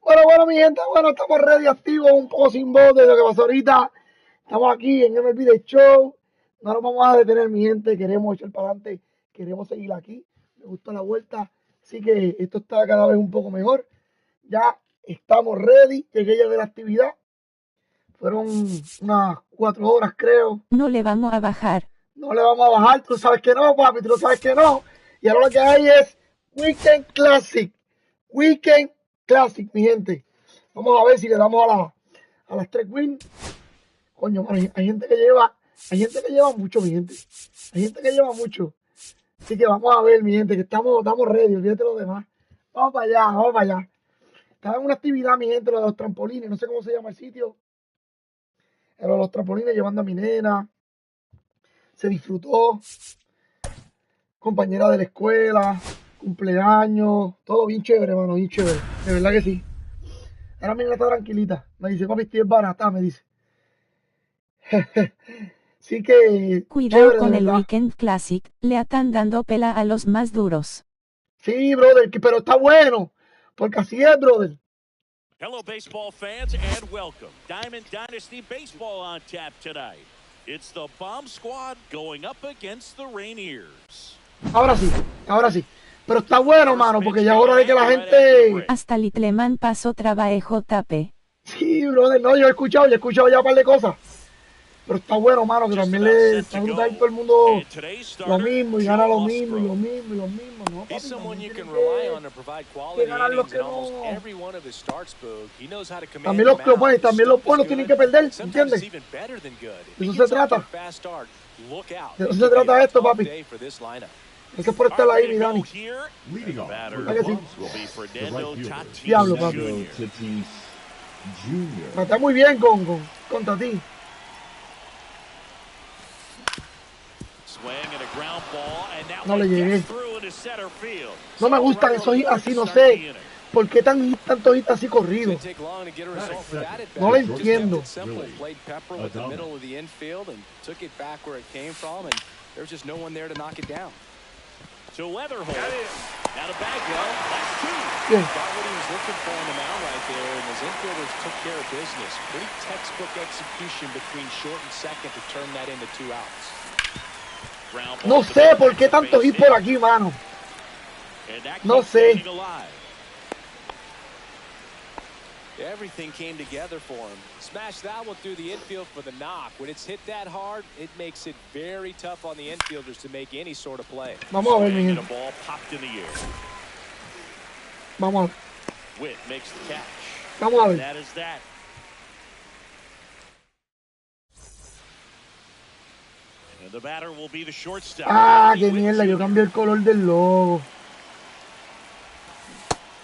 Bueno, mi gente, bueno, estamos ready, activos, un poco sin voz de lo que pasó ahorita. Estamos aquí en MLB The Show. No nos vamos a detener, mi gente. Queremos echar para adelante, queremos seguir aquí. Me gustó la vuelta, así que esto está cada vez un poco mejor. Ya estamos ready. Llegué ya de la actividad. Fueron unas 4 horas, creo. No le vamos a bajar. No le vamos a bajar. Tú sabes que no, papi. Tú lo sabes que no. Y ahora lo que hay es Weekend Classic. Weekend Classic, mi gente. Vamos a ver si le damos a las 3 wins. Coño, mano, hay gente que lleva mucho, mi gente. Hay gente que lleva mucho. Así que vamos a ver, mi gente, que estamos ready. Olvídate de los demás. Vamos para allá, vamos para allá. Estaba en una actividad, mi gente, lo de los trampolines. No sé cómo se llama el sitio. Pero los trampolines llevando a mi nena. Se disfrutó. Compañera de la escuela. Cumpleaños. Todo bien chévere, hermano, bien chévere. De verdad que sí. Ahora mi nena está tranquilita. Me dice, papi, estoy barata, me dice. Sí que... Cuidado chévere, con de el verdad. Weekend Classic, le están dando pela a los más duros. Sí, brother, pero está bueno. Porque así es, brother. Hello, baseball fans, and welcome. Diamond Dynasty Baseball on tap tonight. It's the Bomb Squad going up against the Rainiers. Ahora sí. Pero está bueno, mano, porque ya es hora de que la gente... Hasta Litleman pasó trabajo tape. Sí, brother, no, yo he escuchado ya un par de cosas. Pero está bueno, mano, que también le está gustando todo el mundo lo mismo, y gana lo mismo, ¿no? Papi, He's someone you can también rely on to provide quality ganar los innings que in almost no. every one of his starts, Boog. He knows how to command También the los que lo ponen, mound. también los buenos Stuff is tienen good. que perder, Sometimes ¿entiendes? it's even better than good. De If eso he se gets off to trata. a fast start, look out. De eso It se could be trata a esto, tough papi. day for this lineup. Gracias por estar ahí, mi Dani. Leading off for the Bomb will be Fernando Tatis Diablo, papi. Jr. Me está muy bien contra ti. No le llegué. No me gustan esos hits así, no sé. ¿Por qué tantos hits así corridos? Didn't take long to get a result with that at No lo bat. Just entiendo. kept it simple, played Pepper with the middle of the infield and took it back where it came from, and there was just no one there to knock it down. To Weatherholt. Now to Bagwell. That's two. Bien. Got what he was looking for on the mound right there, and his infielders took care of business. Pretty textbook execution between short and second to turn that into 2 outs. No sé por qué tantos hits por aquí, mano. No sé. Everything came together for him. Smashed that one through the infield for the knock. When it's hit that hard, it makes it very tough on the infielders to make any sort of play. Vamos a ver, mi gente. Ball popped in the air. Vamos a ver. Witt makes the catch. Vamos a ver. That is that. And the batter will be the shortstop. Ah, qué mierda, yo cambié el color del logo.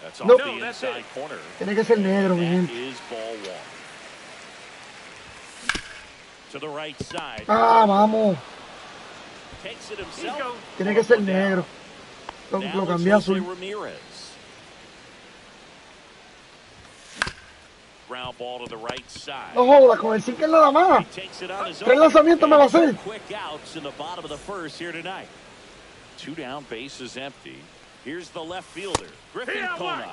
That's No. off the inside corner. Tiene que ser negro, mi That gente. is ball one. To the right side. Ah, vamos. Takes it himself. Tiene que ser negro. Lo cambié a azul. Ramirez. Ground ball to the right side. No jodas, con el sinker nada más. He takes it on his 3 own. lanzamientos me va a hacer. Quick outs in the bottom of the first here tonight. 2 down, bases empty. Here's the left fielder, Griffin Kona.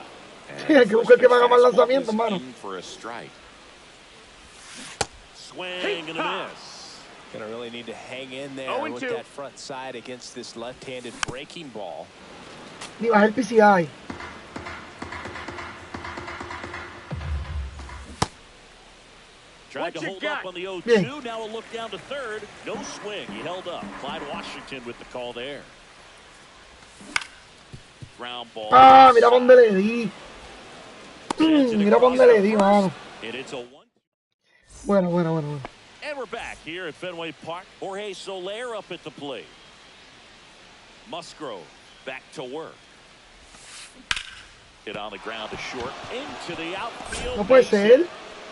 Sí, hay que buscar que me haga más lanzamientos, mano. For a strike. Swing and a miss. Gonna really need to hang in there with that front side against this left-handed breaking ball. Ni bajé el PCI. Tried to hold up on the 0-2. Bien. Now a look down to third. No swing. He held up. Clyde Washington with the call there. Ground ball. Ah, mira dónde le di. Mira dónde le di, mano. And it's a 1. Bueno. And we're back here at Fenway Park. Jorge Soler up at the plate. Musgrove back to work. Hit on the ground to short into the outfield. No puede ser.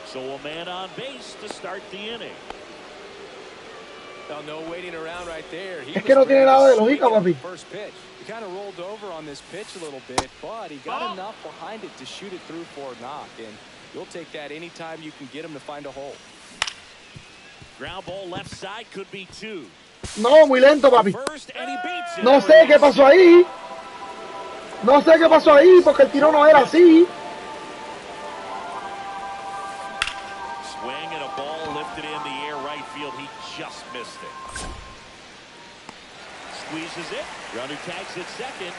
So a man on base to start the inning. Well, no waiting around right there. Es que no tiene nada de lógica, papi. First pitch. He kind of rolled over on this pitch a little bit, but he got enough behind it to shoot it through for a knock, and you'll take that anytime you can get him to find a hole. Ground ball left side could be 2. No, muy lento, papi. First, and he beats it. No sé qué pasó ahí. No sé qué pasó ahí, porque el tiro no era así. Swing and a ball lifted in the air right field. He just missed it. Squeezes it. Runner tags it second.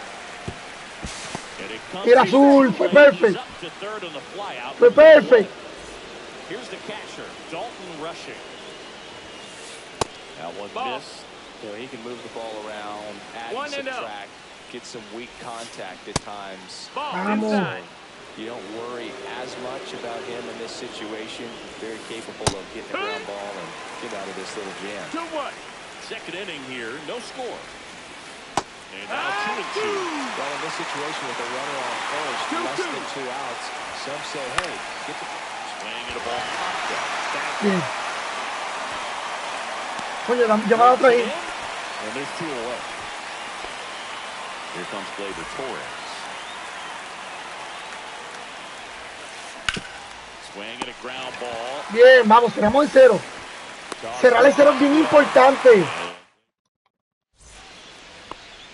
And it comes Tira azul, fue perfect. Up to third on the fly out. Fue perfect. Here's the catcher, Dalton rushing. That one missed. You know, he can move the ball around, add and subtract, get some weak contact at times. Vamos. You don't worry as much about him in this situation. Very capable of getting a ground ball and get out of this little jam. 2-1. Second inning here, no score. And now 2-2. Well, in this situation with a runner on first, less than 2 outs, some say, hey, get the swing and a ball popped up. Bien. Coño, llamada otra ahí. And there's 2 away. Here comes Gleyber Torres. Swing and a ground ball. Bien, vamos, cerramos en 0. Cerrar el 0 es bien importante.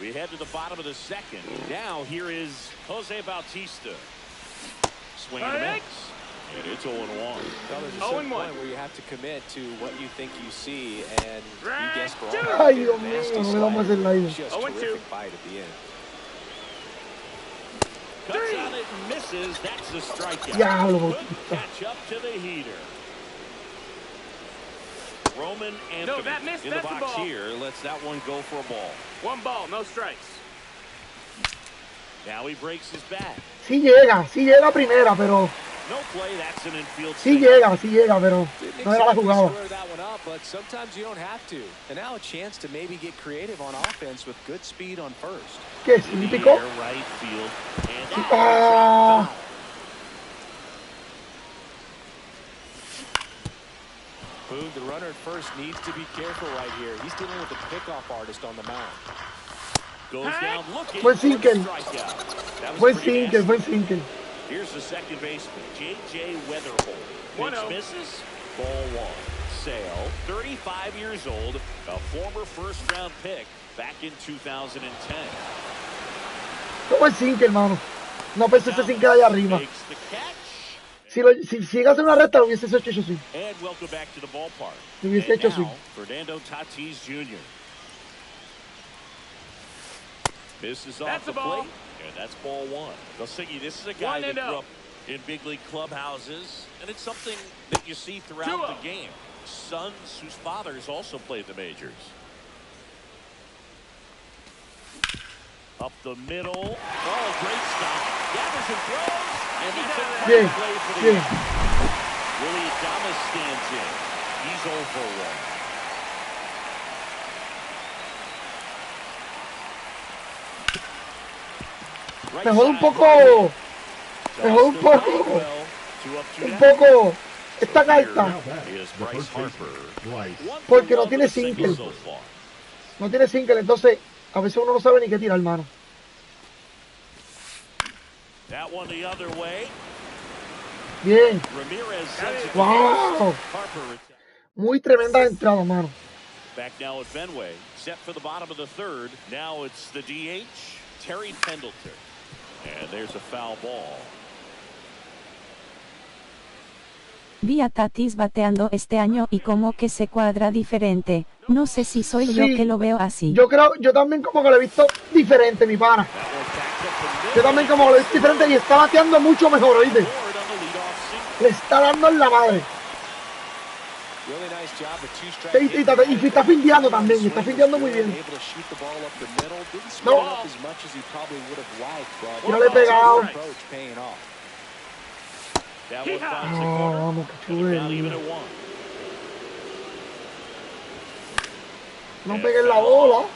We head to the bottom of the second. Now here is Jose Bautista. Swing and a miss. And it's 0-1. Well, there's a certain point where you have to commit to what you think you see, and you guess for all. Ay, Dios mío, no le vamos a hacer el aire. Just terrific bite at the end. Cuts on it and misses. That's the strikeout. Diablo, Good catch up to the heater. Roman Anthony in the box here lets that one go for a ball. 1 ball, no strikes. Now he breaks his bat. Sí llega primera, pero No play, that's an infield sí llega, pero no era la jugada. But sometimes you don't have to. And now a chance to maybe get creative on offense with good speed on first. ¿Qué significó? Right field. And Ah, Boog, the runner at first needs to be careful right here. He's dealing with a pickoff artist on the mound. goes down looking. Buen single. Strikeout. That was buen pretty single, nasty. buen single. Here's the second baseman, J.J. Weatherholt. Pitch misses. Ball 1. Sale, 35 years old, a former first-round pick back in 2010. Como el single, hermano. No pensé ese single ahí arriba. Makes the catch. Si llega a hacer una recta, lo hubiese hecho así. And welcome back to the ballpark. Lo hubiese And hecho así. now, Fernando Tatis Jr. Misses off the plate, and that's ball 1. They'll say this is a guy that grew up in big league clubhouses, and it's something that you see throughout the game. Sons whose fathers also played the majors. Up the middle. Oh, great stop. Gathers and throws. And that's a great play for the end. Willie Adames stands in. He's 0 for 1. Mejor un poco esta carta, porque no tiene single, entonces a veces uno no sabe ni qué tirar, hermano. Bien. Wow. Muy tremenda entrada, mano. Back now at Fenway, set for the bottom of the third. Now it's the DH, Terry Pendleton. And there's a foul ball. Vi a Tatis bateando este año y como que se cuadra diferente. No sé si soy yo que lo veo así. Yo también como que lo he visto diferente, mi pana. Yo también como que lo he visto diferente y está bateando mucho mejor, ¿oíste? Le está dando en la madre. Y está findeando también, está findeando muy bien. No. Y no le he pegado. Vamos, qué chulería. No pegué en la bola.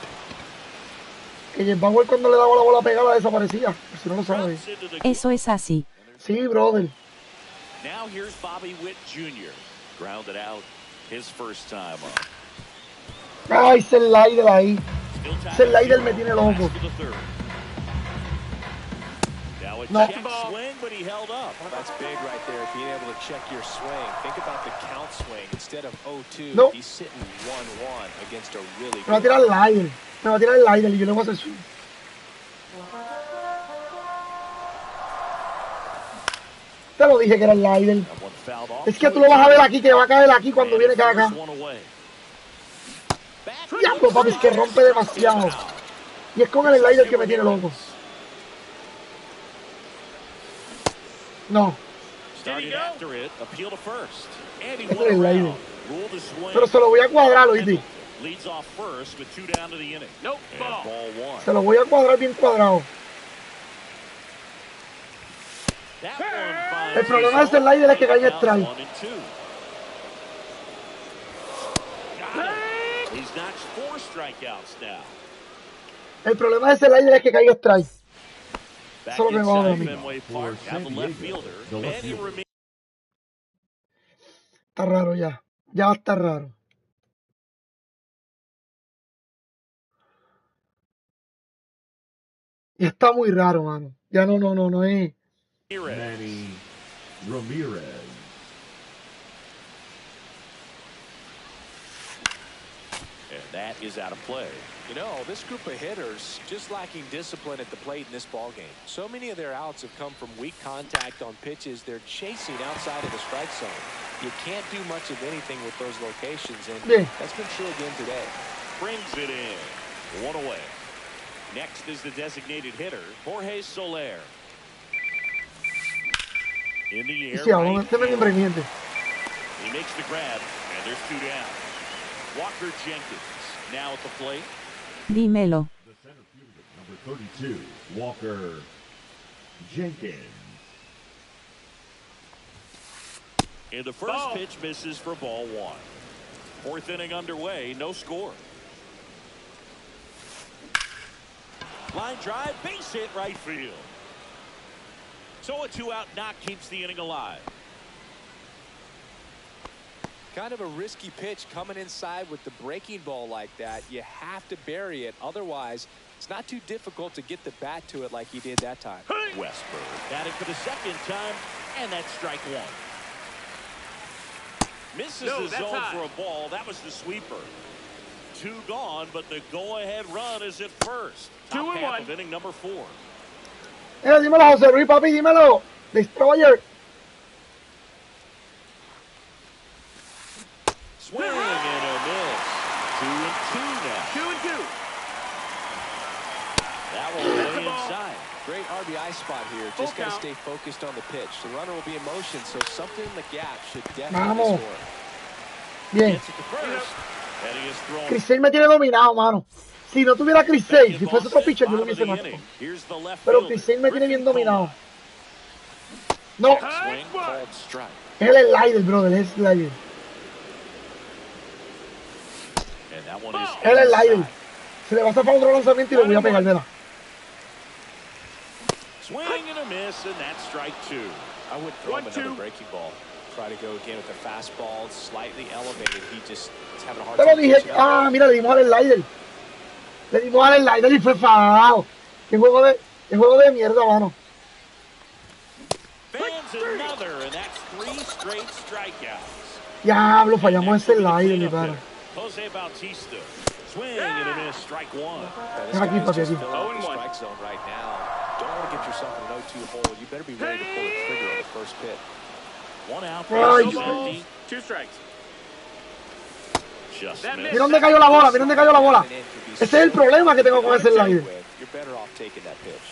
Que el Bauer cuando le daba la bola pegada desaparecía. Si no lo sabe. Eso es así. Sí, brother. Now here's Bobby Witt Jr. Grounded out his first time up. Ay, ese slider ahí. Ese slider me tiene loco. No. Swing, but he held up. That's big right there, being able to check your swing. Think about the count swing. Instead of 0-2, no. He's sitting 1-1 against a really good. Me va a tirar el slider. Me va a tirar el slider y yo le voy a hacer swing. Te lo dije que era el slider. Es que tú lo vas a ver aquí, que va a caer aquí cuando viene acá. Diablo, papi, es que rompe demasiado. Y es con el slider que me tiene loco. No. Es el slider. Pero se lo voy a cuadrar, ¿oíste? Se lo voy a cuadrar bien cuadrado. El problema de ese slider es que cae strike. El problema de ese slider es que caiga strike. Eso es lo que me va a dormir. Está raro ya. Ya está raro. Ya está muy raro, mano. Ya no es. Manny Ramirez. And that is out of play. You know, this group of hitters just lacking discipline at the plate in this ballgame. So many of their outs have come from weak contact on pitches they're chasing outside of the strike zone. You can't do much of anything with those locations, and that's been true again today. Brings it in. One away. Next is the designated hitter, Jorge Soler. In the air. He makes the grab, and there's two down. Walker Jenkins now at the plate. Dímelo. The center fielder, number 32, Walker Jenkins. And the first pitch misses for ball one. Fourth inning underway, no score. Line drive, base hit right field. So a two-out knock keeps the inning alive. Kind of a risky pitch coming inside with the breaking ball like that. You have to bury it. Otherwise, it's not too difficult to get the bat to it like he did that time. Westberg batting for the second time, and that's strike one. Misses the zone for a ball. That was the sweeper. Two gone, but the go-ahead run is at first. Top half of inning number 4. Dímelo, José Luis, papi, dímelo. Destroyer. Swing and a miss. 2-2 now. 2-2. That will lay inside. Great RBI spot here. Just got to stay focused on the pitch. The runner will be in motion, so something in the gap should definitely score. Bien. Gets it to first. And he is thrown. Crisel me tiene dominado, mano. Si no tuviera Crisel, si fuese otro pitcher, yo lo hubiese matado. Pero Crisel me tiene bien dominado. No. Es el slider, brother. Es el slider. Es el slider. Se le va a zafar otro lanzamiento y lo voy a pegar, ¿verdad? Swing and a miss, and that's strike 2. I would throw him another breaking ball. Try to go again with the fastball, slightly elevated. He just is having a hard time. Te lo dije. Mira, le dimos al slider. Le dimos al slider y fue foul. Qué juego de mierda, mano. Fans another, and that's 3 straight strikeouts. Diablo, fallamos ese slider, mi pana. Jose Bautista. Swing and a miss, strike 1. Aquí, papi, aquí. Strike zone right now. Don't want to get yourself in an 0-2 hole. You better be ready to pull the trigger on the first pitch. 1 out, 2 strikes. Just mira dónde cayó la bola, mira dónde cayó la bola. Ese es el problema que tengo con ese slider. You're better off taking that pitch.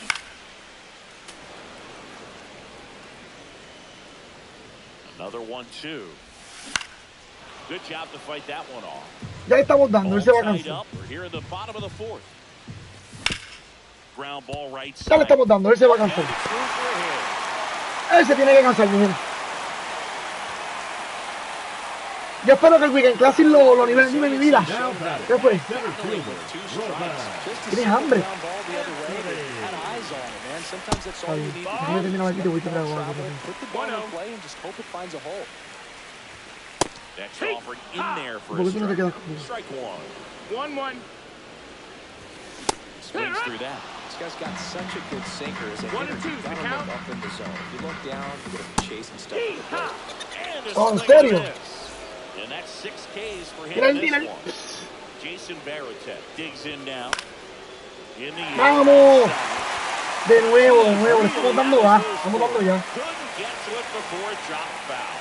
Another 1-2. Good job to fight that one off. Ya estamos dando, él se va a cansar. Here in the bottom of the 4th. Ground ball right side. Ya le estamos dando, él se va a cansar. Él se tiene que cansar, mi gente. Yo espero que el Weekend Classic lo nivele. Dime mi vida. ¿Qué fue? ¿Tienes hambre? Yo termino aquí y te voy a traer algo. ¿Por qué tú no te quedas conmigo? 1-1. Swings through that. This guy's got such a good sinker as a hitter. You gotta look up in the zone. You look down, you get him chasing stuff. Oh, ¿en serio? And that's 6 Ks for him in this one. Jason Varitek digs in now. In the ¡Vamos! De nuevo, le estamos dando ya. Estamos dando ya. Couldn't get to it before it dropped foul.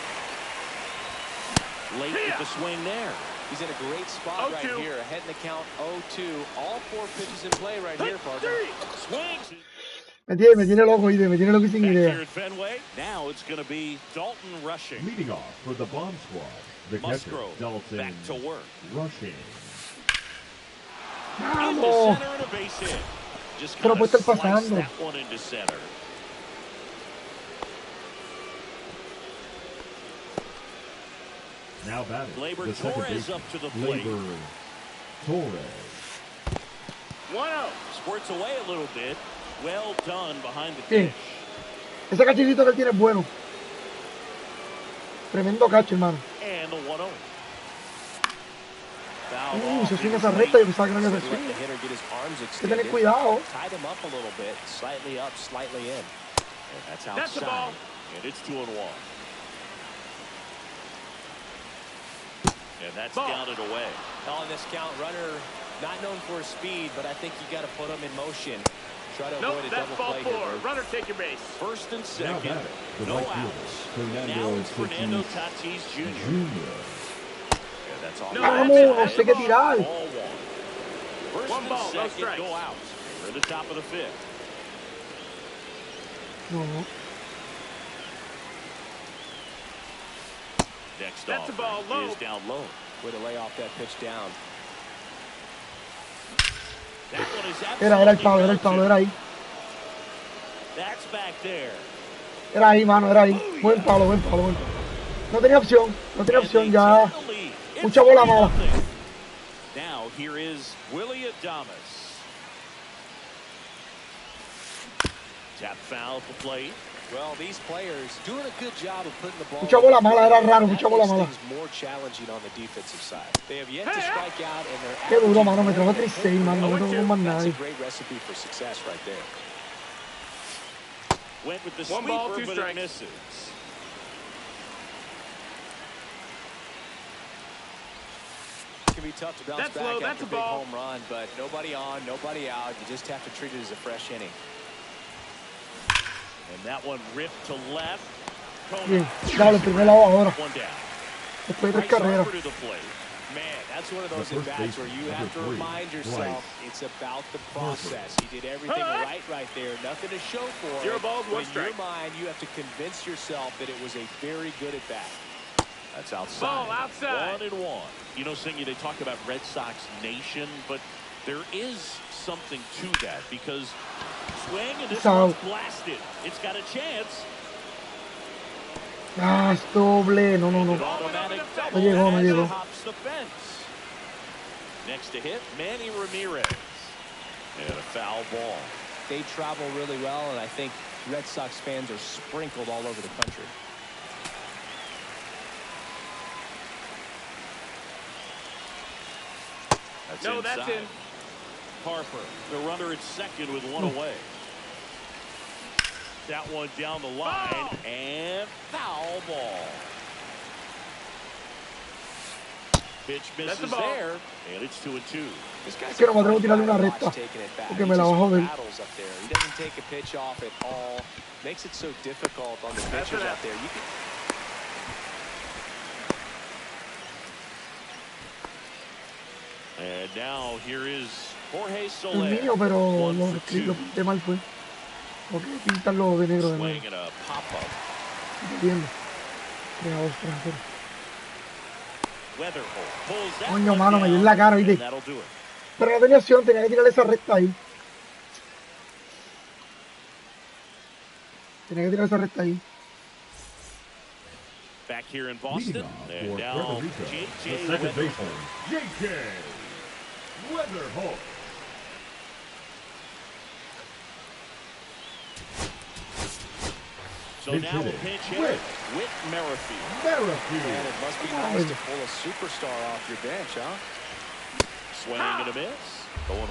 Late with the swing there. He's in a great spot right here. Ahead in the count 0-2. All 4 pitches in play right here, partner. Swings. Me tiene loco, me tiene loco sin idea. Now it's going to be Dalton rushing. Leading off for the bomb squad, the catcher, Dalton back to work. rushing. Vamos. Pero puede estar pasando. That one into center. Now batting, Gleyber the second Torres baseman, up to the plate. Gleyber Torres. 1-0. Squirts away a little bit. Well done behind the Bien. dish. Ese cachecito que él tiene es bueno. Tremendo cacho, hermano. And the 1-0. Se swing esa recta y pensaba que no había swing. Hay que tener cuidado. Tied him up a little bit. Slightly up, slightly in. And that's outside. That's the ball. And it's 2-1. And that's down and away. On this count, runner not known for his speed, but I think you got to put him in motion. Try to avoid a double play here. Runner take your base. First and second. No outs. Now it's Fernando Tatis Jr. Yeah, that's all. Vamos, hay que tirar. First and second, no outs. We're at the top of the 5th. No. Next off is down low. Way to lay off that pitch down. That one is Era el palo, era ahí. That's back there. Era ahí, mano, era ahí. Buen palo, buen palo, buen palo. No tenía opción ya. Mucha bola mala. Now here is Willie Adames. Tap foul at the plate. Well, these players doing a good job of putting the ball. Mucha bola mala, era raro, mucha bola mala. More challenging on the defensive side. They have yet to strike out, and they're Qué duro, mano, me trajo 3-6, mano, no tengo más That's nadie. a great recipe for success right there. Went with the sweeper, but it misses. It can be tough to bounce back after a big home run, but nobody on, nobody out. You just have to treat it as a fresh inning. And that one ripped to left. Bien, dale, primer lado ahora. One down. Después de 3 carreras. Man, that's one of those at-bats where you have to remind yourself it's about the process. He did everything right there. Nothing to show for it. But in your mind, you have to convince yourself that it was a very good at-bat. That's outside. Ball outside. 1-1. You know, Singy, they talk about Red Sox Nation, but there is something to that because swing and this one's blasted. It's got a chance. Ah, es doble. No. No llegó. Next to hit, Manny Ramirez. And a foul ball. They travel really well, and I think Red Sox fans are sprinkled all over the country. That's in. Harper, the runner at second with one away. That one down the line, and foul ball. Pitch misses there, and it's 2-2. Quiero me atrevo a tirarle una recta, porque me la va a joder. He doesn't take a pitch off at all. Makes it so difficult on the pitchers out there. And now here is Jorge Soler. El mío, pero lo pinté mal fue. ¿Por qué pintarlo de negro de nuevo? Entiendo. Creador extranjero. Coño, mano, me dio en la cara, ¿viste? Pero no tenía opción, tenía que tirarle esa recta ahí. Back here in Boston. And now the second baseman, J.K. Weatherholt. So now the pinch hitter, Whit Merrifield. Man, it must be nice to pull a superstar off your bench, huh? Swing and a miss. 0-1.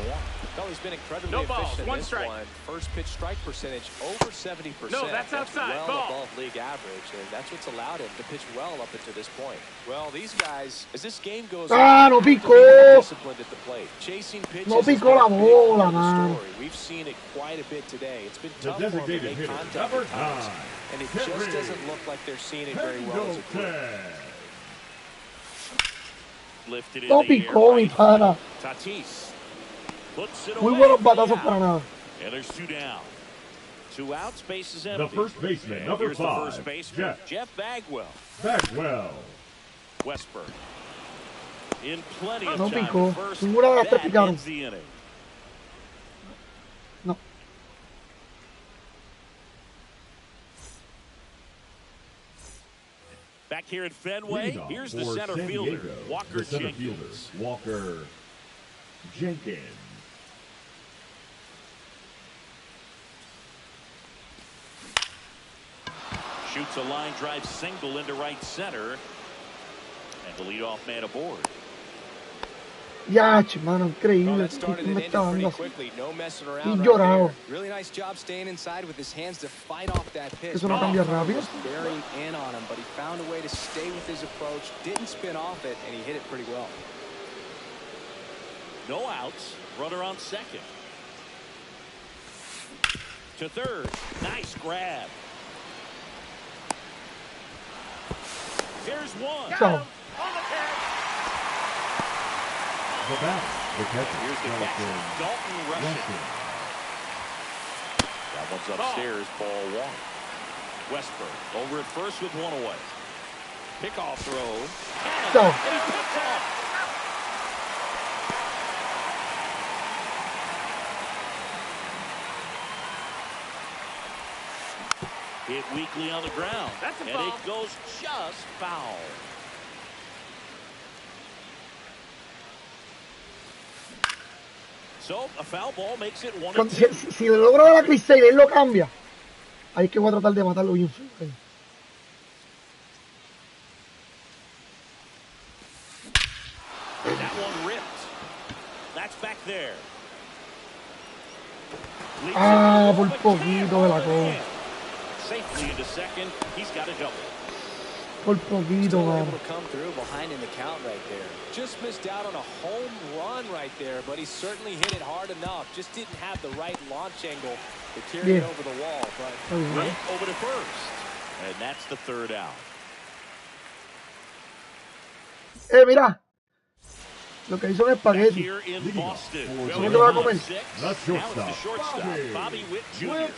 Well, he's been incredibly efficient in this one. First pitch strike percentage over 70%. No, that's outside. Well above league average, and that's what's allowed him to pitch well up until this point. Well, these guys, as this game goes on, no picó. Disciplined at the plate. Chasing pitches. No picó la bola, man. We've seen it quite a bit today. It's been tough for him to make contact at times, and it just doesn't look like they're seeing it very well as a group. No picó, mi pana. Tatis puts it Muy away buenos for the batazos out. para nada. And there's 2 down. 2 outs, base is The empty. first baseman, And number here's the 5, first baseman, Jeff Bagwell. Bagwell. Westburg. In plenty of No time picó. at first. Ninguna de las tres That picaron. ends the inning. No. Back here at Fenway, Leading off here's the for center San fielder, Diego, Walker the center Jenkins. fielder, Walker Jenkins. Shoots a line drive single into right center. And the leadoff man aboard. Ya, mano, Well, increíble. that started ¿Quién and me ended está pretty dando así? quickly. No messing Y around right llorado. there. Really nice job staying inside with his hands to fight off that pitch. Eso no cambia rápido. Was bearing in on him, but he found a way to stay with his approach, didn't spin off it, and he hit it pretty well. No outs. Runner on second. To third. Nice grab. Here's one. So, The bat, the catcher, Here's the catch. Dalton Rushing. That one's upstairs. Ball 1. Westburg over at first with 1 away. Pickoff throw. so. And he picks off. Hit weakly on the ground. That's a and foul. it goes just foul. So a foul ball makes it 1-2. Si le logro dar la cristal y él lo cambia, ahí es que voy a tratar de matarlo bien feo. That one ripped. That's back there. Ah, por poquito de la coja. Safely into second. He's got a double. Por poquito, Still mano. able to come through behind in the count right there. Just missed out on a home run right there, but he certainly hit it hard enough. Just didn't have the right launch angle to carry it over the wall. But Right over to first. And that's the 3rd out. Mira. Lo que hizo un espagueti. Here in Boston. Eso es lo que va a comer. Six. The Now it's the shortstop, shortstop, Bobby Witt Jr.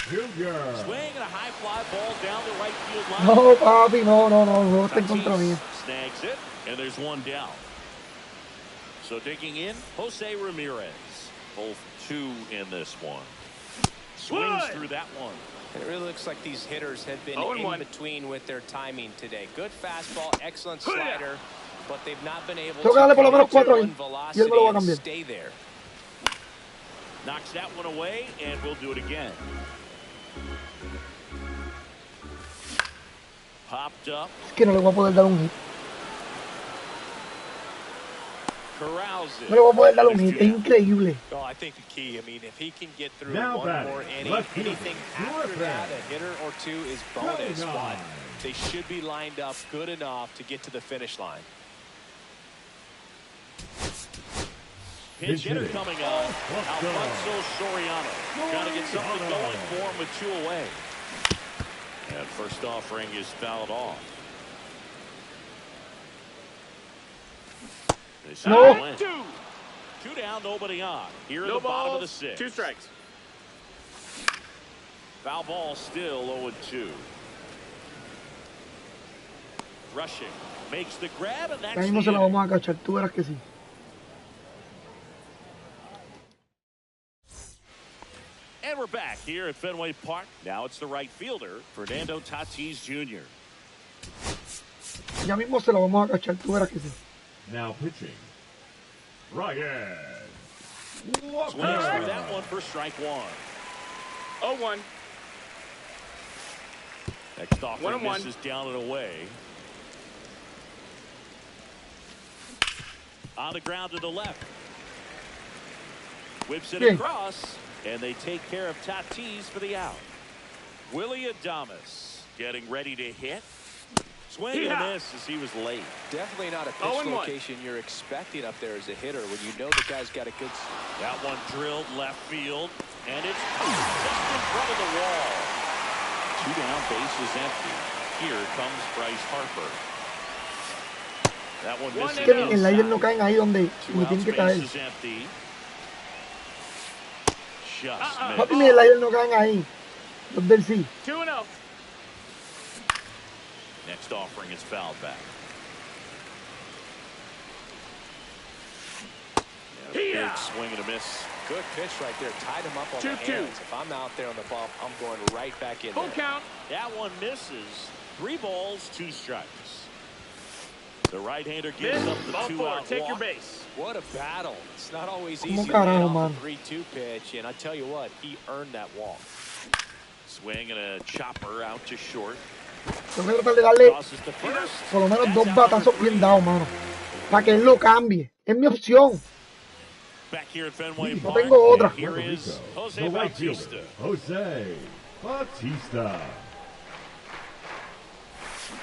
Junior. Swing and a high fly ball down the right field line. No, papi, no está en contra mía. Snags it, and there's 1 down. So digging in, Jose Ramirez. Both 2 in this one. Swings through that one. it really looks like these hitters have been in between with their timing today. Good fastball, excellent slider, but they've not been able Tengo que darle por lo menos to 4 run ahí. Y él velocity me lo va a and cambiar. stay there. Knocks that one away, and we'll do it again. Popped up. Es que no le voy a poder dar un hit. Corrals it. No le voy a poder dar un hit. Es increíble. Well, I think the key, I mean, if he can get through Now one batting, more inning, left fielder, anything after Suarez. that, a hitter or 2 is bonus, Coming but on. they should be lined up good enough to get to the finish line. Pinch hitter hitting. coming on. Alfonso Soriano. Trying to get something going for him with 2 away. And first offering is fouled off. They say No. win. 2 down, nobody on. Here at the bottom of the 6th. 2 strikes. Foul ball still 0-2. Rushing. Makes the grab, and that's Ya mismo the se la inning. vamos a cachar. Tú verás que sí. And we're back here at Fenway Park. Now it's the right fielder, Fernando Tatis Jr. Ya mismo se la vamos a cachar. Tú verás que sí. Now pitching, Ryan Swings through that one for strike 1. 0-1. Next offering 1-1. misses down and away. On the ground to the left. Whips it Yeah. across, and they take care of Tatis for the out. Willie Adames getting ready to hit. Swing and a miss as he was late. Definitely not a pitch 0-1. location you're expecting up there as a hitter when you know the guy's got a good... That one drilled left field, and it's just in front of the wall. 2 down, base is empty. Here comes Bryce Harper. That one Es missing que el slider inside. no caen ahí donde tienen que caer. Bases empty. Just Papi, missed. mi slider no caen ahí. Los del sí. 2-0. Next offering is fouled back. Yeah, big swing and a miss. Good pitch right there. Tied him up on the 2-2. hands. If I'm out there on the bump, I'm going right back in Full there. count. That one misses. 3 balls, 2 strikes. The right-hander gives Miss. up the Ball 4. 2-out Take walk. your base. What a battle. It's not always easy ¿Cómo to carajo, get man? off a 3-2 pitch, and I tell you what, he earned that walk. Swing and a chopper out to short. Tengo que tratar de darle Tosses to first. por lo menos That's 2 out batazos number 3. bien dados, mano. Para que él lo cambie. Es mi opción. Back here at Fenway No Park. tengo otra. And here is Jose The right Bautista. fielder, Jose Bautista.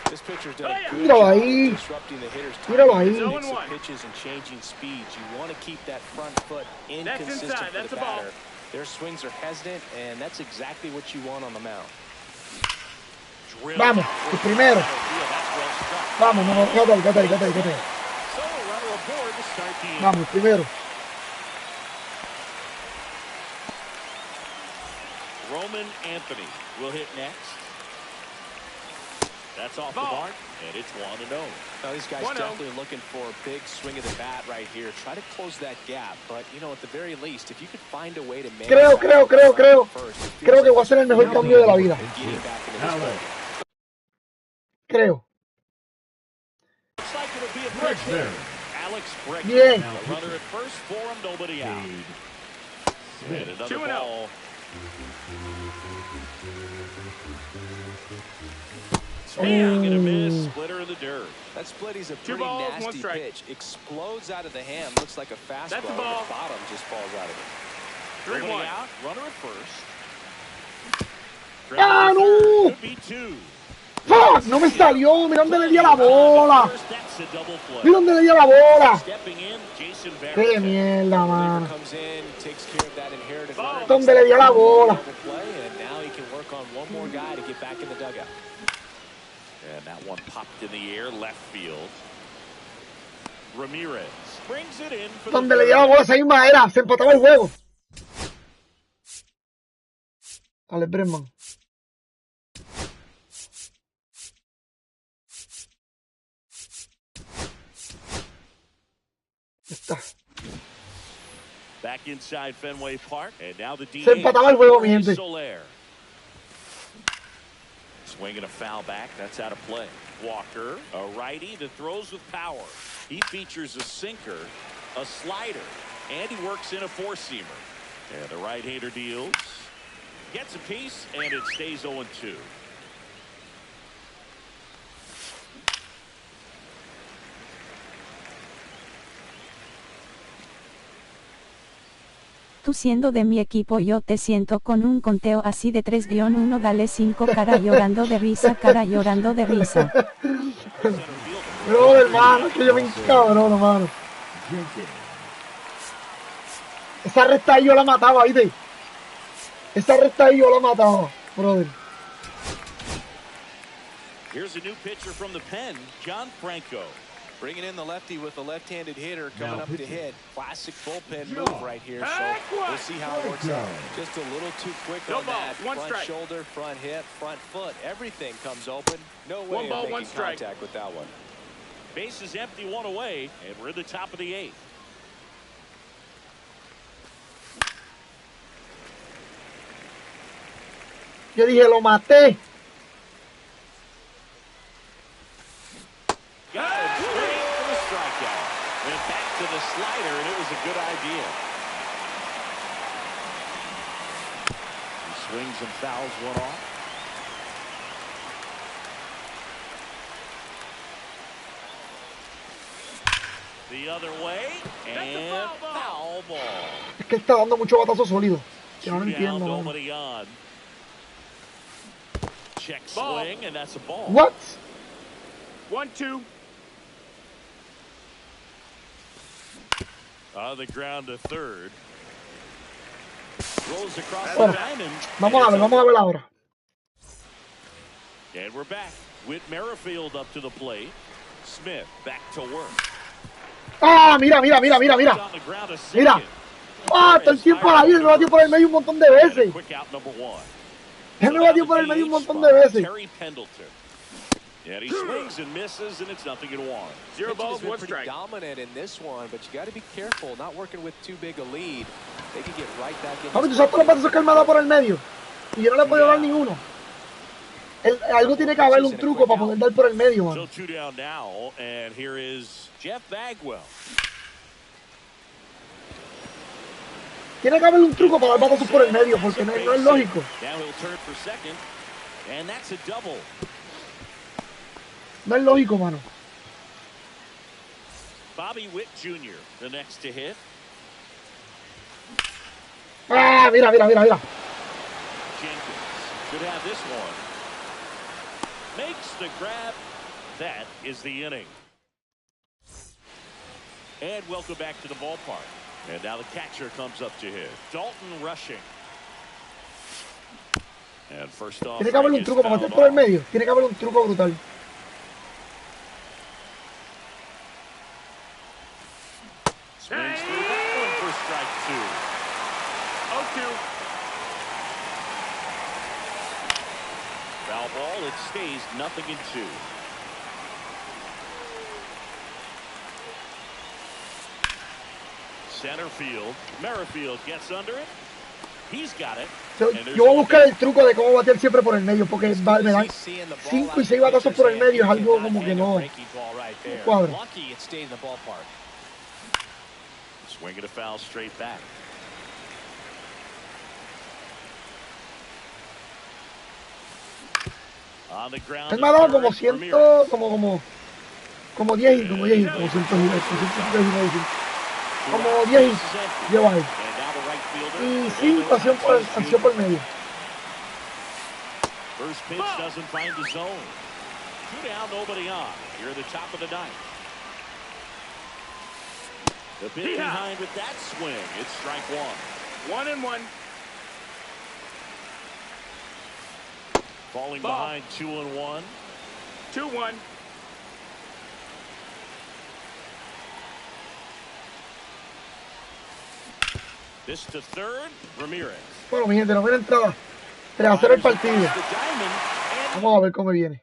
This pitcher's done a good Míralo job ahí. of disrupting the hitter's Míralo timing. ahí. Mix of 0-1. pitches and changing speeds. You want to keep that front foot That's inconsistent inside. for That's the a ball. batter. Their swings are hesitant, and that's exactly what you want on the mound. Drill. Vamos, el primero. That's well struck. Vamos, no, quédate ahí. So a runner aboard to start the inning. Vamos, el primero. Roman Anthony will hit next. That's off the Ball. mark, and it's 1-0. Now, these guys 1-0. definitely looking for a big swing of the bat right here. Try to close that gap, but, you know, at the very least, if you could find a way to manage Creo first, que voy a hacer el mejor cambio de la vida. getting back into this Alex game. Creo. Looks like it'll be a pitch Bregman. there. Alex Bregman. Bien. A runner at first for him, nobody out. Cade And another 2-0. ball. Swing and a miss. Splitter in the dirt. That split is a 2 pretty balls, 1 nasty strike. pitch. Explodes out of the hand. Looks like a fastball. That's a The ball. bottom just falls out of it. 3-1. Nobody out. Runner at first. ¡Ah, no! Could be 2. ¡Fuck! No me salió. Mira dónde le di a la bola. That's a double play. Mira dónde le di a la bola. Stepping in, Jason Qué Barrett. mierda, mano. Comes in, takes care of that inherited runner. Donde le dio la bola. Double play, and now he can work on one more guy to get back in the dugout. And that one popped in the air, left field. Ramirez brings it in for Donde the le dio la bola esa misma era. Se empataba el juego. Alex Bregman. Está. back inside Fenway Park, and now the DH. Se empataba el juego, mi gente. Soler. Swinging a foul back, that's out of play. Walker, a righty that throws with power. He features a sinker, a slider, and he works in a four-seamer. And the right-hander deals, gets a piece, and it stays 0-2. Tú siendo de mi equipo, yo te siento con un conteo así de 3-1, dale 5, cara llorando de risa, cara llorando de risa. No, hermano, que yo me encabrono, hermano. Esa recta ahí yo la mataba, ¿viste? Esa recta ahí yo la mataba, brother. Here's a new pitcher from the pen, John Franco. Bringing in the lefty with a left-handed hitter coming Now up to pitching. hit. Classic bullpen Yeah. move right here. So we'll see how it works out. Yeah. Just a little too quick No on ball, that. 1 Front strike. shoulder, front hip, front foot. Everything comes open. No way 1 ball, of 1 making strike. contact with that one. Base is empty, 1 away, and we're in the top of the 8th. Yo dije, lo maté. Got it straight for the strikeout. Went back to the slider, and it was a good idea. He swings and fouls one off. The other way, and foul ball. Es que está dando mucho batazo sólido. Que no lo Two down, entiendo, mano. nobody on. Check Ball. swing, and that's a ball. What? 1-2. On the ground to third. Rolls across Bueno, the diamond. vamos a ver ahora. And we're back with Merrifield up to the plate. Smith back to work. Ah, mira. Mira. Ah, todo el tiempo ahí, él me batió por el medio un montón de veces. Él me batió por el medio un montón de veces. And he swings and misses, and it's 0-1. 0 balls, 1 strike. Dominant in this one, but you got to be careful, not working with too big a lead. They can get right back in. Papi, tú sabes todos los batazos que él me ha dado por el medio. Y yo no le he podido dar ninguno. Algo tiene que haber un truco para poder dar por el medio, man. So 2 down now, and here is Jeff Bagwell. Tiene que haber un truco para dar batazos por el medio, porque no es lógico. Now he'll turn for second, and that's a double. No es lógico, mano. Bobby Witt Jr., the next to hit. Ah, mira. Jenkins could have this one. Makes the grab. That is the inning. And welcome back to the ballpark. And now the catcher comes up to hit. Dalton rushing. And first off, tiene que haber un truco para meter por el medio. Tiene que haber un truco brutal. Swings through that one for strike 2. 0-2. Foul ball, it stays 0-2. Center field. Merrifield gets under it. He's got it. Yo voy a buscar el truco de cómo batear siempre por el medio, porque me dan 5 y 6 batazos por el medio, es algo como que no cuadra. Swinging a foul straight back. On the ground. Él me ha dado como 100, como 10 como 10 como 100 como 10 lleva ahí. Y 5 acción por medio. First pitch doesn't find the zone. 2 down, nobody on. Here at the top of the 9th. The bit behind with that swing. It's strike 1. 1-1. Falling behind 2-1. 2-1. This to third, Ramirez. Bueno, mi gente, no viene entrada. 3-0 el partido. Vamos a ver cómo viene.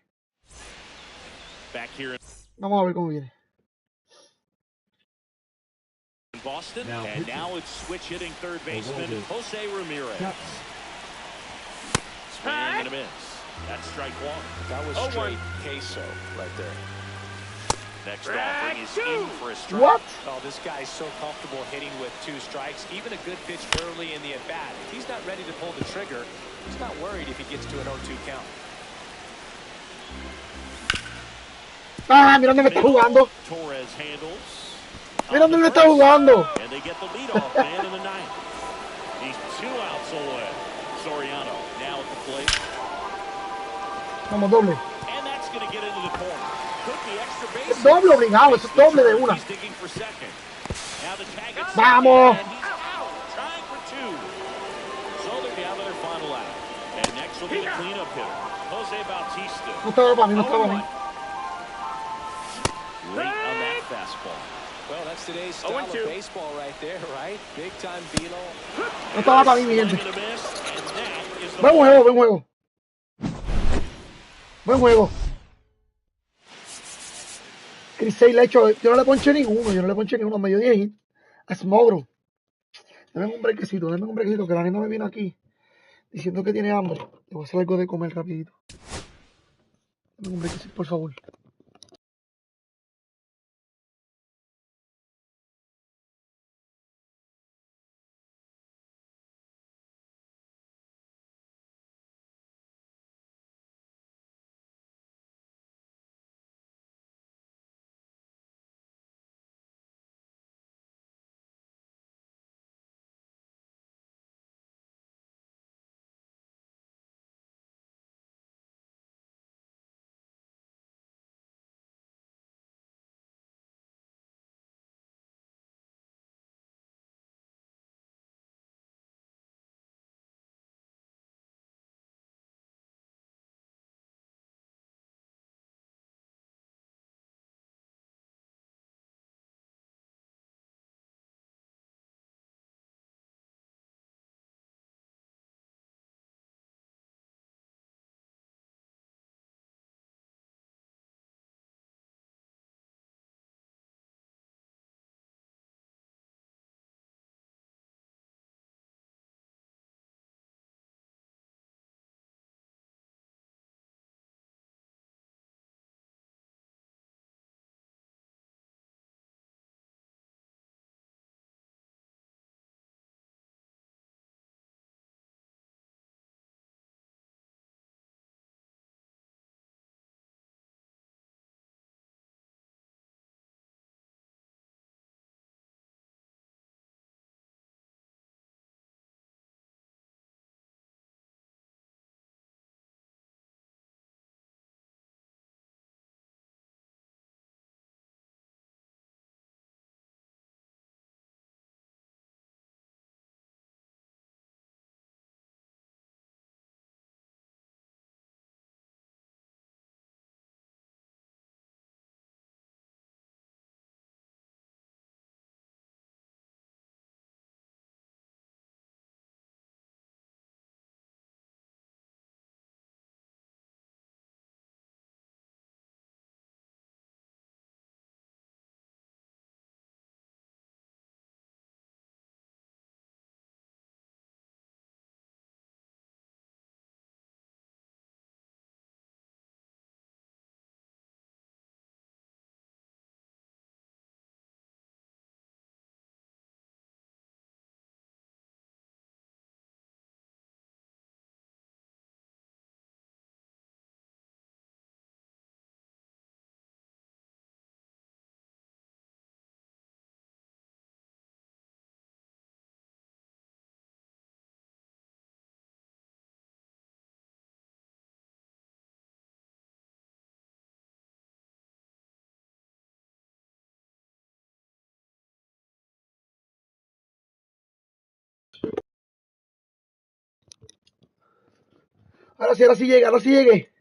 Back here Vamos a ver cómo viene. in Boston, and now it's switch hitting third baseman Jose Ramirez. Swing and a miss. That's strike 1. That was straight queso right there. Next offering is in for a strike. What? Oh, this guy's so comfortable hitting with 2 strikes. Even a good pitch early in the at-bat. If he's not ready to pull the trigger, he's not worried if he gets to an 0-2 count. Ah, mira dónde me está jugando. Torres handles. Mira dónde me está jugando. And they get the leadoff man in the 9th. He's 2 outs away. Soriano now at the plate. Vamos, doble. And that's going to get into the corner. Could be extra base. Es doble obligado, es doble de una. He's digging for second. Now the tag is Vamos. and he's out, trying for 2. So they're down to their final out. And next will be the cleanup hitter, Jose Bautista. No estaba para mí, no estaba para mí. Late on that fastball. Well, that's today's style of baseball right there, right? Big time velo. No estaba para mí, mi gente. Swing and a miss, and that is the Buen juego, buen juego. Buen juego. Chris 6 le he hecho, yo no le ponché ninguno, me dio 10 hits. A Smogro. Dame un brequecito, que la nena me vino aquí diciendo que tiene hambre. Le voy a hacer algo de comer rapidito. Dame un brequecito, por favor. Ahora sí llegué, ahora sí llegué.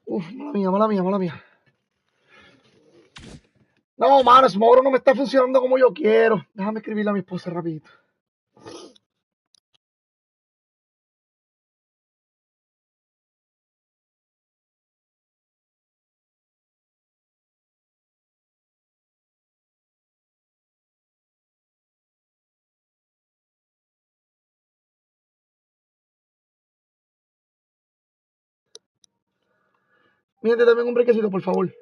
Uf, mala mía, mala mía, mala mía. No, mano, Smogro no me está funcionando como yo quiero. Déjame escribirle a mi esposa rapidito. Mi gente, dame un brequecito, por favor.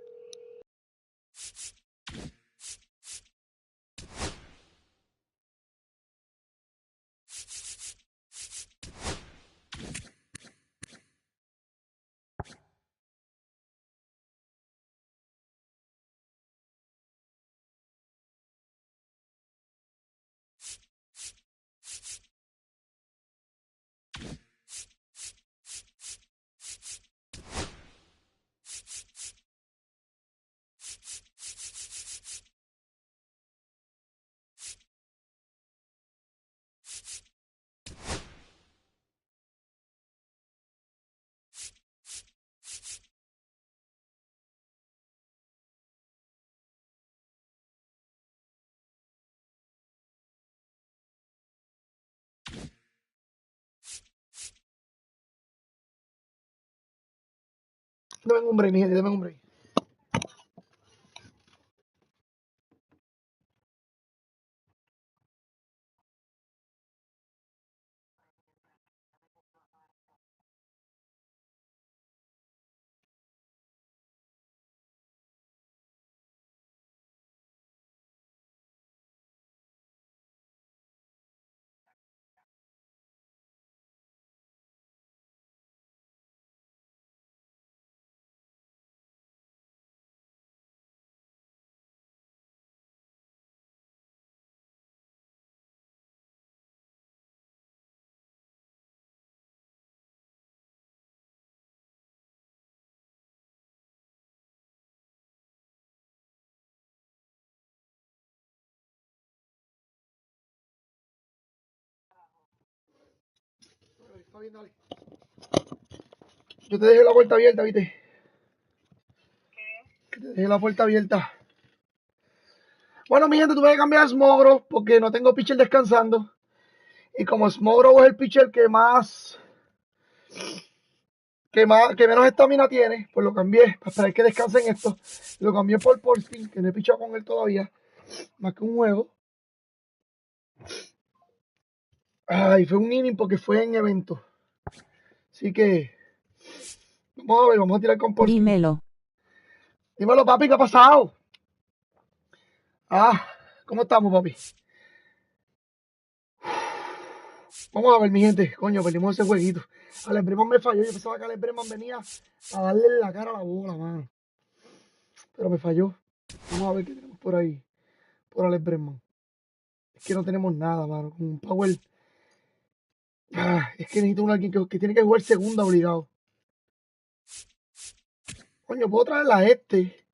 Dame un break, mi gente, dame un break. Está bien, dale. Yo te dejé la puerta abierta, ¿viste? Que te dejé la puerta abierta. Bueno, mi gente, tuve que cambiar a Smogro porque no tengo pitcher descansando. Y como Smogro es el pitcher que menos estamina tiene, pues lo cambié para esperar que descansen esto. Lo cambié por Porcín, que no he pichado con él todavía, más que un juego. Ay, fue un inning porque fue en evento. Así que vamos a ver, vamos a tirar con Porcín. Dímelo. Dímelo, papi, ¿qué ha pasado? ¿Cómo estamos, papi? Vamos a ver, mi gente. Coño, perdimos ese jueguito. Alex Bregman me falló. Yo pensaba que Alex Bregman venía a darle en la cara a la bola, mano. Pero me falló. Vamos a ver qué tenemos por ahí. Por Alex Bregman. Es que no tenemos nada, mano. Con un power. Es que necesito alguien que tiene que jugar segunda obligado. Coño, puedo traerla a este.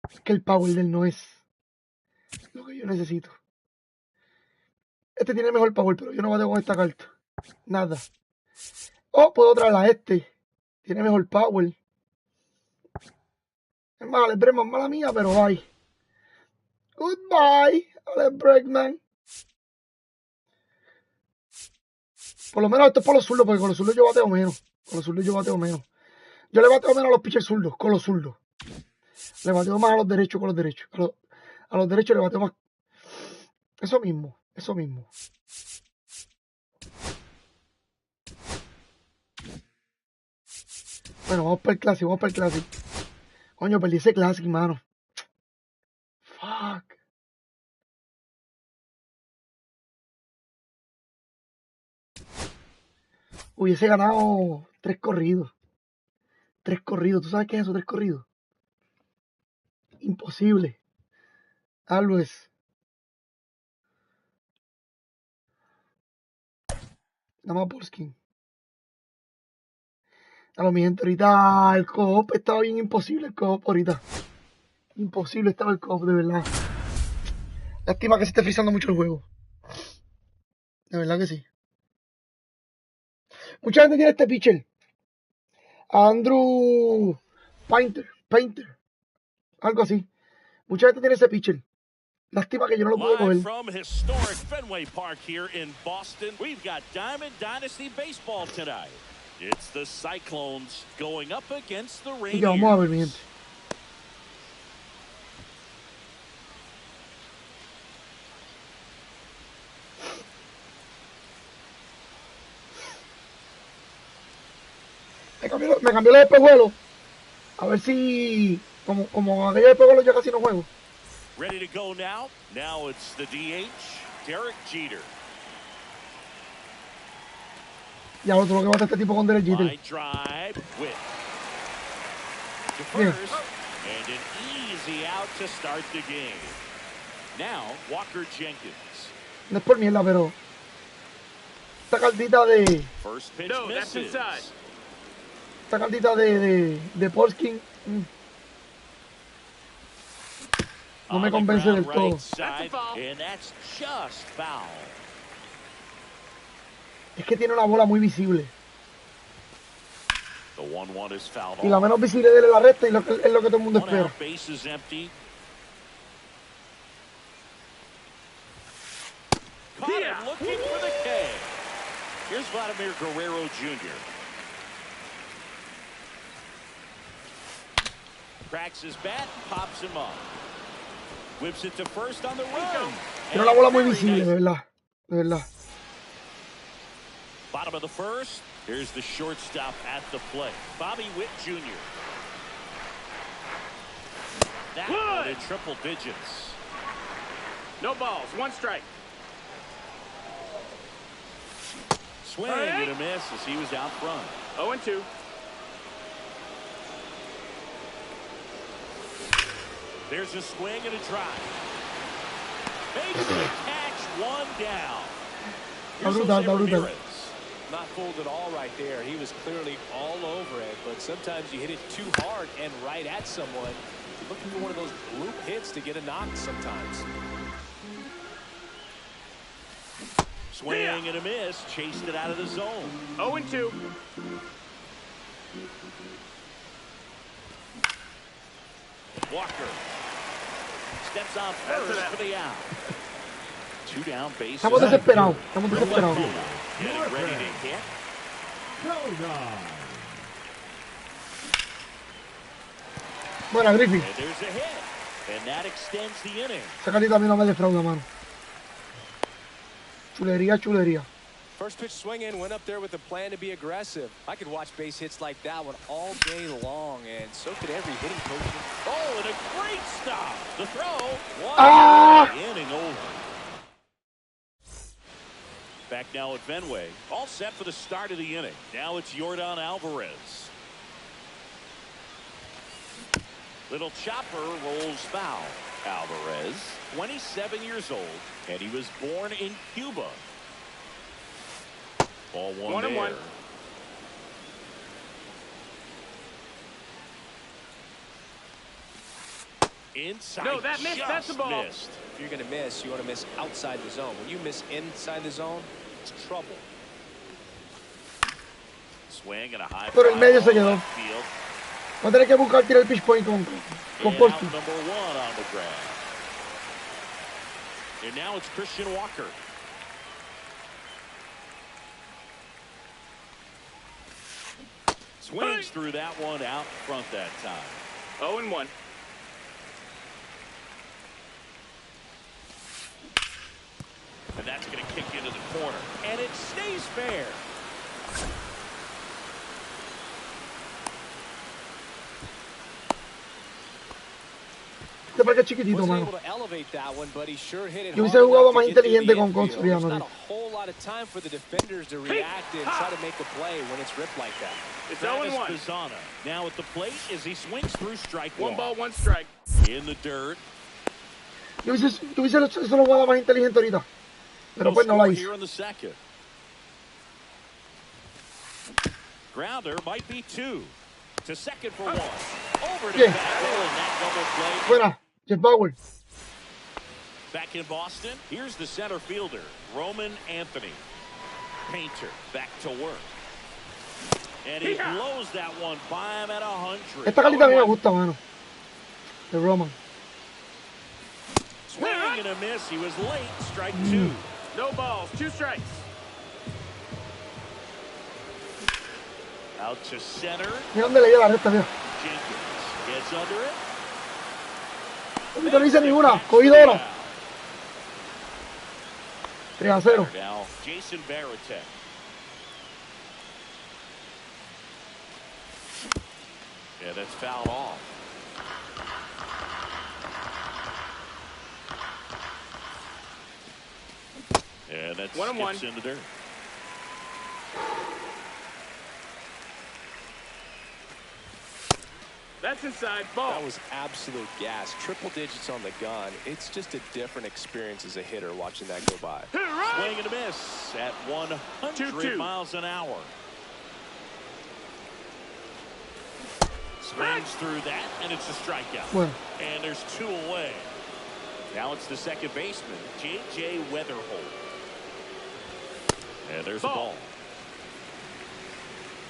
Es que el power del no es lo que yo necesito. Este tiene mejor power, pero yo no bateo con esta carta. Nada. O puedo traerla a este. Tiene mejor power. Es más, Alex Bregman, mala mía, pero bye. Goodbye, Alex Bregman. Por lo menos esto es por los zurdos, porque con los zurdos yo bateo menos. Con los zurdos yo bateo menos. Yo le bateo menos a los pitchers zurdos, con los zurdos. Le bateo más a los derechos con los derechos. A los derechos le bateo más. Eso mismo, eso mismo. Bueno, vamos para el Classic, vamos para el Classic. Coño, perdí ese Classic, mano. Fuck. Hubiese ganado 3 corridos. 3 corridos. ¿Tú sabes qué es eso? 3 corridos. Imposible. Always. Nada más por skin. A lo mi gente, ahorita el co-op estaba bien imposible, el co-op ahorita. Imposible estaba el co-op, de verdad. Lástima que se esté frizando mucho el juego. De verdad que sí. Mucha gente tiene este pitcher. Andrew Painter. Algo así. Mucha gente tiene ese pitcher. Lástima que yo no lo pude Live coger. from historic Fenway Park here in Boston, we've got Diamond Dynasty Baseball tonight. It's the Cyclones going up against the Y ya vamos a ver, mi Rangers. gente. Me cambió los espejuelos. A ver si... Como aquellos espejuelos yo casi no juego. Ready to go now. Now it's the DH, Derek Jeter. Ya lo tengo que matar a este tipo con Derek Jeter. Line drive with to Yeah. first, and an easy out to start the game. Now Walker Jenkins. No es por mierda, pero... Esta cartita de... First pitch No, that's misses. inside. Esta cartita de Polskin. No On me the convence ground, del todo. right side, That's a foul. and that's just foul. Es que tiene una bola muy visible. The 1-1 is fouled Y la off. menos visible de él es la recta y es lo que todo el mundo One espera. out, base is empty. Caught him Yeah. looking for the K. Here's Vladimir Guerrero Jr. Cracks his bat, pops him up. Whips it to first on the run. Tiene una bola muy And visible, very de nice. verdad. De verdad. Bottom of the first. Here's the shortstop at the plate, Bobby Witt Jr. That one in triple digits. No balls. One strike. Swing and a miss as he was out front. 0-2. There's a swing and a drive. Makes the catch, one down. Here's Está brutal, Jose está brutal. Ramirez. Not fooled at all right there. He was clearly all over it, but sometimes you hit it too hard and right at someone. You're looking for one of those bloop hits to get a knock sometimes. Swing and a miss, chased it out of the zone. 0-2. Walker steps on first for the out. Two down, bases. Estamos desesperados. Estamos desesperados. Getting ready to hit. Buena, Griffin. And there's a hit. And that extends the inning. Esa cartita a mí no me defrauda, mano. Chulería, chulería. First pitch swing in, went up there with a plan to be aggressive. I could watch base hits like that one all day long, and so could every hitting coach. Oh, and a great stop. The throw. One Ah! inning over. Back now at Fenway. All set for the start of the inning. Now it's Yordan Alvarez. Little chopper rolls foul. Alvarez, 27 years old, and he was born in Cuba. Ball one there. 1-1. Inside. No, that missed. That's the ball. Missed. If you're going to miss, you want to miss outside the zone. When you miss inside the zone, it's trouble. Swing and a high Por el fly medio se ball quedó. left field. Va a tener que buscar tirar el pitch point con And out Polskin. number one on the grab. And now it's Christian Walker. Swings through that one out front that time. 0-1. And that's going to kick into the corner. And it stays fair. Este parque es chiquitito, Wasn't mano. able to elevate that one, but he sure hit it Yo hubiese hard jugado enough to más get through inteligente the con infield. Soriano. There's not a whole lot of time for the defenders to react and try to make a play when it's ripped like that. It's Travis 0-1. Bazzana now at the plate as he swings through strike One one. ball, one strike. In the dirt. Yo hubiese solo jugado más inteligente ahorita. Pero pues no la score hice. here in the second. Grounder might be two. To second for one. Over to Yeah. Bagwell, and that double play. Buena, Jeff Bauer. Back in Boston, here's the center fielder, Roman Anthony. Painter back to work. And he blows that one by him at 100. Esta carita a mí me gusta, mano. De Roman. Swinging and a miss. He was late. Strike two. No balls. 2 strikes. Out to center. Mira dónde le dio la recta, mira. Jenkins gets under it. No hice ninguna. Cogidora. 3-0. Now, Jason Varitek. Yeah, that's fouled off. Yeah, that's 1-1. skips into dirt. That's inside. Ball. That was absolute gas. Triple digits on the gun. It's just a different experience as a hitter watching that go by. Swing and a miss at 100 miles an hour. Swings through that, and it's a strikeout. Bueno. And there's 2 away. Now it's the second baseman, J.J. Weatherholt. And there's the ball.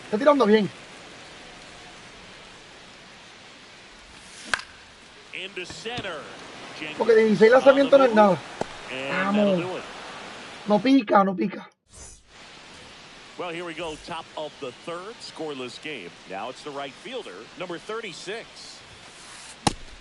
Está tirando bien. Into center. Porque 16 lanzamientos no es nada. And that'll do it. No pica, no pica. Well, here we go. Top of the third, scoreless game. Now it's the right fielder, number 36.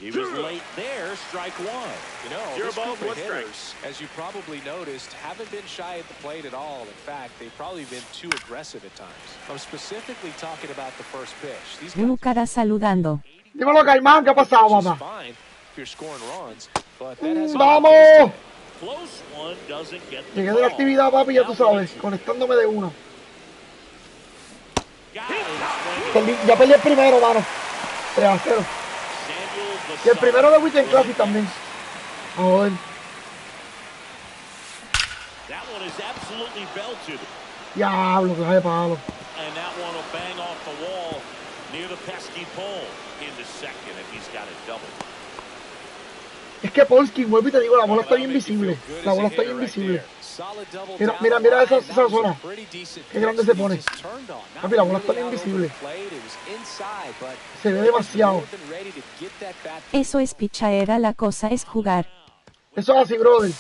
He was late there, strike one. You know, You're this above group of 1 strike. hitters, as you probably noticed, haven't been shy at the plate at all. In fact, they've probably been too aggressive at times. I'm specifically talking about the first pitch. These guys Cara saludando. Dímelo, Caimán, ¿qué ha pasado, are papá? fine if you're scoring runs, but that has ¡Vamos! Close one doesn't get the Llegué de la ball. actividad, papi, ya tú sabes, conectándome de una. Got it. Swing. Ya perdí el primero, mano. 3-0. Samuel Y el primero de Weekend Classic también. A joder. That one is absolutely belted. Diablo, que de palo. And that one will bang off the wall near the pesky pole into second, and he's got it double. Es que Polsky, vuelvo y te digo, la bola está bien visible. La bola está bien visible. Mira esa zona. Qué grande se pone. Papi, la bola está bien visible. Se ve demasiado. Eso es pichaera, la cosa es jugar. Eso es así, brother.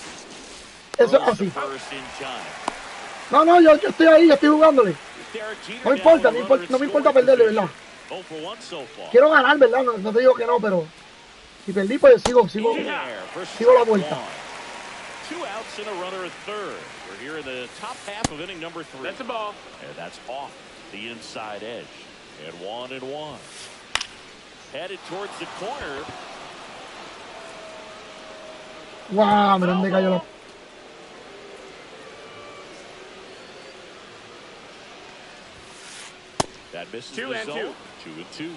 Eso es así. First in time. No, yo estoy ahí, yo estoy jugándole. No me importa, no me importa perderle, ¿verdad? 0 for 1 so far. Quiero ganar, ¿verdad? No te digo que no, pero si perdí, pues sigo la vuelta. 2 outs and a runner at third. We're here in the top half of inning number 3. That's a ball. And that's off the inside edge. And 1-1. Headed towards the corner. Wow, mira dónde cayó la... That misses 2 the and zone. 2. 2-2.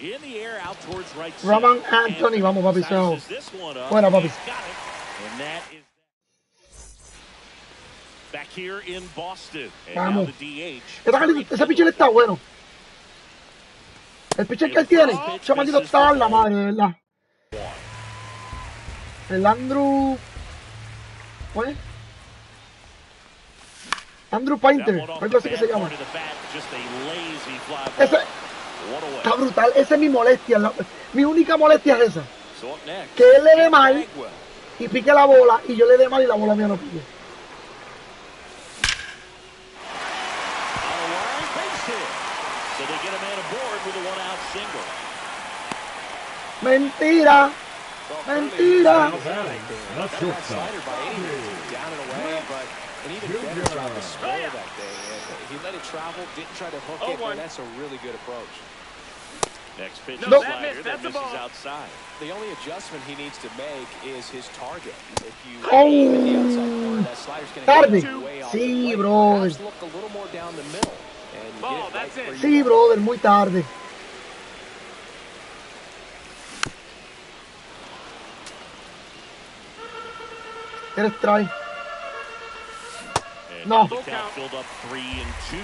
In the air out towards right center. Roman Anthony, vamos papi, Sizes this one up. Buena, papi. He's got it. And that is back here in Boston. And now Vamos. the DH. Ese pitcher está bueno. El pitcher que él tiene, ese maldito está en la madre, de verdad. El Andrew... ¿Cuál es? Andrew Painter, algo así que se llama. Ese está brutal, esa es mi molestia. Mi única molestia es esa. Que él le dé mal y pique la bola y yo le dé mal y la bola mía no pique. Mentira. Mentira. And even better job to spare that thing. And he let it travel, didn't try to hook it, and that's a really good approach. Next pitch, No, slider, that misses misses outside. The only adjustment he needs to make is his target. If you aim at the outside corner, that slider's going to get way off the plate. Perhaps look a little more down the middle. And Ball, get it that's right it. where Sí, you brother, muy tarde. Eres try. No. The count filled up 3-2.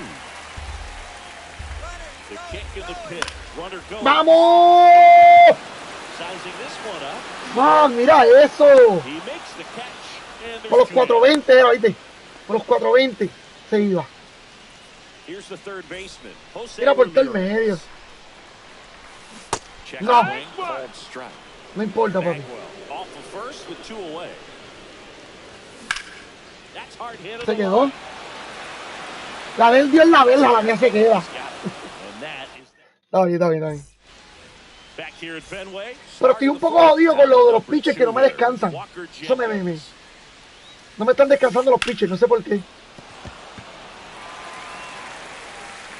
The kick in the pit. Runner goes. ¡Vamos! Ah, mira eso. Por los 420 era, ¿viste? Por los 420 se iba. Mira por todo el medio. No. No importa, papi. Se quedó. La de él dio en la verja, la mía se queda. Está bien, está bien, está bien. Pero estoy un poco jodido con lo de los pitchers que no me descansan. Eso no me están descansando los pitchers, no sé por qué.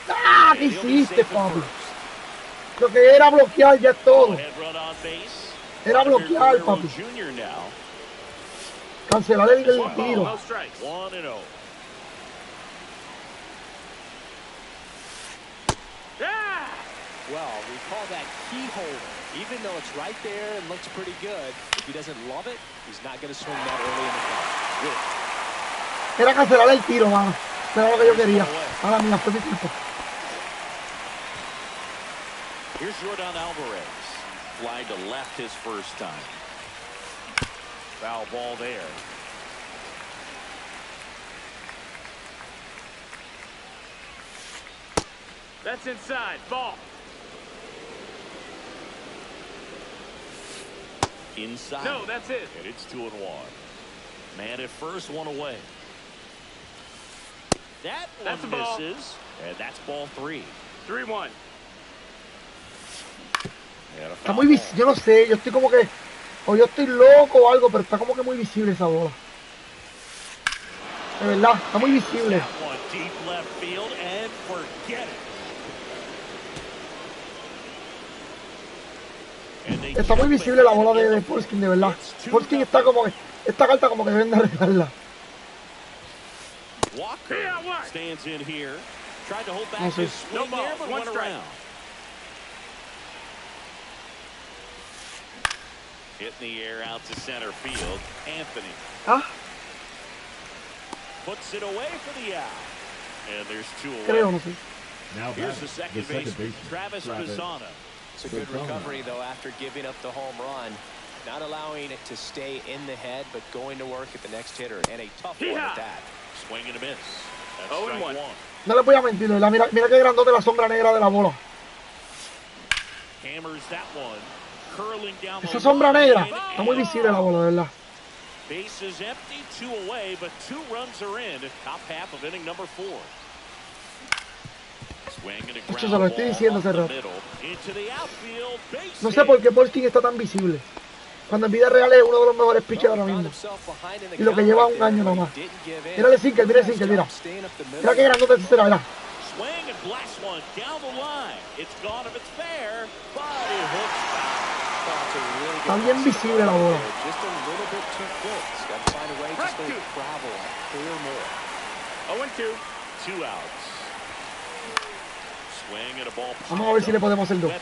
¡Ah! ¿Qué hiciste, papi? Lo que era bloquear ya es todo. Era bloquear, papi. Cancelar el tiro. Well, we call that keyhole. Even though it's right there and looks pretty good, if he doesn't love it, he's not going to swing that early in the count. Era cancelar el tiro, mano. Era lo que yo quería. Ahora mira, fue mi culpa. Here's Jordan Alvarez. Fly to left his first time. Foul ball there. That's inside. Ball. Inside. No, that's it. And it's 2-1. Man at first, one away. That one misses. And that's ball 3. 3-1. Está muy visible, yo no sé, yo estoy como que, o yo estoy loco o algo, pero está como que muy visible esa bola. De verdad, está muy visible. Está muy visible la bola de Polskin, de verdad. Polskin está como que, esta carta como que deben de arreglarla. No sé. Hit in the air out to center field. Anthony. Puts it away for the out. And there's 2 away. Creo, no sé. Now here's the second baseman, Travis Pisana. It's a good recovery, though, after giving up the home run. Not allowing it to stay in the head, but going to work at the next hitter. And a tough one at that. Swing and a miss. That's 0-1. No les voy a mentir, ¿verdad? Mira, mira qué grandote la sombra negra de la bola. Hammers that one. Esa sombra negra está muy visible la bola, de verdad. Bases empty, 2 away, but 2 runs are in. Top half of inning number 4. Esto se lo estoy diciendo hace rato. No sé por qué Polskin está tan visible. Cuando en vida real es uno de los mejores pitchers ahora mismo. Y lo que lleva un año nomás. Mira el sinker, mira el sinker, mira. Mira qué grandote ese será, mira. Está bien visible la bola. Vamos a ver si le podemos hacer 2.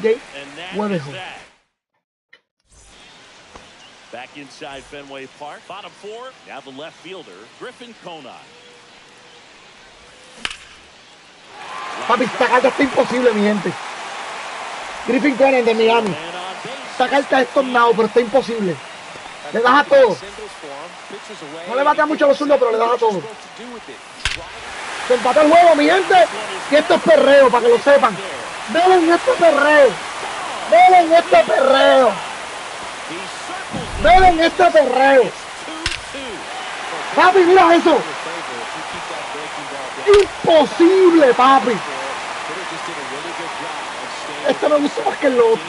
Jay Webejo. Back inside Fenway Park. Bottom 4. Now the left fielder, Griffin Conine. Papi, esta carta está imposible, mi gente. Griffin Conine de Miami. Esta carta es tornado, pero está imposible. Le das a todo. No le batea mucho a los zurdos, pero le das a todo. Se empató el juego, mi gente. Y esto es perreo, para que lo sepan. Ven este perreo. Ven este perreo. Ven este perreo. Papi, mira eso. Imposible, papi. Este me gusta más que el otro.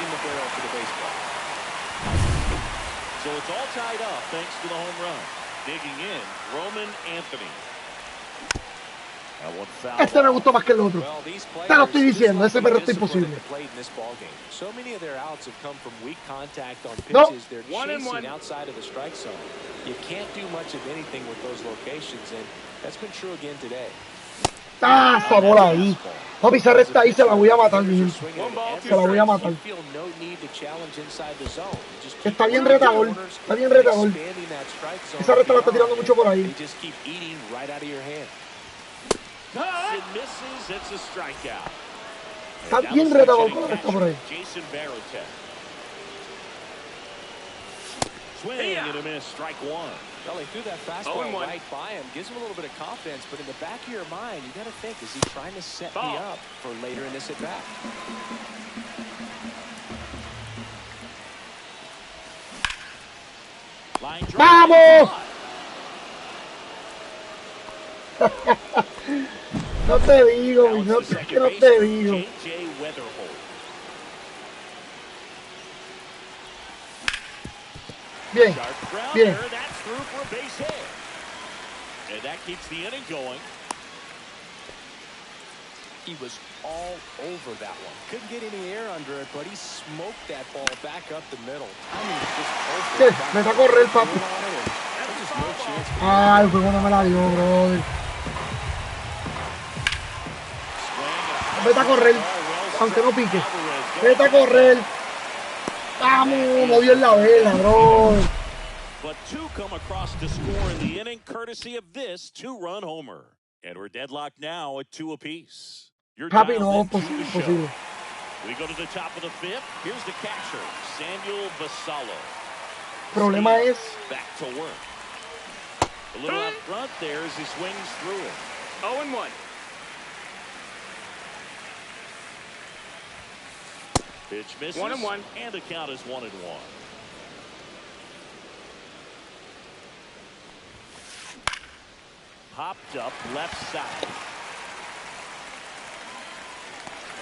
So it's all tied up thanks to the home run. Digging in, Roman Anthony. Este me gustó más que el otro. Te lo estoy diciendo, ese perro está imposible. No. Ah, esa bola ahí. Papi, esa recta ahí se la voy a matar, mi gente. Se la voy a matar. Está bien retador. Está bien retador. Esa recta la está tirando mucho por ahí. Está bien retador con la recta por ahí. Swing and a miss, strike one. Well, he threw that fastball right by him. Gives him a little bit of confidence, but in the back of your mind, you got to think, is he trying to set me up for later in this at-bat? ¡Vamos! No te digo, no te digo. Bien, bien. And that keeps the inning going. He was all over that one. Couldn't get any air under it, but he smoked that ball back up the middle. I mean, just perfect. Me está a correr, papi. Ay, el juego no me la dio, brother. Vete a correr, aunque no pique. Vete a correr. Vamos, no dio en la vela, bro. But two come across to score in the inning, courtesy of this two-run homer. And we're deadlocked now at 2 apiece. Happy no, posible. We go to the top of the fifth. Here's the catcher, Samuel Vassallo. Problema es back to work. A little out front there as he swings through it. 0-1. Pitch misses. 1-1. And the count is 1-1. Popped up left side.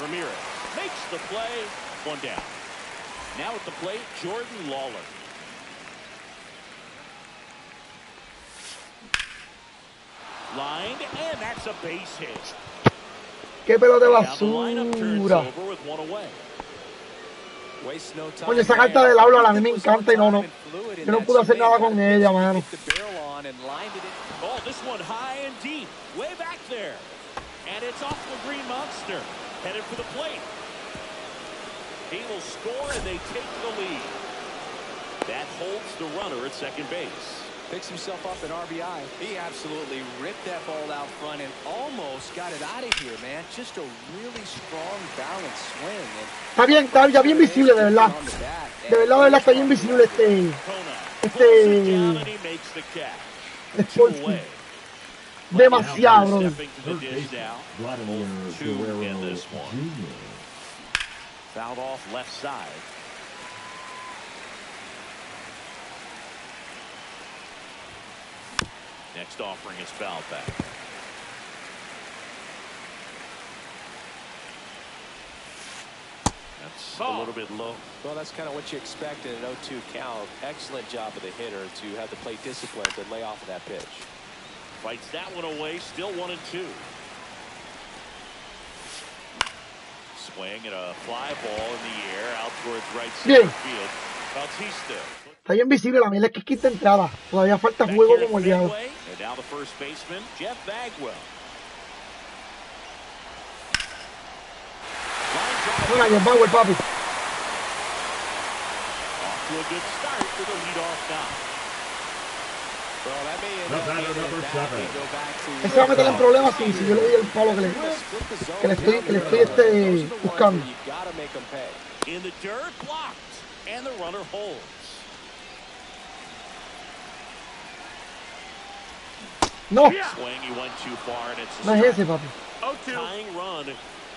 Ramirez makes the play. One down. Now at the plate, Jordan Lawler. Lined, and that's a base hit. Qué pelota de basura. Oye, esa carta del aula a mí me encanta y no. Yo no pude hacer nada con ella, mano. Oh, this one high and deep, way back there. And it's off the Green Monster, headed for the plate. He will score and they take the lead. That holds the runner at second base. Picks himself up an RBI. He absolutely ripped that ball out front and almost got it out of here, man. Just a really strong balanced swing. Está bien visible, de verdad. De verdad, está bien visible este demasiado, bro. Fouled off left side. Next offering is fouled back. That's a little bit low. Well, that's kind of what you expect in an 0-2 count. Excellent job of the hitter to have the plate discipline to lay off of that pitch. Fights that one away. Still 1-2. Swing and a fly ball in the air out towards right center field. Bautista. Está bien visible, la mierda es que es quinta entrada. Todavía falta juego como el diablo. And now the first baseman, Jeff Bagwell. Mira, Jeff Bagwell, papi. Off to a good start for the leadoff knock. Ese va a meter en problemas si yo le doy el palo que le estoy buscando. In the dirt, blocked, and the runner holds. No. Swing, he went too far, and it's no es ese, papi. Tying run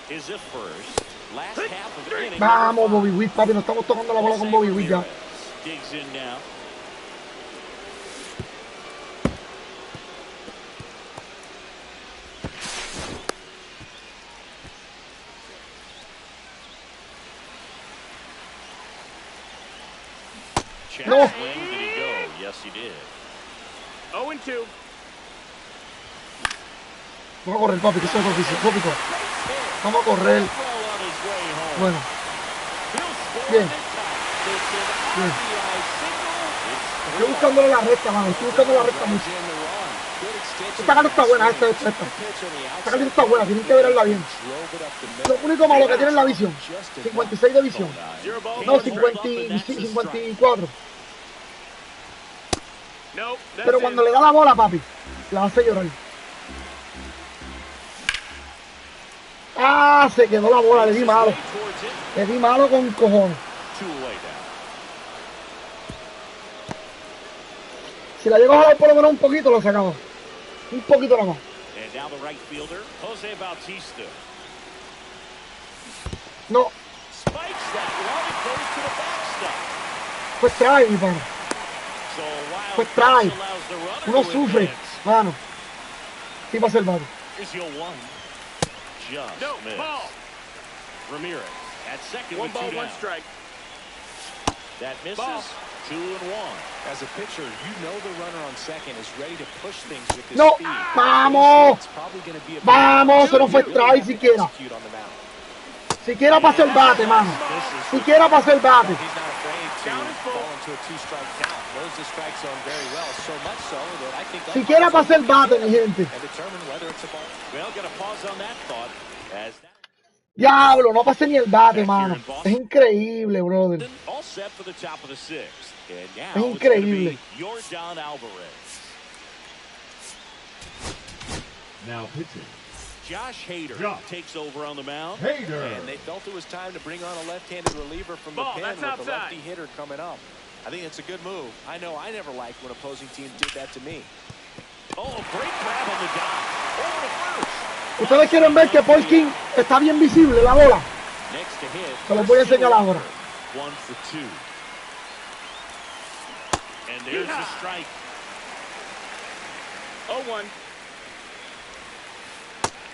is at first. Last half of the inning. Vamos, Bobby Witt, papi, nos estamos tocando la bola con Bobby Witt ya. Digs in now. No. Did he go? Yes, he did. 0-2. Vamos a correr, papi, que eso es tópico. Vamos a correr. Bueno. Bien. Bien. Estoy buscándole la recta, mano. Estoy buscando la recta mucho. Esta carta está buena, esta. Esta carta está buena, tienen que verla bien. Lo único malo que tiene es la visión. 56 de visión. No, 54. Pero cuando le da la bola, papi, la hace llorar. Ah, se quedó la bola, le di malo. Le di malo con cojones. Si la llego a jalar por lo menos un poquito, lo sacamos. Un poquito nada más. No. Pues trae, mi pana. Pues trae. Uno sufre, mano. Sí va a ser bate. Ramirez at second One with ball, 2 one down. strike. That misses. Ball. 2-1. As a pitcher, you know the runner on second is ready to push things with his No, speed. vamos. It's probably going to be a Vamos, se nos fue really strike have to siquiera. execute on the mound. Siquiera pasa el bate, mano. Siquiera pasa el bate. He's not afraid to fall into a two-strike count. Knows the strike zone very well, so much so that I think Siquiera pasa el bate, mi gente. and determine whether it's a ball. Well, got to pause on that thought. As Diablo, no pasé ni el bate, mano. Es increíble, brother. all set for the top of the 6th. And now Es it's going to increíble. be Yordan Alvarez. Now pitching. Josh Hader Josh. takes over on the mound. Hader. And they felt it was time to bring on a left-handed reliever from the Ball, pen that's with outside. the lefty hitter coming up. I think it's a good move. I know I never liked when opposing teams did that to me. Oh, great grab on the dot. Over to first. Ustedes quieren ver que Polkin está bien visible la bola. Next to hit. Se los voy a enseñar ahora. 1 for 2. And there's the strike. 0-1.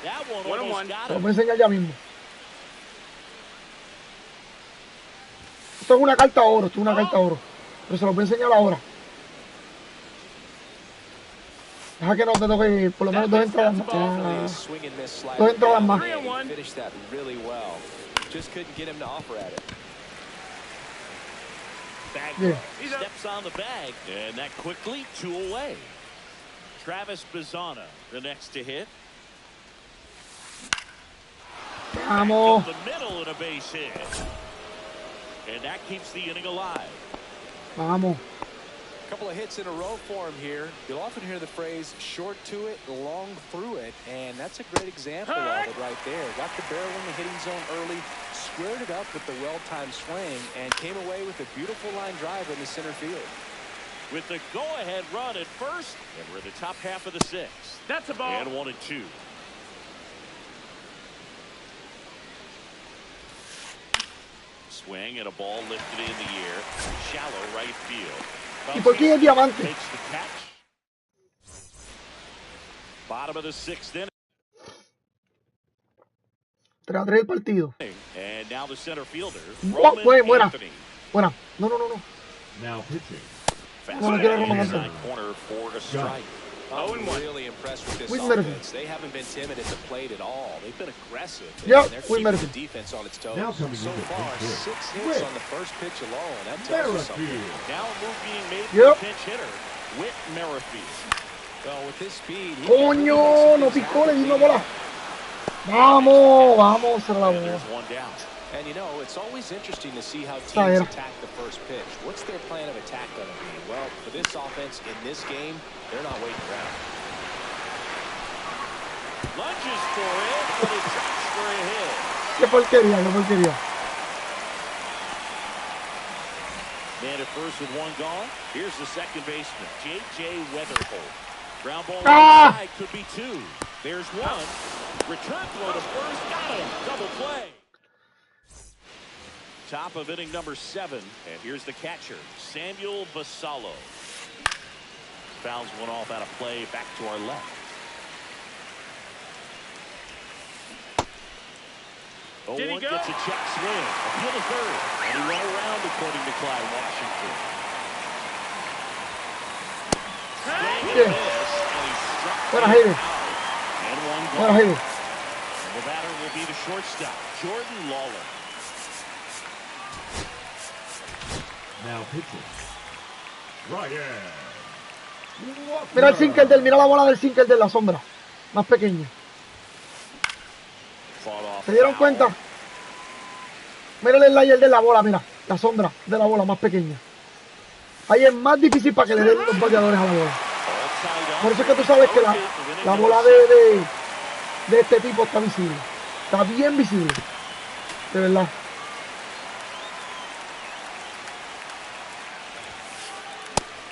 That one 1-1. almost got Se los him. voy a enseñar ya mismo. Esto es una carta oro, esto es una carta oro. Pero se los voy a enseñar ahora. Deja que no te toque por lo menos 2 entradas más. Definitely a swing and miss slider. Dos entradas más. 3-1. Finished that really well. Just couldn't get him to offer at it. Bag Yeah. He steps on the bag, and that quickly 2 away. Travis Bazzana, the next to hit. Vamos. Up the middle and a base hit. And that keeps the inning alive. Vamos. A couple of hits in a row for him here. You'll often hear the phrase short to it, long through it, and that's a great example of it right there. Got the barrel in the hitting zone early, squared it up with the well-timed swing, and came away with a beautiful line drive in the center field. With the go-ahead run at first, and we're in the top half of the 6th. That's a ball. And 1-2. Swing and a ball lifted in the air. Shallow right field. ¿Y por qué es diamante? Takes the catch. Bottom of the 6th inning. 3-3 el partido. And now the center fielder, Oh, buena. Anthony. Buena. No, no, no, no. Now pitching. No, quiero Roman Inside Anthony. corner for a strike. I'm really impressed with this Will Murphy. offense. They haven't been timid at the plate at all. They've been aggressive. Yep, And they're Will keeping Murphy. the defense on its toes. Now coming So into far, pitch 6 here. hits Whit. on the first pitch alone. That tells you something. Merrifield. Now a move being made for Yep. the pinch hitter, Whit Merrifield. Well, with this speed, he Coño, can no really make some picó, le di una things bola. happen. Vamos, vamos, se la And bola. there's 1 down. And you know, it's always interesting to see how Está teams bien. attack the first pitch. What's their plan of attack going to be? Well, for this offense in this game, they're not waiting around. Lunges for it, but it drops for a hit. Qué porquería, qué porquería. Man at first with 1 gone. Here's the second baseman, J.J. Weatherholt. Ground ball Ah! inside, could be 2. There's 1. Return throw to first, got him. Double play. Top of inning number 7, and here's the catcher, Samuel Basallo. Fouls one off out of play, back to our left. Did he 0-1 go? gets a check swing. Appeal to third. And he went around, according to Clyde Washington. Swing and Yeah. miss, and he struck Buena, him Hayden. out. And 1 Bueno, gone. Jaime. The batter will be the shortstop, Jordan Lawler. Now pitching. Ryan. Mira el sinker del, mira la bola del sinker de la sombra. Más pequeña. Fought off ¿Se dieron foul. cuenta? Mira el layer de la bola, mira. La sombra de la bola más pequeña. Ahí es más difícil para que le den los bateadores a la bola. All tied up. Por eso es que tú sabes que la bola de este tipo está visible. Está bien visible. De verdad.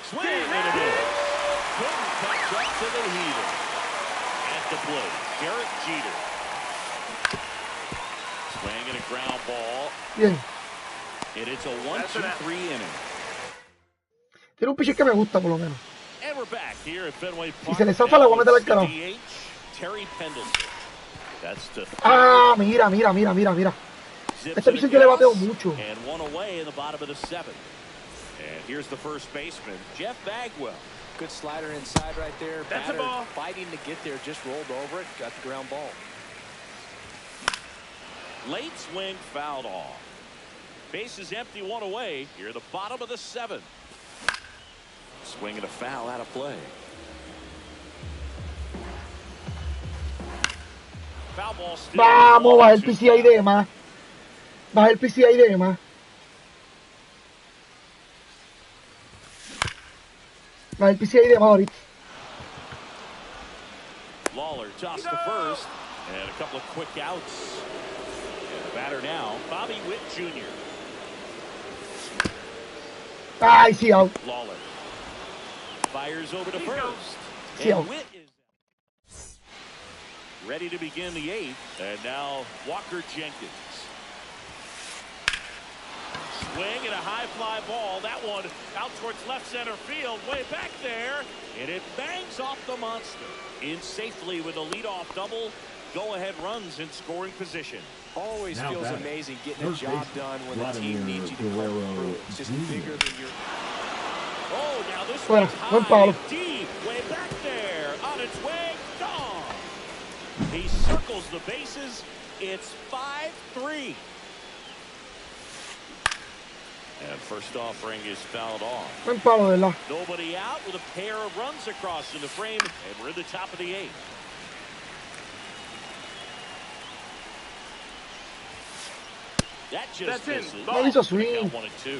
Swing and a miss. Couldn't catch up to the heater. At the plate, Derek Jeter. Swing and a ground ball. Bien. And it's a 1-2-3 inning. Tiene un pitcher que me gusta, por lo menos. And we're back here at Fenway Si Park. se le zafa, la voy a meter al carajo. DH, Terry Pendleton. That's the Ah, mira. Este pitcher yo le bateo mucho. And one away in the bottom of the seventh. And here's the first baseman, Jeff Bagwell. Good slider inside right there. That's a Batter ball. fighting to get there, just rolled over it, got the ground ball. Late swing fouled off. Base is empty, one away. Here at the bottom of the seventh. Swing and a foul out of play. Foul ball still. Vamos, baja el PCI de más. Baja el PCI de más. Baja el PCI de más ahorita. Lawler tossed the first. And a couple of quick outs. And the batter now, Bobby Witt Jr. Ay, sí, out. Lawler fires over to first. Sí, out. And Witt is ready to begin the eighth. And now Walker Jenkins. Swing and a high fly ball. That one out towards left center field, way back there. And it bangs off the monster. In safely with a leadoff double. Go-ahead runs in scoring position. Always Now feels batting. amazing getting a Third job baseman, done when the team Vladimir needs you to come Guerrero through. It's just Jr. bigger than your... Oh, now this Fuera, one's buen high palo. and deep, way back there, on its way, gone. He circles the bases. It's 5-3. And first offering is fouled off. Buen palo, de verdad. Nobody out with a pair of runs across in the frame, and we're in the top of the eighth. That just That's in. misses. No hizo swing. Count 1-2.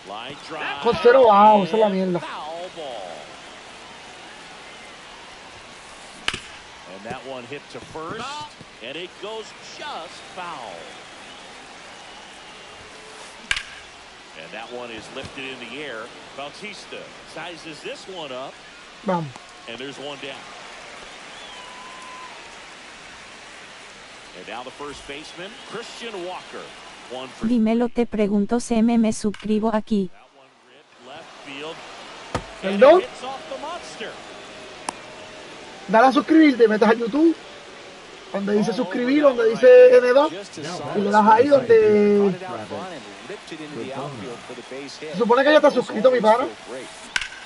Line drive. Con cero bajo, esa es la mierda. Foul ball. And that one hit to first, and it goes just foul. And that one is lifted in the air. Bautista sizes this one up, Vamos. and there's one down. And now the first baseman, Christian Walker. One for Dímelo, te pregunto, me suscribo aquí. that one ripped left field. And ¿Perdón? it hits off the monster. Dale a suscribirte, metes a YouTube. Donde dice suscribir, donde dice N2. Just as Now solid Y le as das ahí it donde got it out front and ripped it into the outfield for the base hit. se supone que ya está suscrito, mi pana. Great.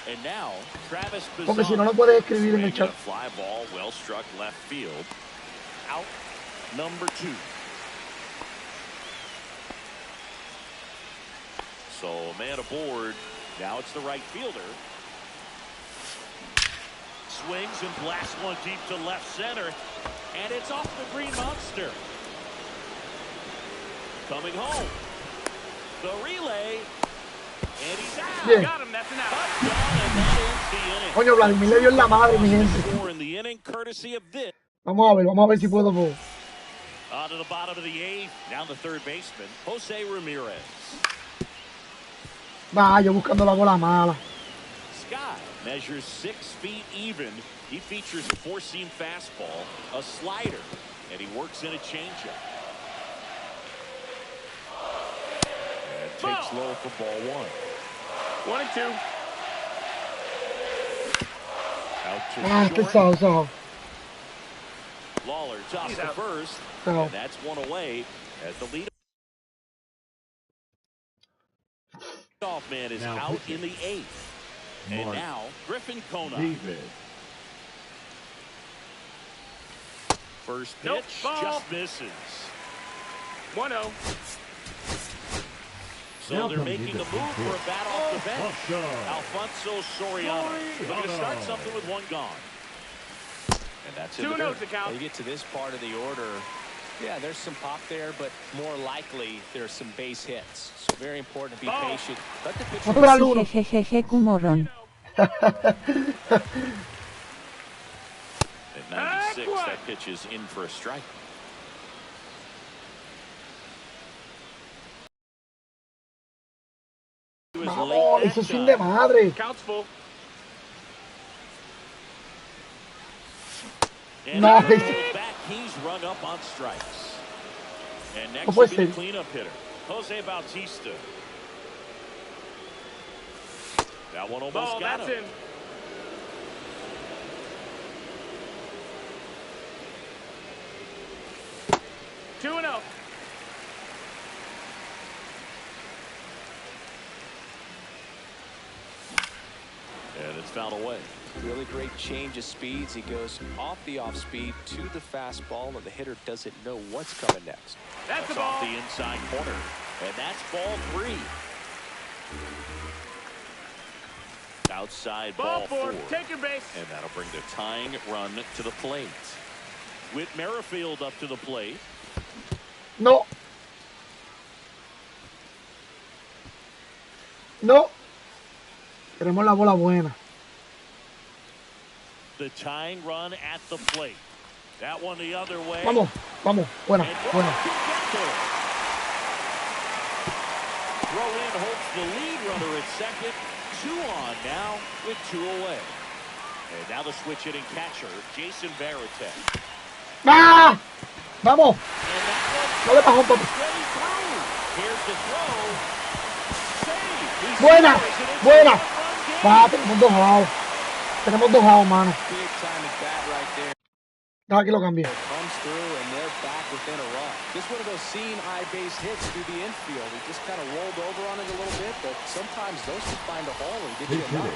And now, Travis Porque si no, no Bazan. puedes escribir en el Swing chat. and a fly ball, well struck left field. Out number 2. So a man aboard. Now it's the right fielder. Swings and blasts one deep to left center. And it's off the green monster. Coming home. The relay. And he's out. Bien. Got him. That's an out. Touchdown, and that ends the inning. Coño, Vladimir le dio en la madre, mi gente. Score in the inning, courtesy of this. Vamos a ver si puedo. On to the bottom of the eighth. Down the third baseman, Jose Ramirez. Va, yo buscando la bola mala. Scott measures 6 feet even. He features a 4-seam fastball, a slider, and he works in a changeup. And takes low for ball 1. 1 and 2. Out to Ah, este short. sao. Lawler tossed He's the out. first, Sao. and that's one away as the leadoff man is Now out pitching. in the 8th. And Mark now Griffin Kona. David. First pitch Nope, ball. just misses. 1-0. So Now they're coming making into a move for a bat off the bench. Alfonso. Alfonso Soriano. Looking to start something with one gone. And that's in 2 the no's dirt. the count. You get to this part of the order, yeah, there's some pop there, but more likely there's some base hits. So very important to be Ball. patient. Let the pitcher Otra luna. Jejejeje, Kumorron. And 6. That pitch is in for a strike. Vamos, eso es sin de madre. Counts full. No, He's rung up on strikes. And next no will puede be ser. the cleanup hitter, Jose Bautista. That one almost got him. In. Two and up. And it's fouled away. Really great change of speeds. He goes off the off speed to the fastball, and the hitter doesn't know what's coming next. That's the off ball. the inside corner. And that's ball 3. Outside ball 4. Take your base. And that'll bring the tying run to the plate. Whit Merrifield up to the plate. No. No. Queremos la bola buena. The tying run at the plate. That one the other way. Vamos, vamos. Buena, buena. Throw in holds the lead runner at second. 2 on now with 2 away. And now the switch hitting catcher, Jason Varitek. ¡Ah! ¡Vamos! No le bajó un poco. Here's the throw. Save. Buena, buena. Va, tenemos 2 outs. Tenemos 2 outs, mano. Big time at bat right there. Deja que lo cambie. Comes through, and they're back within a run. Just one of those seeing eye base hits through the infield. He just kind of rolled over on it a little bit, but sometimes those can find a hole and get you a knock.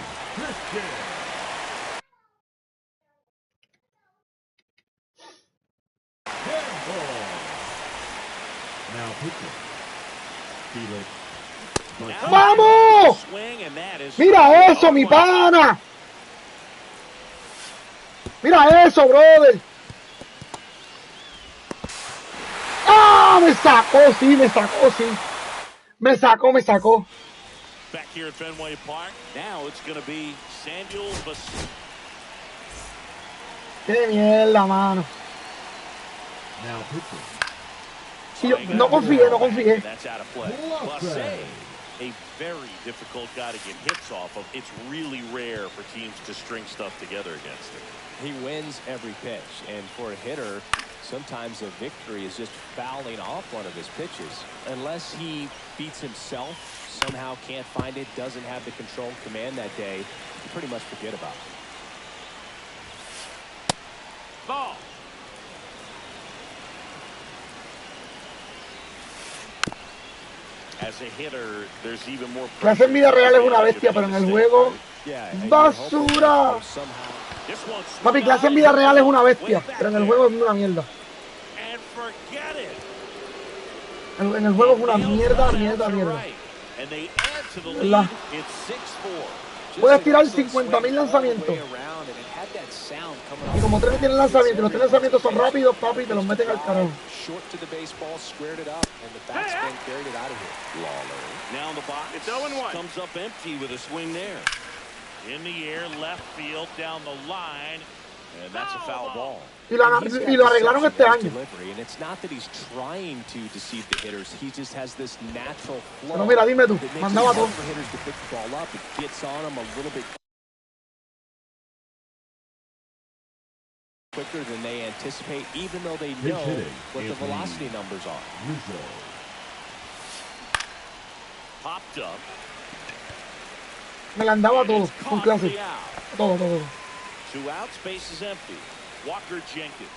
Now pitching. Felix. ¡Vamos! ¡Mira eso, mi pana! ¡Mira eso, brother! ¡Ah! Me sacó, sí, me sacó, sí. Me sacó. Back here at Fenway Park. Now it's going to be Samuel Basu. ¡Qué mierda, mano! Now pitching. Sí, yo no confié. That's out of play. Basu, a very difficult guy to get hits off of. It's really rare for teams to string stuff together against him. He wins every pitch, and for a hitter, sometimes a victory is just fouling off one of his pitches. Unless he beats himself, somehow can't find it, doesn't have the control and command that day, you pretty much forget about it. Ball. As a hitter, there's even more Clase en vida real es una bestia, pero en el juego, basura. Papi, Clase en vida real es una bestia, pero en el juego es una mierda. En el juego es una mierda. ¿Verdad? Puedes tirar 50,000 lanzamientos. Y como 3 tienen lanzamientos, los 3 lanzamientos son rápidos, papi, te los meten al carajo. Now the box. It's 0-1. Comes up empty with a swing there. In the air, left field, down the line, and that's a foul ball. Y lo arreglaron este año. Pero mira, dime tú, mandaba todo. Quicker than they anticipate, even though they know what the velocity numbers are. Popped up. Me la andaba todo, con Clase. Todo. 2 outs, base is empty. Walker Jenkins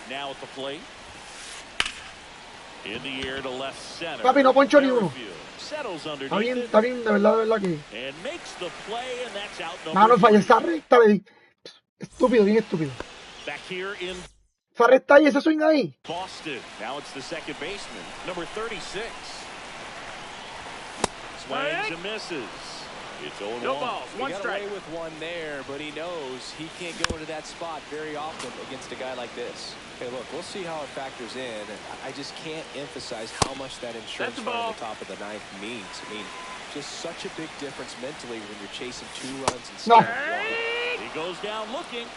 now at the plate. In the air to left center. Papi, no poncho ni uno. Settles Está underneath bien, de verdad que. and makes the play, and that's out number Mano, fallé 3. esa recta, le di. Estúpido, bien estúpido. Back here in Esa recta y ese swing ahí. Boston. Now it's the second baseman, number 36. Swings and misses. It's 0-1. No balls. He One got strike. away with one there, but he knows he can't go into that spot very often against a guy like this. Okay, look, we'll see how it factors in. I just can't emphasize how much that insurance That's a run ball. at the top of the 9th means. I mean, just such a big difference mentally when you're chasing 2 runs instead No. of 1. He goes down looking.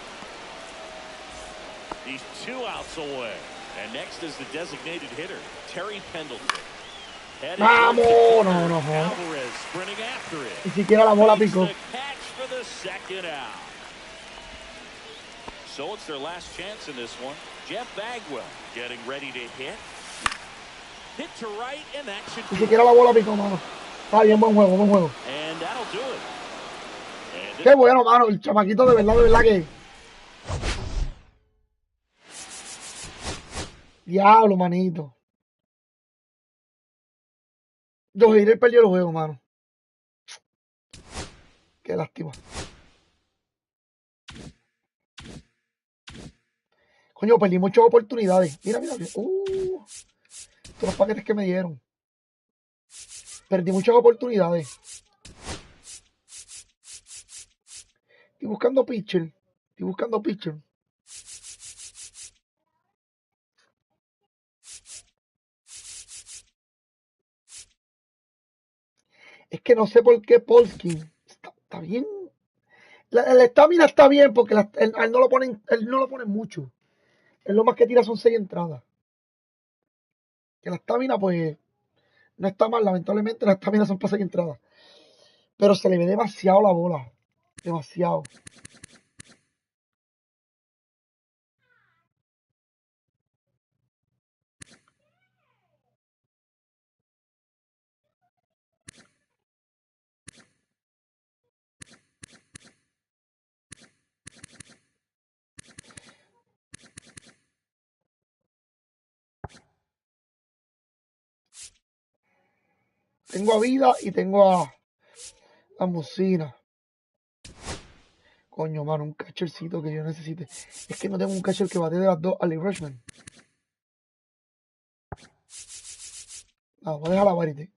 He's 2 outs away. And next is the designated hitter, Terry Pendleton. Vamos, no. Alvarez sprinting after it. Ni siquiera la bola picó. The catch for the second out. So it's their last chance in this one. Jeff Bagwell getting ready to hit. Hit to right, and that should Ni siquiera la bola picó, mano. Está bien, buen juego. And that'll do it. Qué bueno, mano. El chamaquito de verdad que... Diablo, manito. Joe perdió el juego, mano. Qué lástima. Coño, perdí muchas oportunidades. Mira. Todos los paquetes que me dieron. Perdí muchas oportunidades. Estoy buscando pitcher. Es que no sé por qué Polsky está bien. La estamina está bien porque él no lo ponen mucho. Él lo más que tira son 6 entradas. Que la estamina, pues, no está mal. Lamentablemente, las estaminas son para 6 entradas. Pero se le ve demasiado la bola. Demasiado. Tengo a Vida y tengo a Musina. Coño, mano, un catchercito que yo necesite. Es que no tengo un catcher que bate de las dos a Lee Rushman. No, voy a dejar la varite.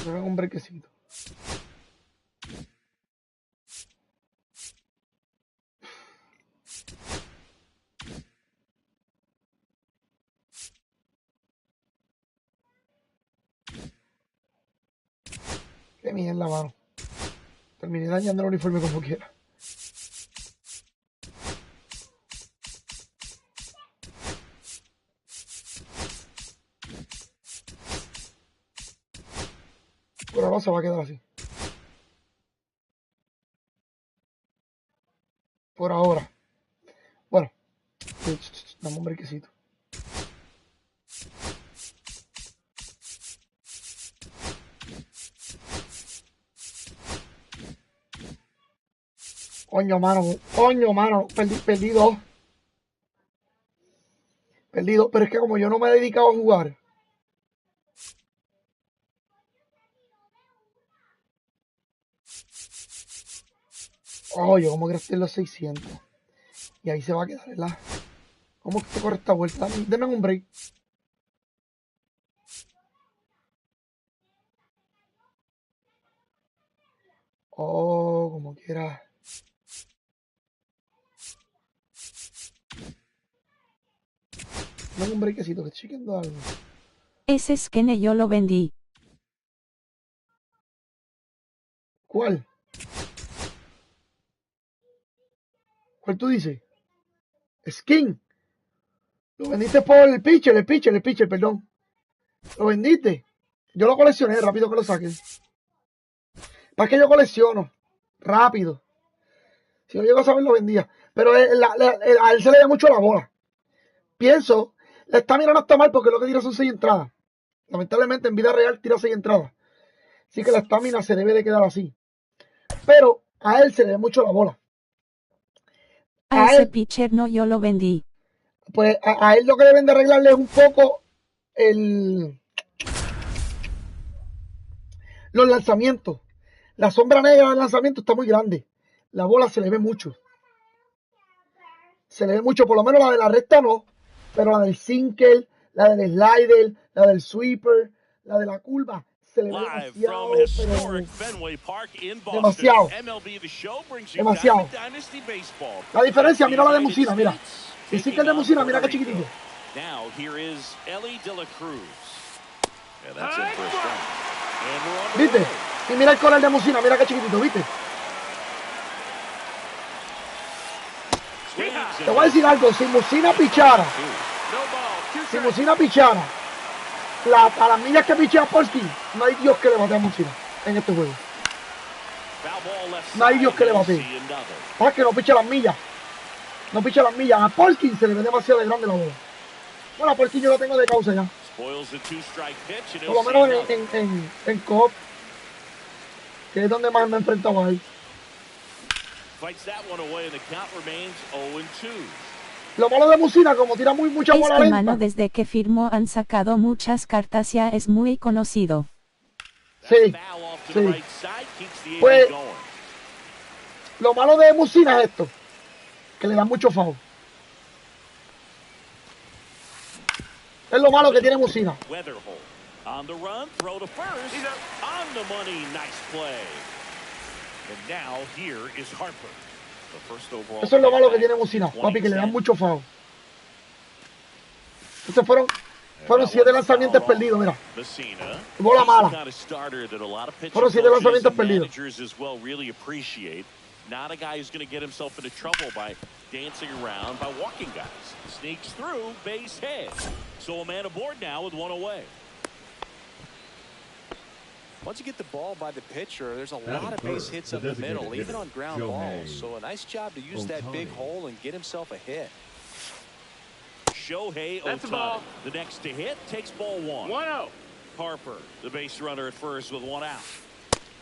Dame un brequecito. Qué mierda, mano. Terminé dañando el uniforme como quiera. Por ahora se va a quedar así. Por ahora. Bueno. Dame un brequecito. Coño, mano. Perdí dos. Pero es que como yo no me he dedicado a jugar. Yo como que estoy en los 600. Y ahí se va a quedar, ¿verdad? ¿Cómo que se corre esta vuelta? Denme un break. Como quiera. Dame un breakcito que estoy chequeando algo. Ese skin yo lo vendí. ¿Cuál? ¿Cuál tú dices? Skin. Lo vendiste por el pitcher, perdón. Lo vendiste. Yo lo coleccioné, rápido que lo saques. Para que yo colecciono. Rápido. Si no llego a saber, lo vendía. Pero a él se le da mucho la bola. Pienso, la estamina no está mal porque lo que tira son 6 entradas. Lamentablemente en vida real tira 6 entradas. Así que la estamina se debe de quedar así. Pero a él se le da mucho la bola. A ese pitcher no, yo lo vendí. Pues a él lo que deben de arreglarle es un poco los lanzamientos. La sombra negra del lanzamiento está muy grande. La bola se le ve mucho. Por lo menos la de la recta no. Pero la del sinker, la del slider, la del sweeper, la de la curva, Se le ve Live demasiado, from historic pero Fenway Park in Boston. demasiado. MLB The Show brings you Demasiado. Diamond Dynasty Baseball. La diferencia, The mira la de United Musina, mira. States Y sí que taking el de on Musina, mira Puerto qué Rico. chiquitito. Now here is Ellie De La Cruz. And that's in for a strike. And we're on the ¿Viste? road. Y mira el coral de Musina, mira qué chiquitito, ¿viste? Te voy a decir algo, si Musina pichara, si Musina pichara, a las millas que pichea Polsky, no hay Dios que le bate a Musina en este juego. No hay Dios que le bate. ¿Sabes que no picha las millas? No picha las millas. A Polsky se le ve demasiado de grande la bola. Bueno, a Polsky yo lo tengo de causa ya. Por lo menos en COP, que es donde más me he enfrentado ahí. Lo malo de Musina, como tira mucha bola Este lenta. mano desde que firmó han sacado muchas cartas, ya es muy conocido. Sí, sí. Pues, lo malo de Musina es esto, que le dan mucho foul. Es lo malo que tiene Musina. On the run, throw to first. On the money, nice play. And now here is Harper. The first overall. Eso es lo malo que tiene Musina, papi, que le dan mucho foul. Entonces fueron 7 lanzamientos perdidos, mira. Bola mala. Fueron 7 lanzamientos perdidos. Not a guy who's going to get himself into trouble by dancing around, by walking guys. Sneaks through, base hit. So a man aboard now with one away. Once you get the ball by the pitcher, there's a lot of base hits up the middle, even on ground balls. So a nice job to use that big hole and get himself a hit. Shohei Ohtani, the next to hit, takes ball 1. 1-0. Harper, the base runner at first with 1 out.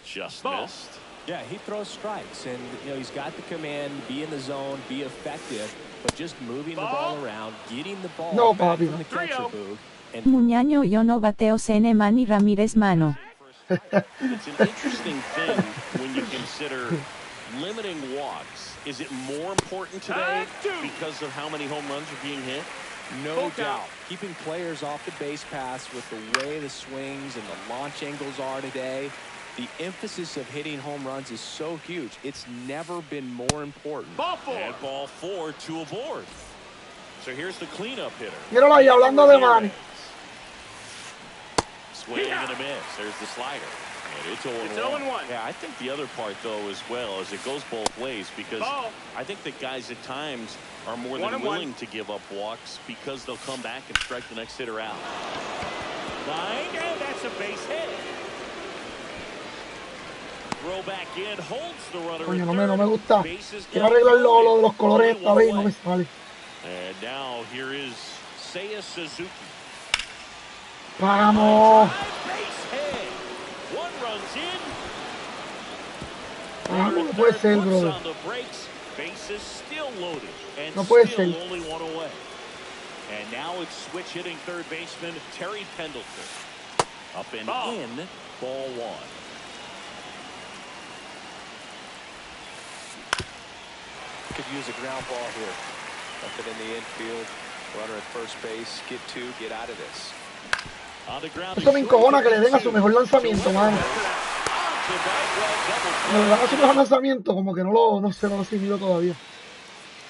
Just missed. Yeah, he throws strikes, and he's got the command, be in the zone, be effective, but just moving the ball around, getting the ball back from the catcher booth. Muñaño yo no bateo Sene Manny Ramírez mano. It's an interesting thing when you consider limiting walks. Is it more important today because of how many home runs are being hit? No doubt. Keeping players off the base pass with the way the swings and the launch angles are today, the emphasis of hitting home runs is so huge. It's never been more important. Ball 4. And ball 4 to aboard. So here's the cleanup hitter. Míralo ahí, hablando de Manny. Swing and a miss. There's the slider. And it's 0-1. Yeah, I think the other part, though, as well, is it goes both ways because I think that guys at times are more than willing to give up walks because they'll come back and strike the next hitter out. Line, and that's a base hit. Throw back in, holds the runner. Coño, no me gusta. Quiero arreglar lo de los colores esta vez y no me sale. And now here is Seiya Suzuki. Vamos. One runs in. Vamos, no puede ser, bro. Bases still loaded and No puede still ser. only 1 away. And now it's switch hitting third baseman Terry Pendleton. Up and in, ball 1. Could use a ground ball here. Up it in the infield. Runner at first base. Get 2. Get out of this. Eso me encojona que le den a su mejor lanzamiento, mano. Le dan a su mejor lanzamiento, como que no se lo asimilo todavía.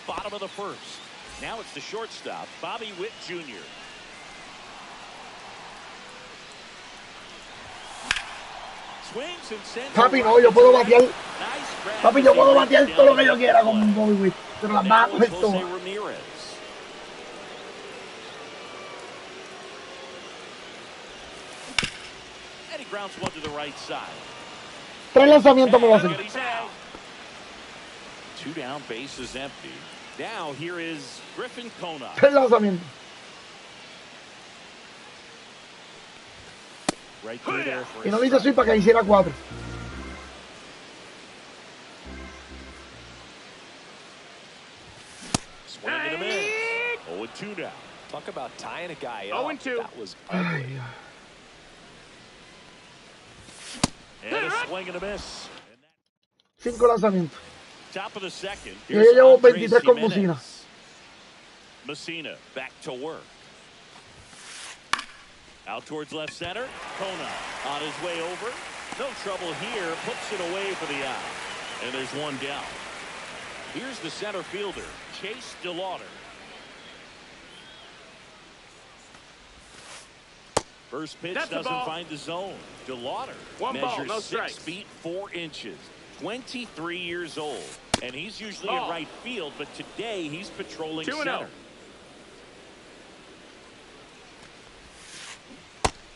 Bottom of the first. Now it's the shortstop, Bobby Witt Jr. Swings and sends. Papi, no, yo puedo batear. Papi, yo puedo batear todo lo que yo quiera con Bobby Witt, pero las va a coger todas. Grounds one to the right side. 3 lanzamientos me va a hacer. 2 down, base is empty. Now here is Griffin Kona. 3 lanzamientos. Right through there for Y no le hice swing para que hiciera 4. Swing and a miss. 0-2 now. Talk about tying a guy up. 0-2. That was ugly. And a swing and a miss. 5 lanzamientos. Top of the second. Y yo llevo 23 con Musina. Messina back to work. Out towards left center. Kona on his way over. No trouble here. Puts it away for the out. And there's one down. Here's the center fielder, Chase DeLauder. First pitch doesn't find the zone. DeLauder measures 6 feet 4 inches. 23 years old. And he's usually in right field, but today he's patrolling center.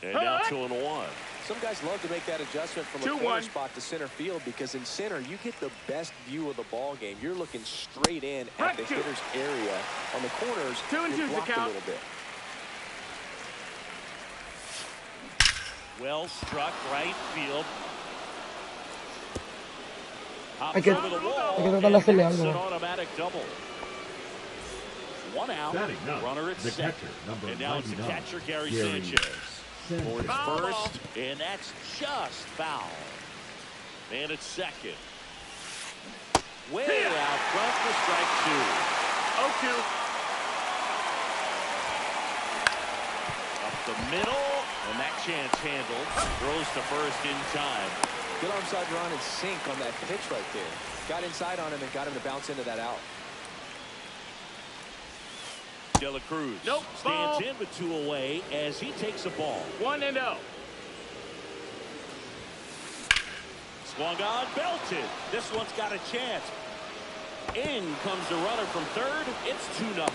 And now 2-1. Some guys love to make that adjustment from a corner spot to center field because in center you get the best view of the ball game. You're looking straight in at the hitter's area. On the corners, you're blocked a little bit. Well struck right field. Hay que tratar de hacerle algo. An automatic double. One out. Runner at second. And now it's the catcher, Gary Sanchez. For his first, and that's just foul. And it's second. Way out front for strike 2. 0-2. Up the middle, and that chance handled. Throws to first in time. Good arm side run and sink on that pitch right there. Got inside on him and got him to bounce into that out. De La Cruz stands in with 2 away as he takes a ball. 1-0. Swung on, belted. This one's got a chance. In comes the runner from third. It's 2-0.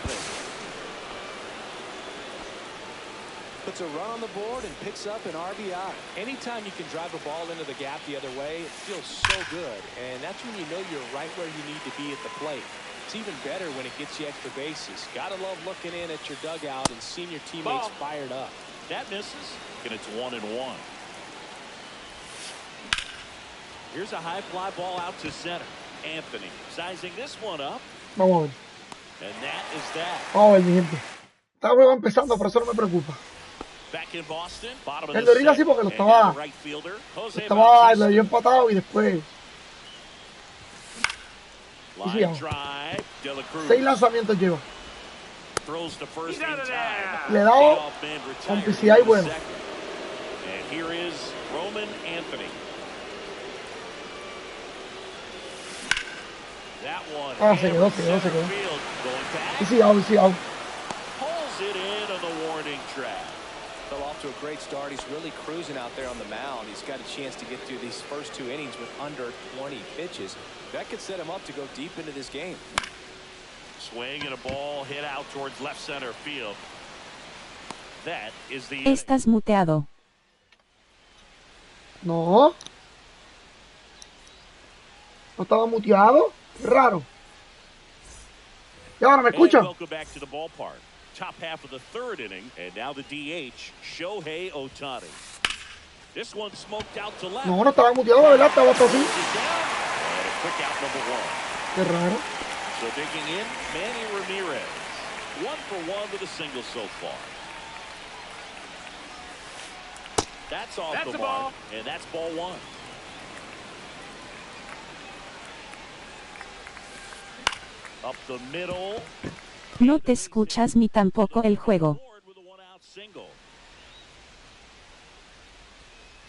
Puts a run on the board and picks up an RBI. Anytime you can drive a ball into the gap the other way, it feels so good. And that's when you know you're right where you need to be at the plate. It's even better when it gets you extra bases. Gotta love looking in at your dugout and seeing your teammates fired up. That misses, and it's 1-1. Here's a high fly ball out to center. Anthony sizing this one up. Vamos a ver. And that is that. Vamos a ver, mi gente. Está juego empezando, pero eso no me preocupa. Back in Boston, bottom of El the Dorita sí, porque lo estaba lo había empatado y después. Sí, 6 lanzamientos lleva. Le he dado complicidad y bueno. Ah, se quedó. Y sí, out. Fell off to a great start. He's really cruising out there on the mound. He's got a chance to get through these first 2 innings with under 20 pitches. That could set him up to go deep into this game. Swing and a ball hit out towards left center field. That is the Estás muteado. No. No estaba muteado. Raro. Y ahora me escuchan. Welcome back to the ballpark. Top half of the 3rd inning, and now the DH, Shohei Ohtani. This one smoked out to left. No estaba muteado, ¿verdad? Estaba todo así. And a quick out number 1. Qué raro. So digging in, Manny Ramirez. 1 for 1 with a single so far. That's off the mark, and that's ball 1. Up the middle. No te escuchas ni tampoco el juego.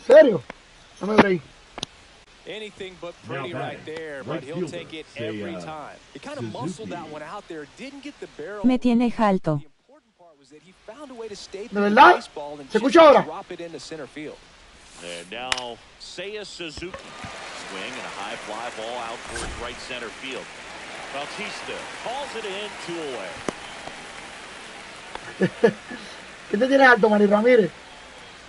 ¿Serio? No me break. Anything but pretty right there, but he'll take it every time. It kind of muscled that one out there. Didn't get the barrel. Me tiene alto. The important part was that he found a way to stay ¿De verdad? ¿Se escucha ahora? Drop it into center field. And now Seiya Suzuki. Swing and a high fly ball out towards right center field. Bautista calls it in, 2 away. ¿Qué te tienes alto, Manny Ramírez?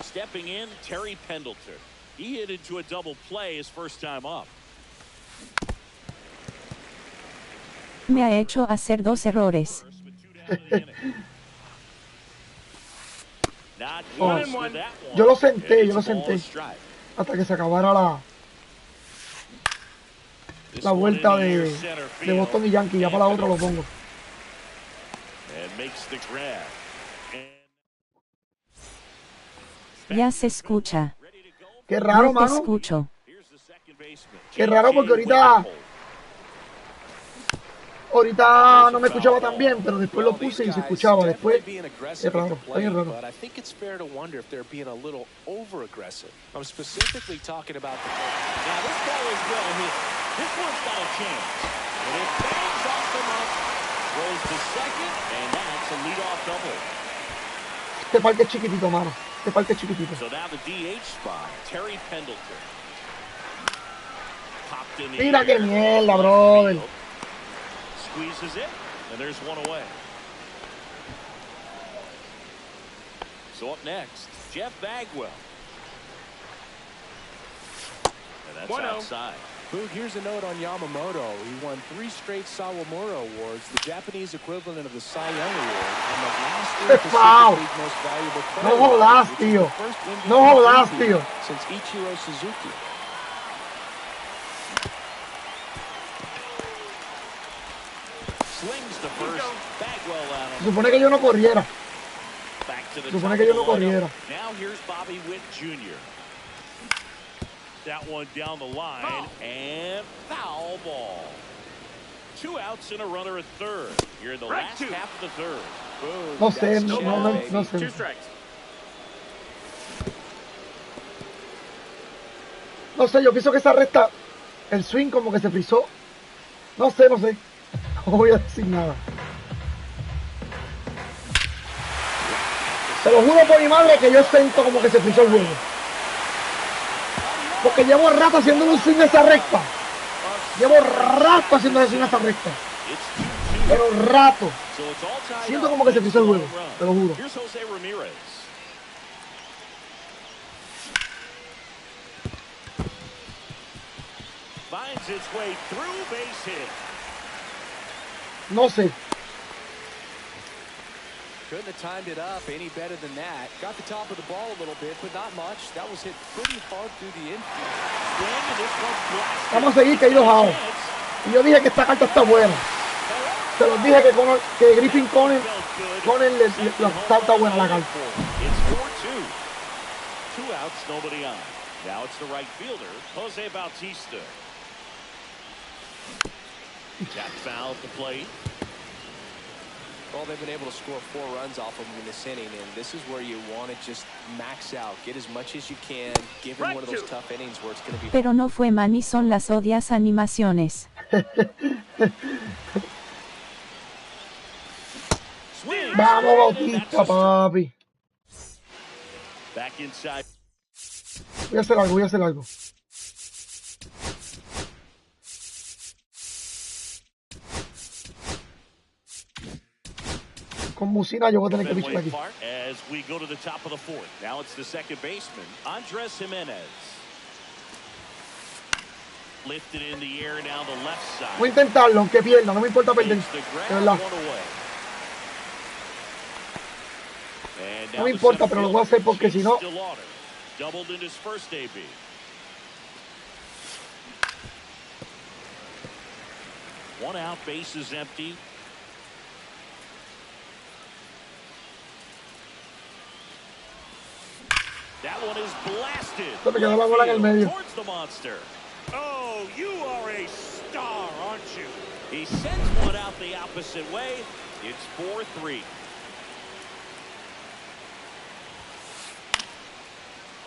Stepping in, Terry Pendleton. He hit into a double play his first time up. Me ha hecho hacer 2 errores. Yo lo senté. Hasta que se acabara la vuelta de Boston y Yankee. Ya para la otra lo pongo. Ya se escucha. Qué raro, No te mano. escucho. Qué raro porque ahorita Ahorita no me escuchaba tan bien, pero después lo puse y se escuchaba. Después es raro, está bien raro. But I think it's fair to wonder if they're being a little over-aggressive. I'm specifically talking about the... Now this ball is well hit. This one's got a chance. And it bangs off the month, rolls to second, and that's a leadoff double. Este parque es chiquitito, mano. Este parque es chiquitito. So now the DH spot, Terry Pendleton. Popped in the Mira qué air. mierda, brother. Squeezes it, and there's one away. So up next, Jeff Bagwell. And that's 1-0. outside. Boog, here's a note on Yamamoto. He won 3 straight Sawamura Awards, the Japanese equivalent of the Cy Young Award, and the last 3 Pacific Foul. League Most Valuable Player No jodas, Award, which is tío. the first MVP No jodas, tío. since Ichiro Suzuki. Slings the first. Bagwell out Se supone que yo no corriera. back to the Se supone top que yo of no the lineup. corriera. Now here's Bobby Witt Jr. That one down the line, and foul ball. 2 outs and a runner at third. Here in the Right last two. half of the third. Boog, No sé, that's no check, baby. sé. 2 strikes. No sé, yo pienso que esa recta, el swing como que se frizó. No sé. No voy a decir nada. Te lo juro por mi madre que yo siento como que se frizó el juego. Porque llevo rato haciendo un swing a esa recta. Llevo rato haciendo ese swing a esa recta. It's 2-2. Pero rato. So it's all tied Siento up. como que se frizó el juego. Still on a run. Te lo juro. Here's Jose Ramirez. Finds its way through, base hit. No sé. Couldn't have timed it up any better than that. Got the top of the ball a little bit, but not much. That was hit pretty hard through the infield. Swing, and this one's blasted. Vamos a seguir que yo jao. Y yo dije que esta carta está buena. Se los dije que Griffin Conner está buena la carta. It's 4-2. 2 outs, nobody on. Now it's the right fielder, Jose Bautista. Got foul at the plate. Well, they've been able to score 4 runs off of them in this inning, and this is where you want to just max out, get as much as you can, given one of those tough innings where it's going to be. Pero no fue Manny, son las odias animaciones. Swing. Vamos, Bautista, papi. Back inside. Voy a hacer algo. Con Musina yo voy a tener que pichar Fenway aquí. Park as we go to the top of the 4th. Now it's the second baseman, Andres Jimenez. Lifted in the air down the left side. Voy a intentarlo, aunque pierda, no me importa perder. Takes the De ground, verdad. one away. And No now me the importa, center pero lo voy a hacer porque fielder, si no. Chase DeLauder, doubled in his first AB. One out, base is empty. That one is blasted. Se me quedó la bola en el medio. Towards the monster. Oh, you are a star, aren't you? He sends one out the opposite way. It's 4-3.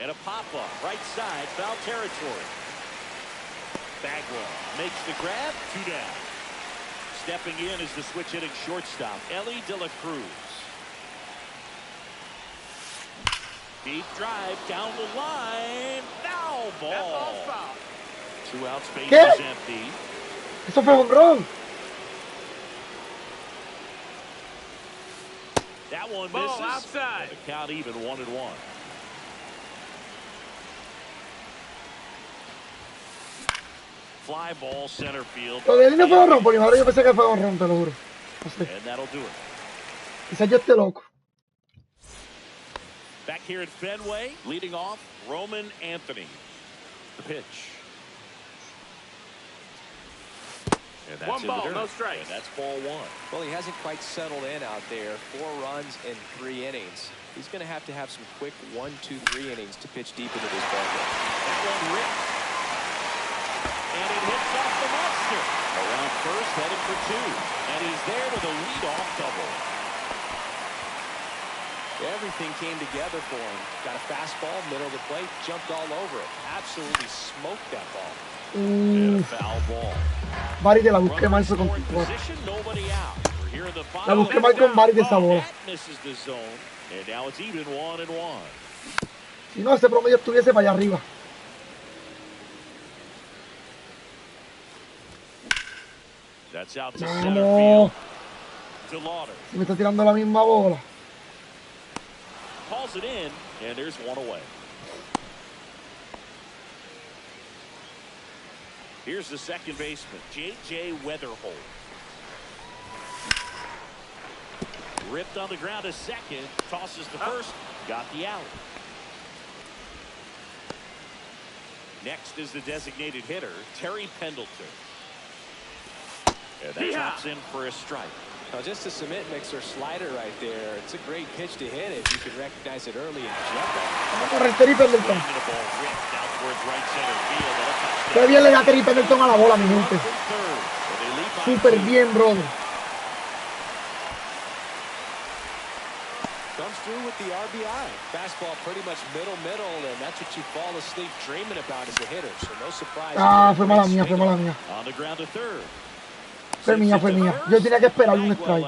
And a pop-up, right side, foul territory. Bagwell makes the grab, 2 down. Stepping in is the switch-hitting shortstop, Ellie De La Cruz. Deep drive down the line, foul ball. That ball's foul. 2 outs, base ¿Qué? is empty. Eso fue un ron. That one Ball misses. outside. The count even, 1-1. Fly ball center field. Lo de él no fue un ron, por mi madre yo pensé que fue un ron, te lo juro. No sé. And that'll do it. Quizás yo esté loco. Back here at Fenway, leading off, Roman Anthony. The pitch. And that's 1 in ball, the dirt. no strikes. And that's ball 1. Well, he hasn't quite settled in out there. 4 runs in 3 innings. He's going to have some quick 1, 2, 3 innings to pitch deep into this ball game. That one ripped. And it hits off the monster. Around first, headed for 2. And he's there with a leadoff double. Everything came together for him. Got a fastball, middle of the plate, jumped all over it. Absolutely smoked that ball. And a foul ball. Barry que la busqué mal fue con Position, nobody out. We're here in the la final. busqué mal con Barry de esa bola. That misses the zone. And now it's even 1-1. Si no, ese promedio estuviese para allá arriba. That's out to center field. To Lauder. Si me está tirando la misma bola. Calls it in, and there's one away. Here's the second baseman, J.J. Weatherholt. Ripped on the ground to second, tosses to first, got the out. Next is the designated hitter, Terry Pendleton. And that drops in for a strike. Now just a cement mixer slider right there. It's a great pitch to hit if you can recognize it early and jump on it. Vamos a correr Terry Pendleton. Qué bien le da Terry Pendleton a la bola, mi gente. Súper bien, brother. Comes through with the RBI. Fastball pretty much middle, and that's what you fall asleep dreaming about as a hitter. So no surprise. Ah, fue mala mía, fue mala mía. On the ground to third. Fue mía, fue mía. Yo tenía que esperar un strike.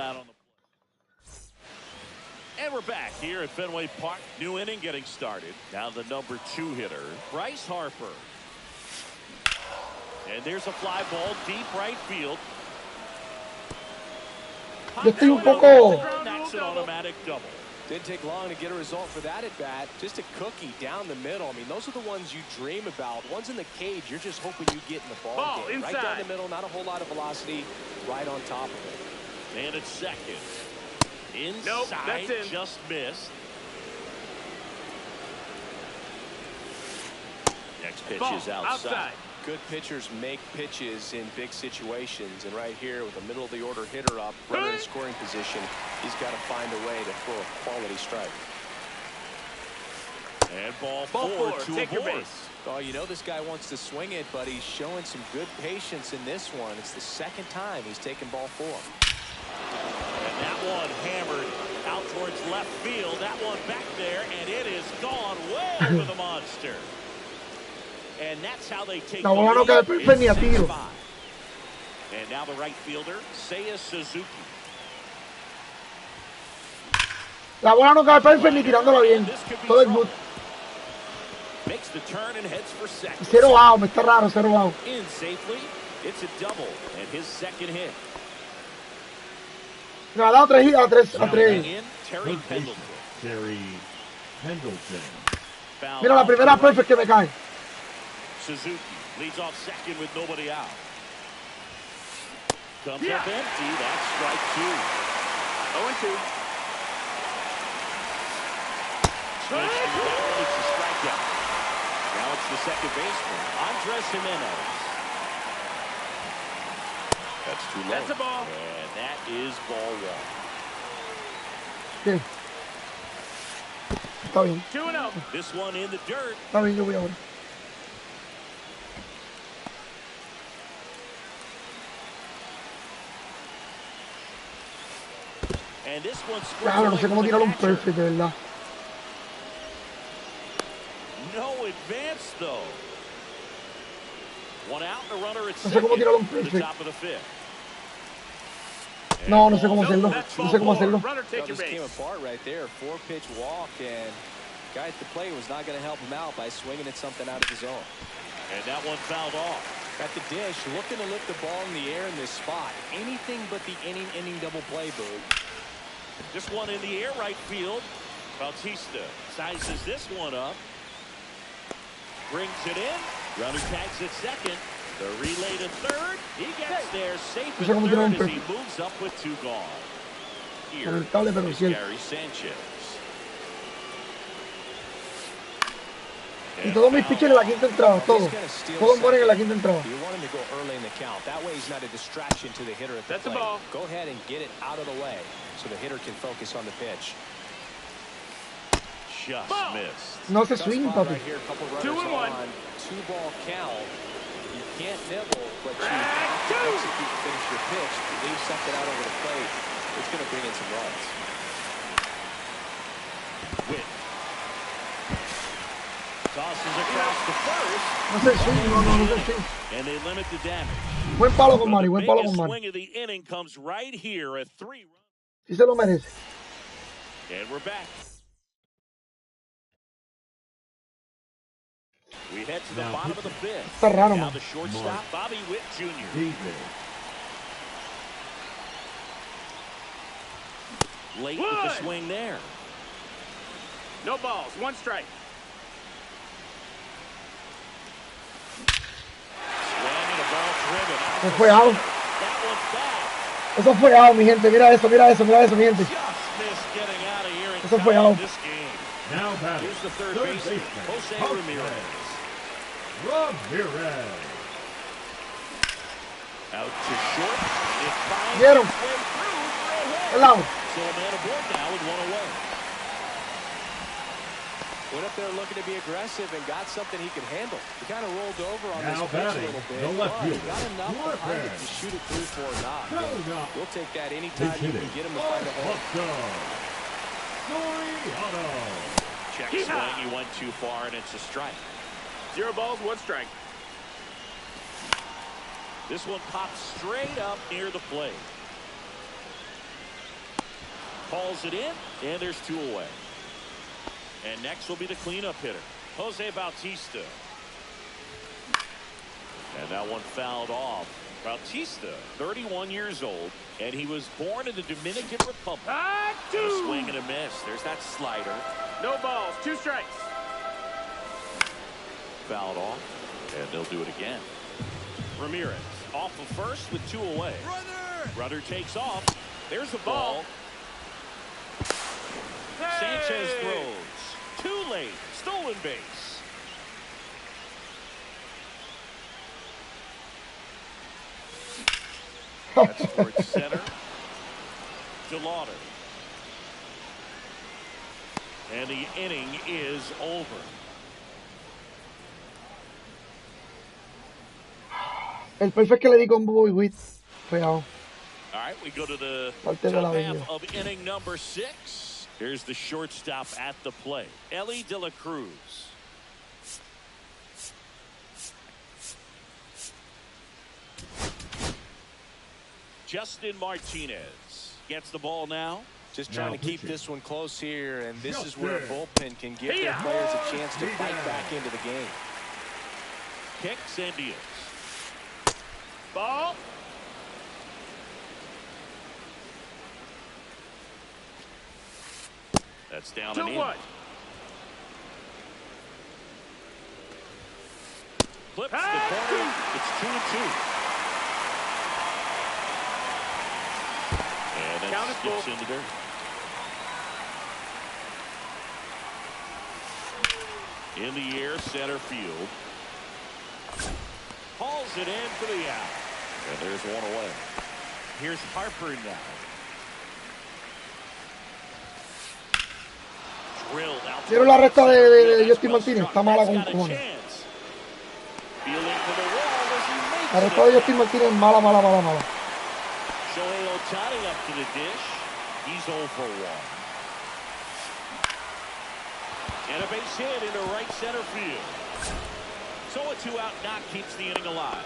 And we're back here at Fenway Park. New inning getting started. Now the number 2 hitter, Bryce Harper. And there's a fly ball deep right field. Yo estoy un poco... That's an automatic double. Didn't take long to get a result for that at bat. Just a cookie down the middle. I mean, those are the ones you dream about. Ones in the cage, you're just hoping you get in the ball game. Right down the middle, not a whole lot of velocity, right on top of it. And it's second. Inside, nope, that's in. Just missed. Next pitch is outside. Good pitchers make pitches in big situations, and right here with a middle of the order hitter up, runner in scoring position, he's got to find a way to throw a quality strike. And ball four to take your avoid. base. Oh, you know this guy wants to swing it, but he's showing some good patience in this one. It's the second time he's taken ball 4. And that one hammered out towards left field. That one back there, and it is gone way over the monster. And that's how they take La bola no cae perfecta ni a tiro. And now the right fielder, Seiya Suzuki. La bola no cae perfecta ni tirándola bien. Todo es good. Makes the turn and heads for second. 0 out, me está raro, 0 out. In safely, it's a double and his second hit. Me ha dado 3 a 3 a 3. In, Terry Pendleton. Terry Pendleton. Mira la primera perfect que me cae. Suzuki leads off second with nobody out. Comes up empty. That's strike 2. 0-2. It's a strikeout. Now it's the second baseman, Andres Jimenez. That's too low. That's a ball. And that is ball 1. Okay. Está bien. 2-0. This one in the dirt. Está bien, yo voy ahora. And this one Claro, no sé cómo tirarlo un perfect, de verdad. No advance, though. One out, and a runner at No sé cómo tirarlo un second. The perfect. top of the 5th. No, no sé cómo hacerlo. No sé cómo hacerlo. Runner take your This came base. apart right there. 4-pitch walk, and guy at the plate was not going to help him out by swinging at something out of his zone. And that one fouled off. At the dish, looking to lift the ball in the air in this spot. Anything but the inning double play, Boog. This one in the air right field. Bautista sizes this one up. Brings it in. Runner tags at second. The relay to third. He gets there safe at third as he moves up with 2 gone. Here is Gary Sanchez. Y todos mis pitchers en la quinta entrada, todos. Todos mueren en la quinta entrada. You want him to go early in the count. That way he's not a distraction to the hitter at the plate. Ball. Go ahead and get it out of the way so the hitter can focus on the pitch. Just missed. No se swing, papi. Right here, couple runners 2-1. on, 2-ball count. You can't nibble, but you have execute and finish your pitch, leave something out over the plate, it's going to bring in some runs. Witt tosses across the first. No sé si, no sé si. And they limit the damage. Buen palo con Mari, buen palo con The Mari. swing of the inning comes right here, a 3-run. Sí se lo merece. And we're back. We head to the bottom of the fifth. Está raro, Now man. the shortstop, Bobby Witt Jr. David. Late with the swing there. No balls. 1 strike. Swinging a ball driven out. Eso fue out. That one's back. Eso fue out, mi gente. Mira eso, mi gente. Just missed getting out of here in Eso fue time out. this game. Now batting. Here's the third baseman, Jose Ramirez. Ramirez. Out to short. It finds Vieron. its way through for a hit. El lado. So a man aboard now with 1 away. Went up there looking to be aggressive and got something he could handle. He kind of rolled over on Now this pitch a batting, little bit, the left but fielder, got enough behind it Lopez. to shoot it through for a knock. No knock. We'll take that anytime Base you hitting. can get him to find a hole. Soriano. Check Yeehaw. swing. He went too far, and it's a strike. 0 balls, 1 strike. This one pops straight up near the plate. Calls it in, and there's 2 away. And next will be the cleanup hitter, Jose Bautista. And that one fouled off. Bautista, 31 years old, and he was born in the Dominican Republic. Ah, And a 2. swing and a miss. There's that slider. No balls, 2 strikes. Fouled off, and they'll do it again. Ramirez off of first with 2 away. Rudder takes off. There's a ball. Sanchez throws. Too late. Stolen base. That's towards center. DeLauder. And the inning is over. El perfect que le di con Bobby Witt fue out. All right, we go to the Parte de la top half vida. of inning number 6. Here's the shortstop at the plate, Ellie De La Cruz. Justin Martinez gets the ball now. Just trying Now to keep pitching. this one close here, and this is Justin. where a bullpen can give their players a chance to fight back into the game. Kicks and deals. Ball. That's down and in. 2-1. Clips the corner. It's 2-2. And that Count is skips full. in the dirt. In the air, center field. Hauls it in for the out. And there's 1 away. Here's Harper now. Drilled out. ¿Vieron la recta de Justin Martínez? Está mala con That's got a cojones. chance. Feeling for the wall as he makes La recta de it. Justin Martínez es mala. Shohei Ohtani up to the dish. He's 0 for 1. And a base hit into right center field. So a 2-out knock keeps the inning alive.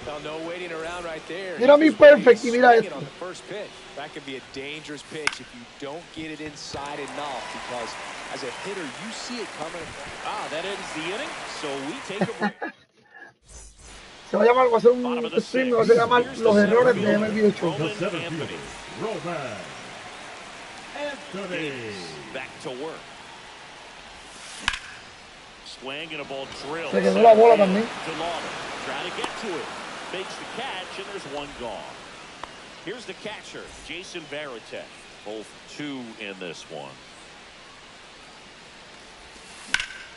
Well, no waiting around right there. Mira mi perfect y mira Swinging esto. on the first pitch. That could be a dangerous pitch if you don't get it inside enough, because as a hitter, you see it coming. That ends the inning, so we take a break. Se va a llamar, va a ser un Bottom of the stream, 6th. va a llamar Here's los the errores center de fielder, MLB The Show. The Roman center Anthony. fielder, Roman Anthony. Back to work. Swing and a ball drilled. Se quedó la bola también. DeLauder trying to get to it. Makes the catch, and there's 1 gone. Here's the catcher, Jason Varitek. Both 2 in this one.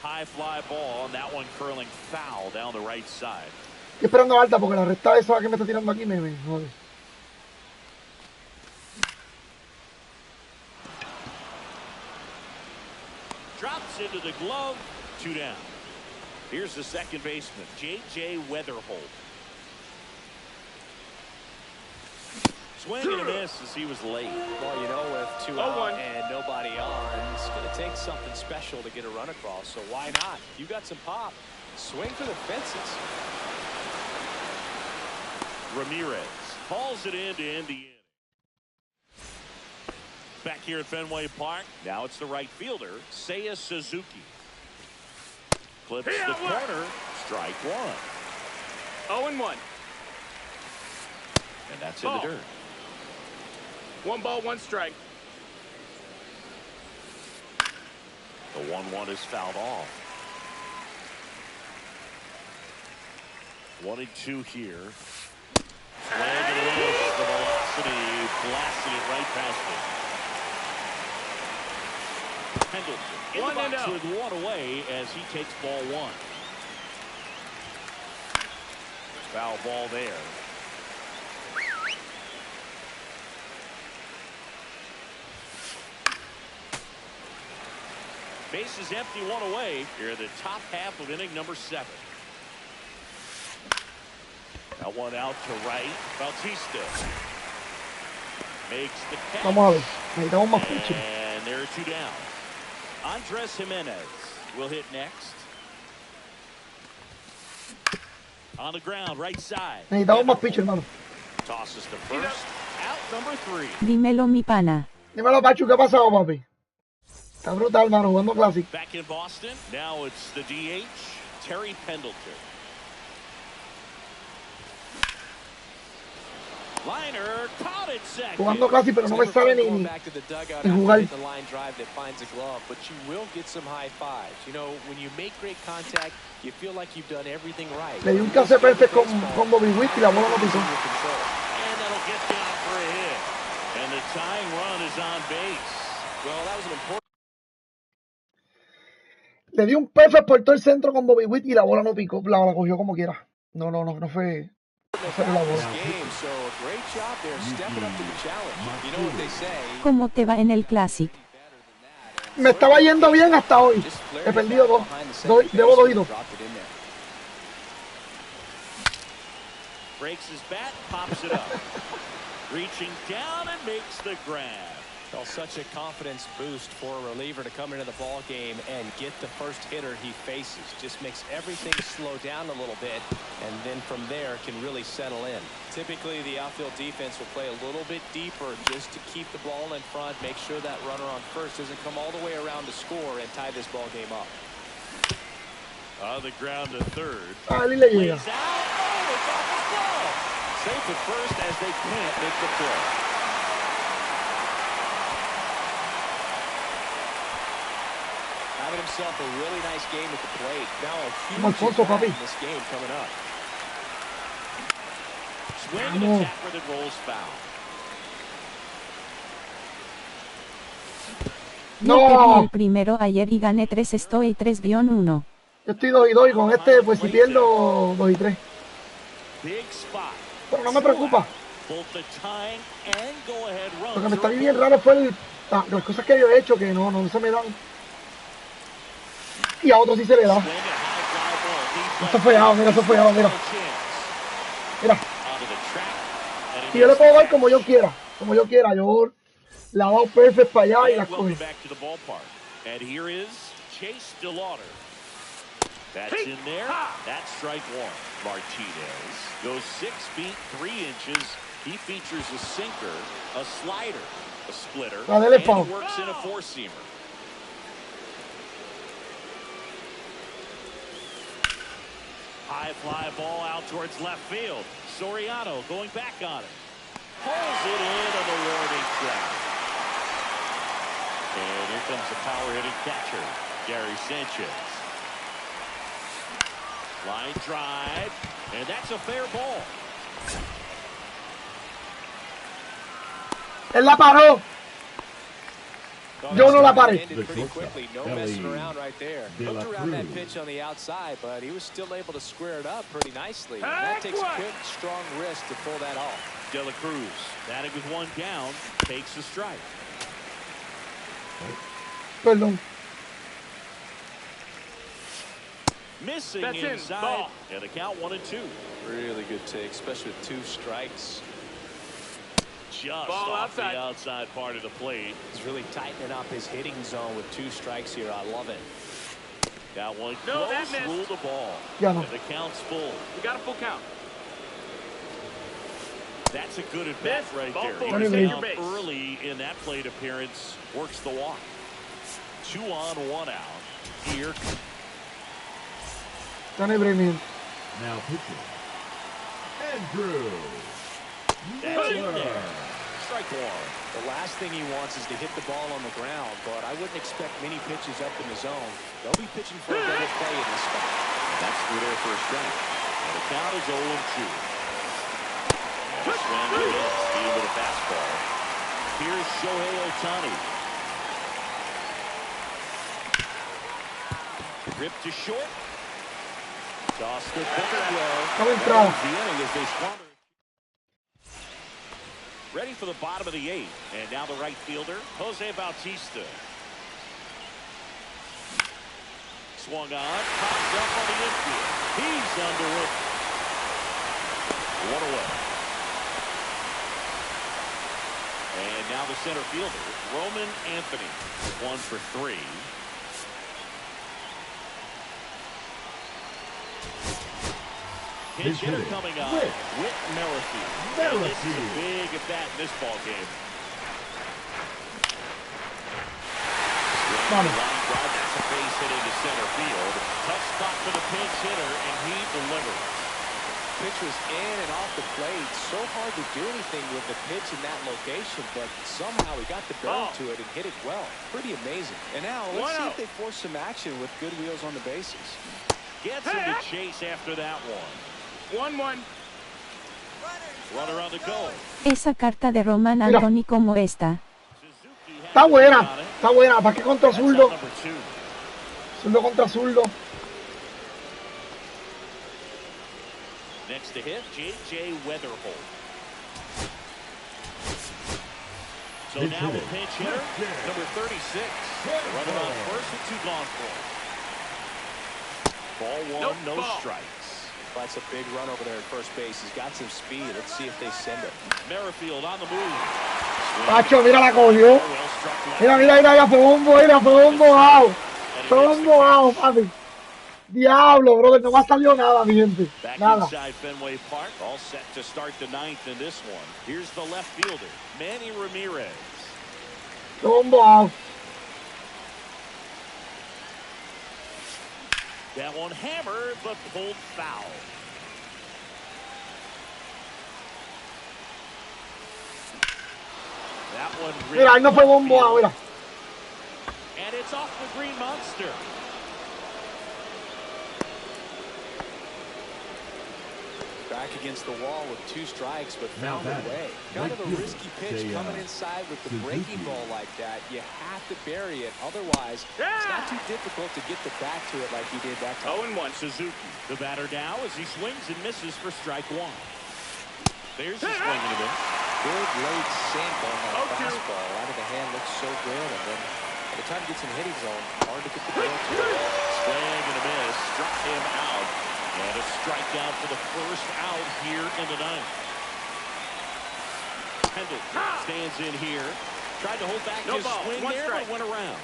High fly ball, and that one curling foul down the right side. Estoy esperando alta porque la recta esa que me está tirando aquí me jode. Drops into the glove, 2 down. Here's the second baseman, J.J. Weatherholt. Swing and a miss as he was late. Well, you know, with 2 out and nobody on, it's going to take something special to get a run across. So why not? You got some pop. Swing for the fences. Ramirez hauls it in to end the inning. Back here at Fenway Park, now it's the right fielder, Seiya Suzuki. Clips the corner, strike one. 0-1. And that's in the dirt. 1 ball, 1 strike. The 1-1 is fouled off. 1-2 here. Swing and a miss. The velocity blasting it right past it. Pendleton in the box with 1 away as he takes ball 1. Foul ball there. Bases empty, 1 away here in the top half of inning number 7. That one out to right. Bautista makes the catch. Vamos a ver. Necesitamos más pitching. And there are 2 down. Andres Jimenez will hit next. On the ground, right side. Necesitamos más pitching, hermano. Tosses to first. Out number 3. Dímelo, mi pana. Dímelo, Pachu, ¿qué ha pasado, papi? Está brutal, hermano, jugando Classic. Back in Boston. Now it's the DH, Terry Pendleton. Liner caught it second. Jugando Classic, pero no me sabe ni jugar. The line drive that finds a glove, but you will get some high fives. You know, when you make great contact, you feel like you've done everything right. Le di un case perfecto con Bobby Witt y la bola no pisó. And that'll get down for a hit. And the tying run is on base. Well, that was an important. Le di un perfect por todo el centro con Bobby Witt y la bola no picó, la cogió como quiera. No fue. ¿Cómo te va en el Classic? Me estaba yendo bien hasta hoy. He perdido 2. Debo 2 y 2. Breaks his bat, pops it up. Reaching down and makes the grab. Well, such a confidence boost for a reliever to come into the ball game and get the first hitter he faces. Just makes everything slow down a little bit, and then from there can really settle in. Typically, the outfield defense will play a little bit deeper just to keep the ball in front, make sure that runner on first doesn't come all the way around to score and tie this ball game up. On the ground to third. Ahí le llega. It's off his glove. Safe at first as they can't make the play. Having himself a really nice game at the plate. Now a Vamos, huge Alfonso, papi. in this game coming up. Swing and a tapper that rolls foul. Yo perdí el primero ayer y gané 3, estoy 3-1. Yo estoy 2 y 2 y con este, pues si pierdo 2 y 3. Big spot. Pero no me preocupa. Both the tying and go-ahead runs. Lo que me está bien raro fue las cosas que yo he hecho que no se me dan. Y a otros sí se le da. Eso fue out, mira, eso fue out, mira. Mira. Y yo le puedo dar como yo quiera. Como yo quiera. Yo la hago perfect para allá y las coge. And here is Chase DeLauder. That's in there. That's strike 1. Martinez goes 6 feet 3 inches. He features a sinker, a slider, a splitter, and he works in a 4-seamer. High fly ball out towards left field. Soriano going back on it. Pulls it in on the warning track. And here comes the power-hitting catcher, Gary Sanchez. Line drive, and that's a fair ball. Él la paró. Yo no la paré. Pretty quickly, no messing around right there. Looked around that pitch on the outside, but he was still able to square it up pretty nicely. That takes quick, strong wrist to pull that off. De La Cruz, batting with 1 down, takes the strike. Perdón. Missing That's inside, and the count 1-2. Really good take, especially with 2 strikes. just Ball off outside. the outside part of the plate. He's really tightening up his hitting zone with 2 strikes here. I love it. That one No, that close, missed. rule the ball. Ya no. And the count's full. We got a full count. That's a good at bat Miss. right Ball there. four. He was Take your down base. early in that plate appearance. Works the walk. 2 on, 1 out. Here. Ya no hay break, mi gente. Now pitching. Andrew That's in Miller. there. Strike 1. The last thing he wants is to hit the ball on the ground, but I wouldn't expect many pitches up in the zone. They'll be pitching for a double play in this spot. That's through there for a strike. And the count is 0-2. And a swing and a miss. Beat him with a fastball. Here's Shohei Ohtani. Ripped to short. Tossed to third well. Estaba entrada. The inning as they squander. Ready for the bottom of the 8th. And now the right fielder, Jose Bautista. Swung on, popped up on the infield. He's under it. 1 away. And now the center fielder, Roman Anthony. 1 for 3. Pinch hitter coming on. Whit Merrifield. This is a big at bat in this ball game. Vamos. Line drive, that's a base hit into center field. Tough spot for the pinch hitter, and he delivers. Pitch was in and off the plate. So hard to do anything with the pitch in that location, but somehow he got the barrel to it and hit it well. Pretty amazing. And now let's see if they force some action with good wheels on the bases. Gets him to chase after that one. 1-1. Runner on the go. Esa carta de Roman Anthony como esta. Está buena. Está buena. ¿Para qué contra That's zurdo? out number 2. Zurdo contra zurdo. Next to hit, J.J. Weatherholt. So now the pinch hitter, number 36. Runner on first with 2 gone for him. Ball 1, no strikes. That's a big run over there at first base. He's got some speed. Let's see if they send it. Merrifield on the move. Pacho, mira, la cogió. Mira, mira, mira, ya fue bombo, mira, fue bombo out. Fue bombo out, papi. Diablo, brother, no me ha salido nada, mi gente. Back Nada. inside Fenway Park, all set to start the 9th in this one. Here's the left fielder, Manny Ramirez. Fue bombo out. That one hammered, but pulled foul. That one Mira, ahí no fue bombo out, mira. and it's off the green monster. Back against the wall with 2 strikes, but found a way. Kind of a risky pitch coming inside with the breaking ball like that. You have to bury it. Otherwise, it's not too difficult to get the back to it like he did that time. 0-1. Suzuki, the batter now as he swings and misses for strike 1. There's the swing and a miss. Good late sink on that 0-2. fastball. Out of the hand looks so good. And then by the time he gets in the hitting zone, hard to get the barrel to it. Swing and a miss, struck him out. And a strikeout for the first out here in the 9th. Pendleton stands in here. Tried to hold back No his ball, swing 1 there, strike. but went around.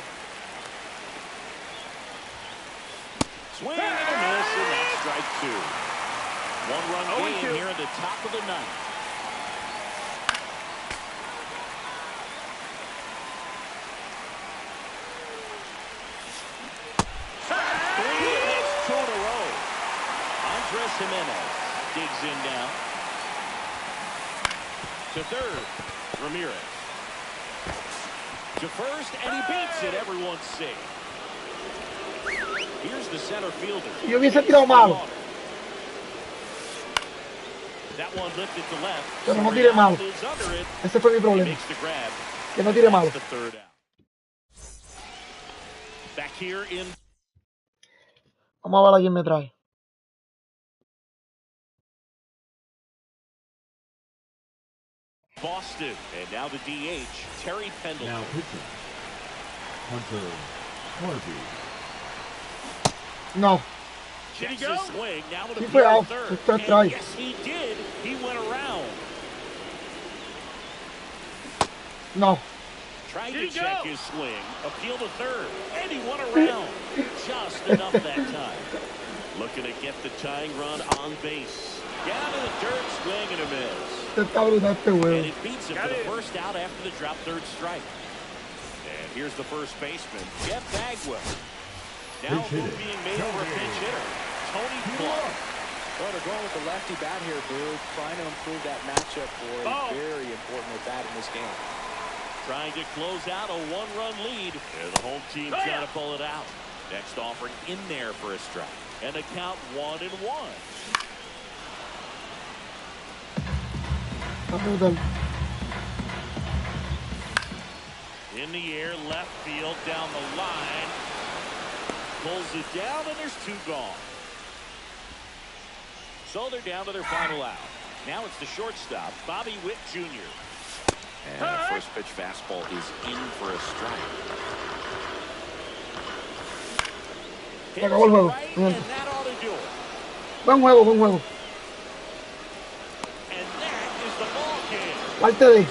Swing and a miss, and that's strike 2. 1-run game 0-2. here at the top of the 9th. Andres Jimenez digs in now. To third, Ramirez. To first, and he beats it. Everyone's safe. Here's the center fielder. Yo hubiese tirado malo. That one lifted to left. Pero no tire malo. Is under it. Ese fue mi He problema. makes the grab. Que no tire malo. That's the third out. Back here in. Vamos a ver a quién me trae. Boston, and now the DH, Terry Pendleton. Now pitching. Hunter Harvey. No. Did he go? Swing, now with He a fue field out. third. Está And strike. yes, he did. He went around. No. Tried to check his swing, appeal to third, and he won around. Just enough that time. Looking to get the tying run on base. Down to the dirt, swing and a miss. And it beats him for the first out after the drop third strike. And here's the first baseman, Jeff Bagwell. Now a move being made over a pinch hitter, Tony Clark. Well, they're going with the lefty bat here, Boo. Trying to improve that matchup for a very important at bat in this game. Trying to close out a one-run lead. And the home team's got to pull it out. Next offering in there for a strike. And the count 1-1. In the air, left field, down the line. Pulls it down, and there's two gone. So they're down to their final out. Now it's the shortstop, Bobby Witt Jr. And the first pitch fastball is in for a strike. Se acabó el juego. Right, and that ought to do it. Buen juego, buen juego. And that is the ball game. Parte de.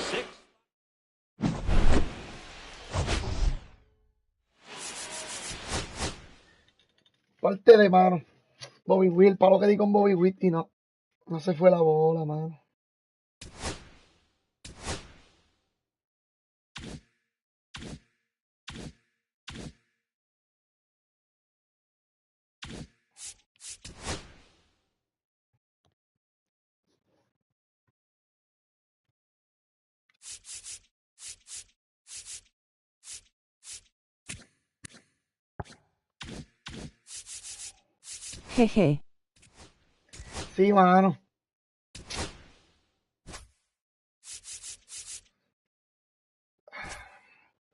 Parte de, mano. Bobby Witt, para lo que di con Bobby Witt y no se fue la bola, mano. Jeje. Sí, mano.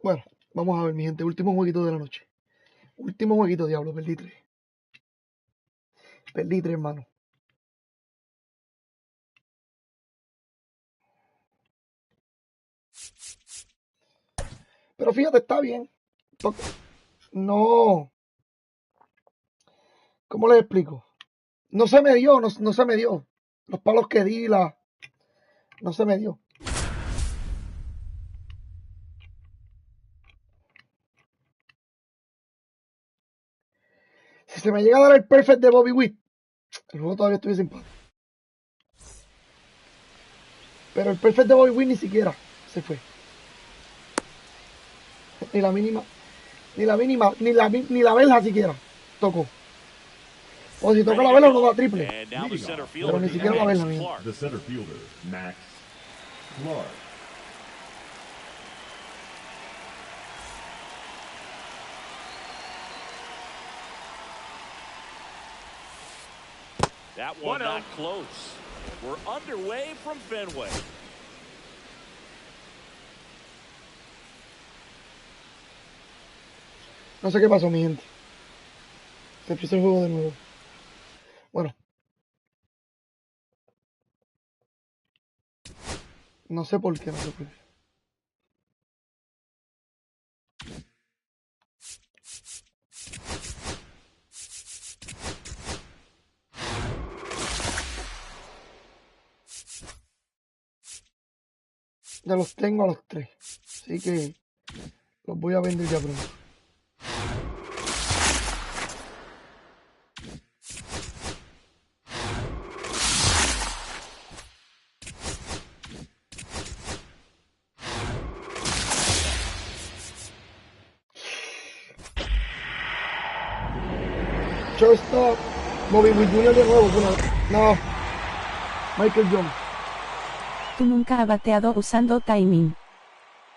Bueno, vamos a ver, mi gente. Último jueguito de la noche. Último jueguito, diablo. Perdí 3. Perdí 3, hermano. Pero fíjate, está bien. No. ¿Cómo les explico? No se me dio, no se me dio. Los palos que di, no se me dio. Si se me llega a dar el perfect de Bobby Witt, el juego todavía estuviese en empate. Pero el perfect de Bobby Witt ni siquiera se fue. Ni la mínima, ni la verja siquiera tocó. O si toca la verja no da triple. Pero ni siquiera la verja misma. The center fielder, Max Clark. That one not close. We're underway from Fenway. No sé qué pasó, mi gente. Se empezó el juego de nuevo. Bueno. No sé por qué, no sé por qué. Ya los tengo a los 3. Así que los voy a vender ya pronto. Shortstop, Bobby Witt Jr. de nuevo. No, Michael Jones. Tú nunca has bateado usando timing.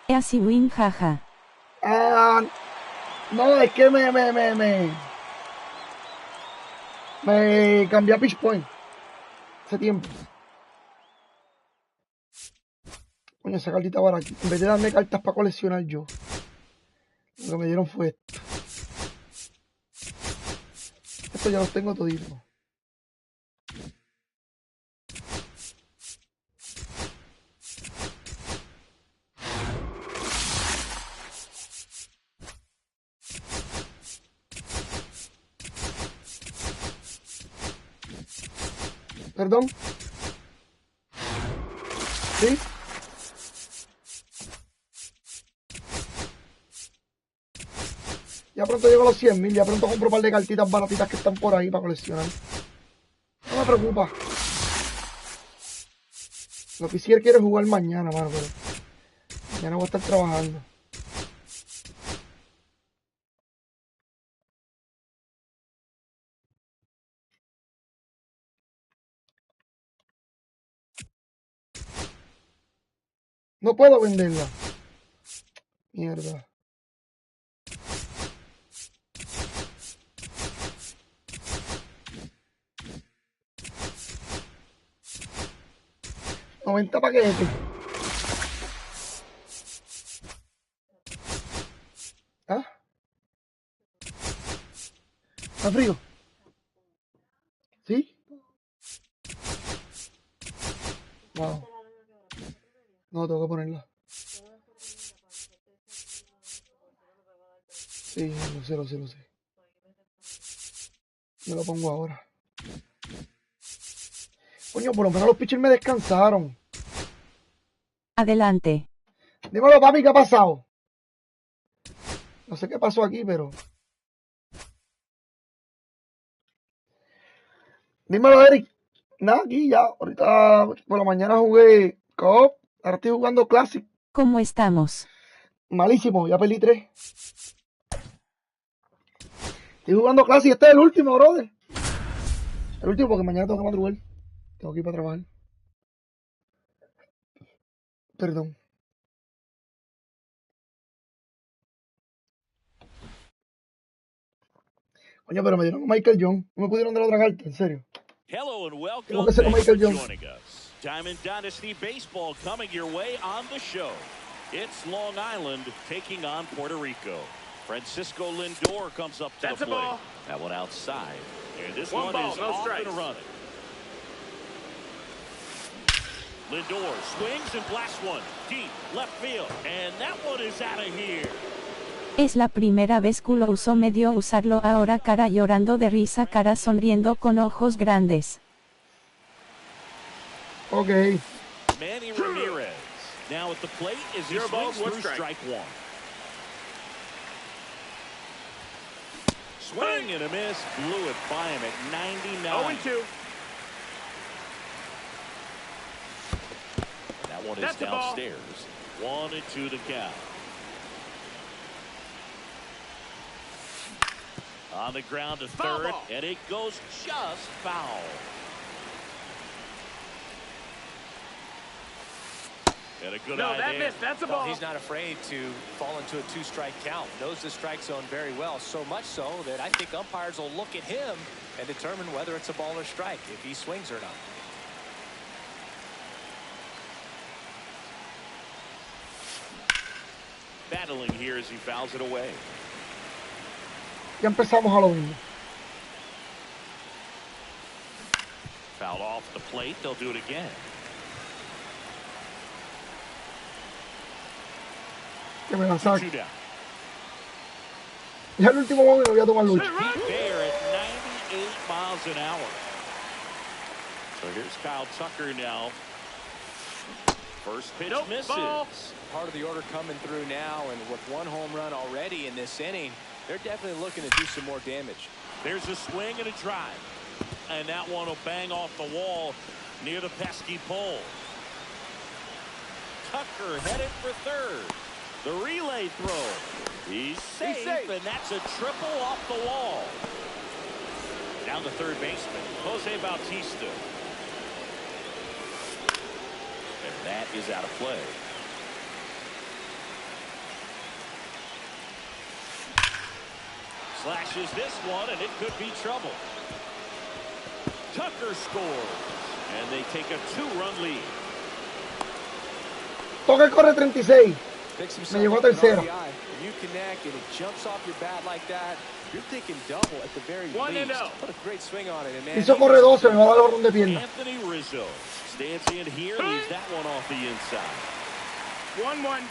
Easy win, jaja. No, es que me cambié a pitch point hace tiempo. Coño, esa cartita para aquí. En vez de darme cartas para coleccionar yo, lo que me dieron fue esto. Esto ya los tengo toditos. ¿Perdón? ¿Sí? pronto llego a los 100,000, ya pronto compro un par de cartitas baratitas que están por ahí para coleccionar. No me preocupa. Lo que sí él quiere jugar mañana, mano, pero mañana voy a estar trabajando. No puedo venderla. Mierda. $90 paquetes. ¿Ah? ¿Está frío? ¿Sí? Wow. No, tengo que ponerla. Sí, lo sé. Me lo pongo ahora. Coño, por lo menos los pitchers me descansaron. Adelante. Dímelo, papi, ¿qué ha pasado? No sé qué pasó aquí, pero... Dímelo, Eric. Nada, aquí ya. Ahorita por la mañana jugué Co-op. Ahora estoy jugando Classic. ¿Cómo estamos? Malísimo, ya perdí 3. Estoy jugando Classic. Este es el último, brother. El último porque mañana tengo que madrugar. Tengo que ir para trabajar. Perdón. Coño, pero me dieron a Michael Jones. No me pudieron dar otra carta, en serio. Hello and welcome. Tengo que ser Thanks Michael for Jones. joining us. Diamond Dynasty Baseball coming your way on the show. It's Long Island taking on Puerto Rico. Francisco Lindor comes up to the plate. Ball. That one outside. And this One one ball, is no off strikes. and running. Lindor swings and blasts one deep left field. And that one is out of here. Es la primera vez que lo usó, medio usarlo ahora, cara llorando de risa, cara sonriendo con ojos grandes. Ok. Manny Ramirez. Now at the plate is he Zero balls, swings one through strike. strike one. Swing and a miss. Blew it by him at 99. 0-2. That one is That's the ball. downstairs. 1-2 to count. On the ground to Foul third, ball. and it goes just foul. And a good No, eye that there. missed. That's a Well, ball. he's not afraid to fall into a 2-strike count. Knows the strike zone very well, so much so that I think umpires will look at him and determine whether it's a ball or strike, if he swings or not. Battling here as he fouls it away. Ya empezamos a lo mismo. Fouled off the plate. They'll do it again. Que me la saque. 2 down. Ya el último juego y no voy a tomar lucha. There at 98 miles an hour. So here's Kyle Tucker now. First pitch Nope, misses. ball. Part of the order coming through now, and with one home run already in this inning, they're definitely looking to do some more damage. There's a swing and a drive. And that one will bang off the wall near the pesky pole. Tucker headed for third. The relay throw. He's safe, and that's a triple off the wall. Down to third baseman, Jose Bautista. And that is out of play. Slashes this one, and it could be trouble. Tucker scores, and they take a 2-run lead. Toca corre 36. Picks himself Me llegó a up an tercera. RBI. If you connect and it jumps off your bat like that, you're thinking double at the very 1-0. least. Put a great swing on it, and man, Hizo corre 12, me va a dar el barrón de pierna. Anthony Rizzo stands in here, leaves that one off the inside. 1-1.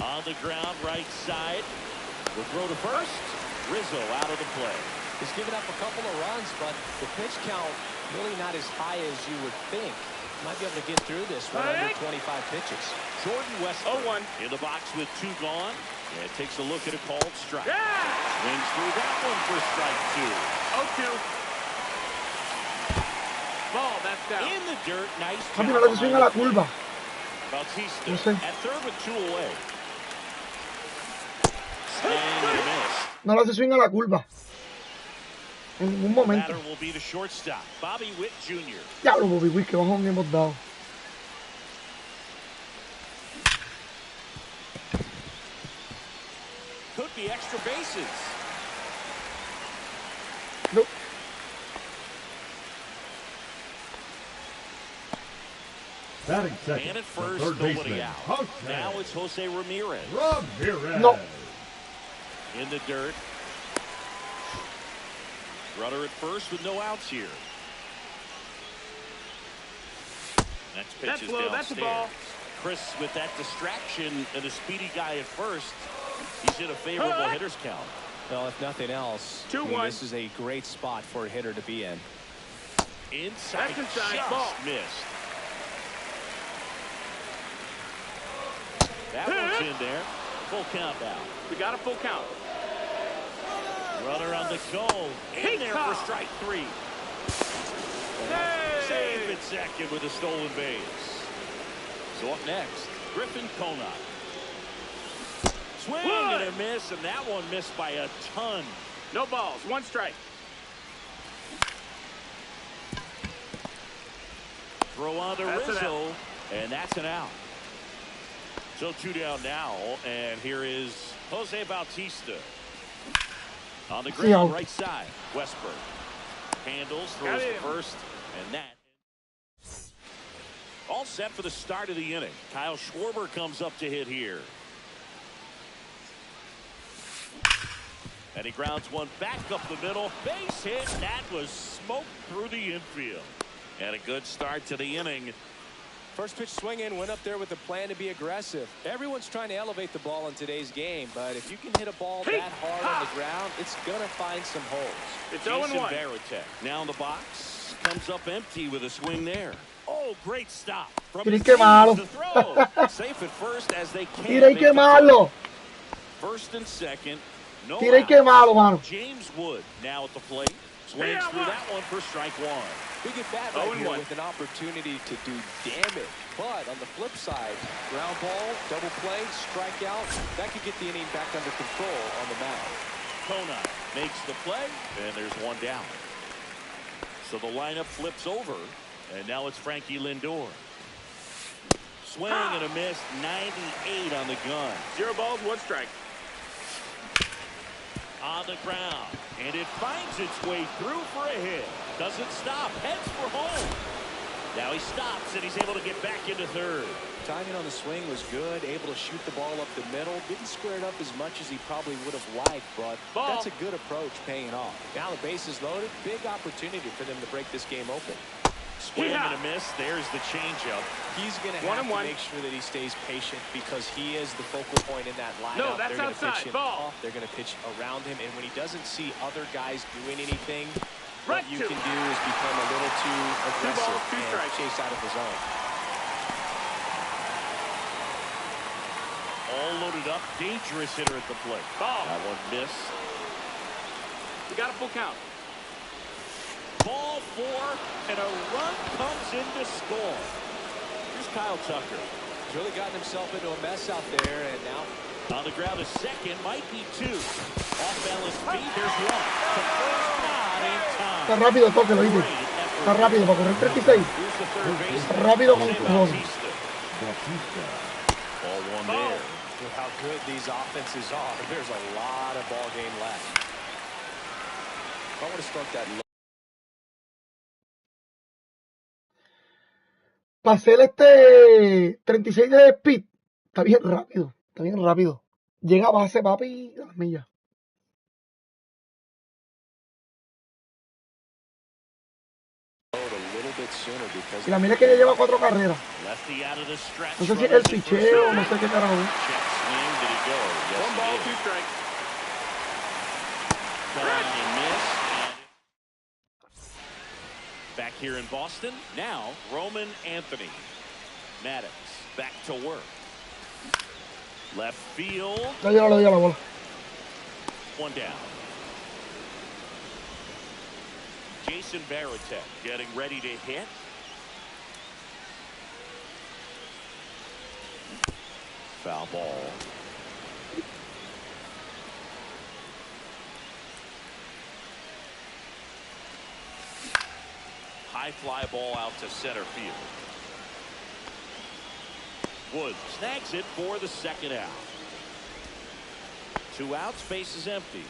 On the ground, right side. The throw to first. Rizzo out of the play. He's given up a couple of runs, but the pitch count really not as high as you would think. Might be able to get through this one under 25 pitches. Jordan Westbrook 0-1. in the box with 2 gone. Yeah, takes a look at a called strike. Yeah! Swings through that one for strike 2. 0-2. Ball, that's down. In the dirt, nice Papi, job no le swing a la behind the curva. plate. Bautista No sé. at third with 2 away. Swing and a miss. No le hace swing a la curva. En ningún The momento. batter will be the shortstop, Bobby Witt Jr. Diablo, Bobby Witt, que bajón hemos dado. Could be extra bases. No. Batting And second, at the first, third nobody baseman, out. Jose Now it's Jose Ramirez. Ramirez. No. In the dirt. Runner at first with no outs here. Next pitch That's is low, downstairs. that's a ball. Chris with that distraction and a speedy guy at first. He's in a favorable hitter's count. Well, if nothing else, 2-1. this is a great spot for a hitter to be in. Inside, That's inside, just ball. missed. That one's in there. Full count now. We got a full count. Runner on the go. In there for strike 3. Save at second with a stolen base. So up next, Griffin Conant. Swing and a miss, and that one missed by a ton. No balls, 1 strike. Throw on to That's an Rizzo, and that's an out. So 2 down now, and here is Jose Bautista. On the ground, right side, Westberg. Handles, throws to first, and that. All set for the start of the inning. Kyle Schwarber comes up to hit here. And he grounds one back up the middle. Base hit. That was smoked through the infield. And a good start to the inning. First pitch swing in, went up there with a plan to be aggressive. Everyone's trying to elevate the ball in today's game, but if you can hit a ball that hard on the ground, it's going to find some holes. It's Jason 0-1. Varitek now in the box. Comes up empty with a swing there. Oh, great stop. From Tiene his que malo. knees to throw. Safe at first as they can't Tira y make the que malo. first and second. No Tira y que outs. malo, mano. James Wood now at the plate. Swings through that one for strike 1. Big at bat right here with an opportunity to do damage. But on the flip side, ground ball, double play, strikeout, that could get the inning back under control on the mound. Conant makes the play, and there's 1 down. So the lineup flips over, and now it's Frankie Lindor. Swing and a miss, 98 on the gun. 0 balls, 1 strike. On the ground, and it finds its way through for a hit. Doesn't stop, heads for home. Now he stops, and he's able to get back into third. Timing on the swing was good, able to shoot the ball up the middle. Didn't square it up as much as he probably would have liked, but that's a good approach paying off. Now the base is loaded, big opportunity for them to break this game open. Swing and a miss. There's the changeup. He's going to have to make sure that he stays patient because he is the focal point in that lineup. No, that's outside. Ball. They're going to pitch around him, and when he doesn't see other guys doing anything, what you can do is become a little too aggressive and chase out of the zone. All loaded up. Dangerous hitter at the plate. Ball. That one missed. We got a full count. Ball 4, and a run comes in to score. Here's Kyle Tucker. He's really gotten himself into a mess out there, and now on the ground to second, might be 2. Off balance feet, there's 1. The first not in time. Está rápido, toque, lo dice. Está rápido para correr 36. Está rápido con Bautista. Ball 1 there. With how good these offenses are, there's a lot of ball game left. I want to start that. Para hacer este 36 de speed, está bien rápido, está bien rápido. Llega a base, papi, a las millas. Y la mira que ya lleva 4 carreras. No sé si es el picheo, no sé qué carajo. 1 ball, 2 strikes. Back here in Boston, now Roman Anthony. Maddox back to work. Left field. Ya yo le di a la bola. One down. Jason Varitek getting ready to hit. Foul ball. High fly ball out to center field. Woods snags it for the second out. 2 outs, base is empty.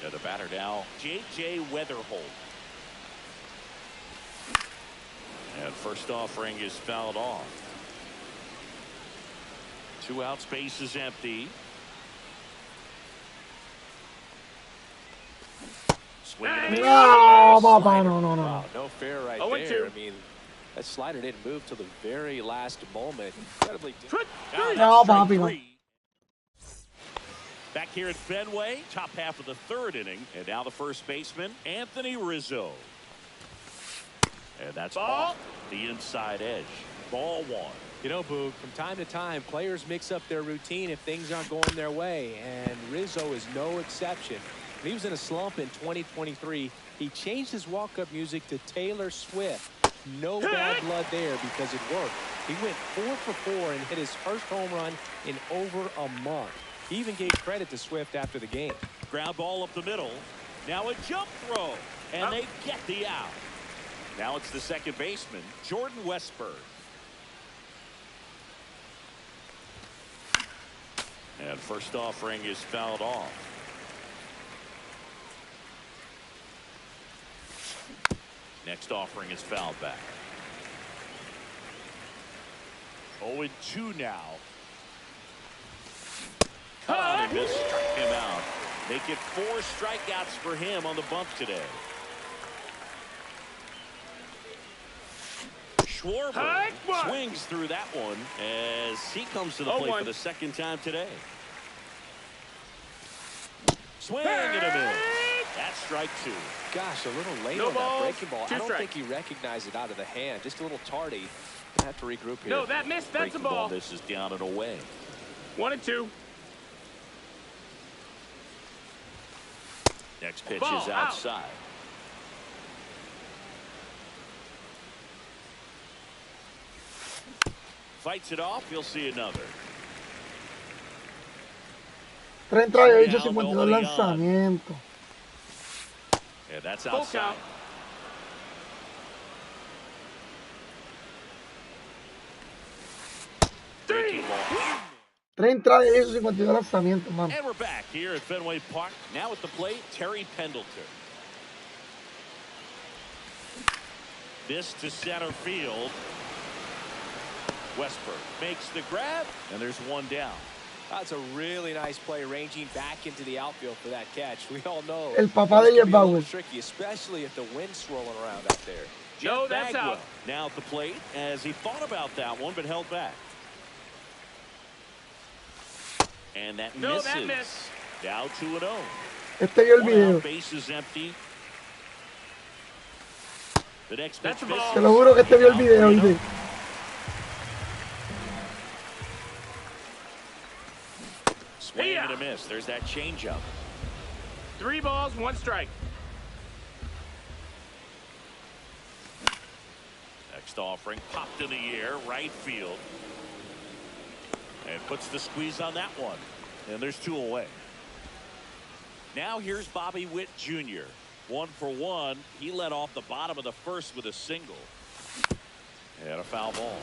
And the batter now, J.J. Weatherholt. And first offering is fouled off. 2 outs, base is empty. Swinging. No, papá, no. Wow, no fair right there. I mean, that slider didn't move till the very last moment. Incredibly. No, papi, no. Back here at Fenway, top half of the 3rd inning, and now the first baseman, Anthony Rizzo. And that's off the inside edge. Ball 1. You know, Boog, from time to time, players mix up their routine if things aren't going their way, and Rizzo is no exception. When he was in a slump in 2023, he changed his walk-up music to Taylor Swift. No bad blood there because it worked. He went 4 for 4 and hit his first home run in over a month. He even gave credit to Swift after the game. Ground ball up the middle. Now a jump throw, and they get the out. Now it's the second baseman, Jordan Westburg. And first offering is fouled off. Next offering is fouled back. 0-2 now. He missed, struck him out. Make it 4 strikeouts for him on the bump today. Schwarber swings through that one as he comes to the plate for the second time today. Swing and a miss. That's strike 2. Gosh, a little late on that breaking ball. I don't think he recognized it out of the hand. Just a little tardy. Gonna have to regroup here. No, that missed. That's a ball. This is down and away. 1-2. Next pitch is outside. Fights it off. You'll see another. 3 entradas, he hecho 52 lanzamientos. Yeah, that's outside. 3. 3 entradas, he hizo 52 lanzamientos, mano. And we're back here at Fenway Park. Now at the plate, Terry Pendleton. This to center field. Westburg makes the grab, and there's 1 down. That's a really nice play, ranging back into the outfield for that catch. We all know El papá de Jeff Bagwell. Tricky, especially if the wind's swirling around out there. No, that's Bagwell out. now at the plate as he thought about that one, but held back. And that misses. That missed. Now 2-0. Este vio el 1 video. out, base is empty. The next pitch That's a ball. Te lo juro que este vio el video, ¿viste? Swing and a miss. There's that changeup. 3 balls, 1 strike. Next offering popped in the air, right field. And puts the squeeze on that one. And there's 2 away. Now here's Bobby Witt Jr. 1 for 1. He led off the bottom of the 1st with a single. And a foul ball.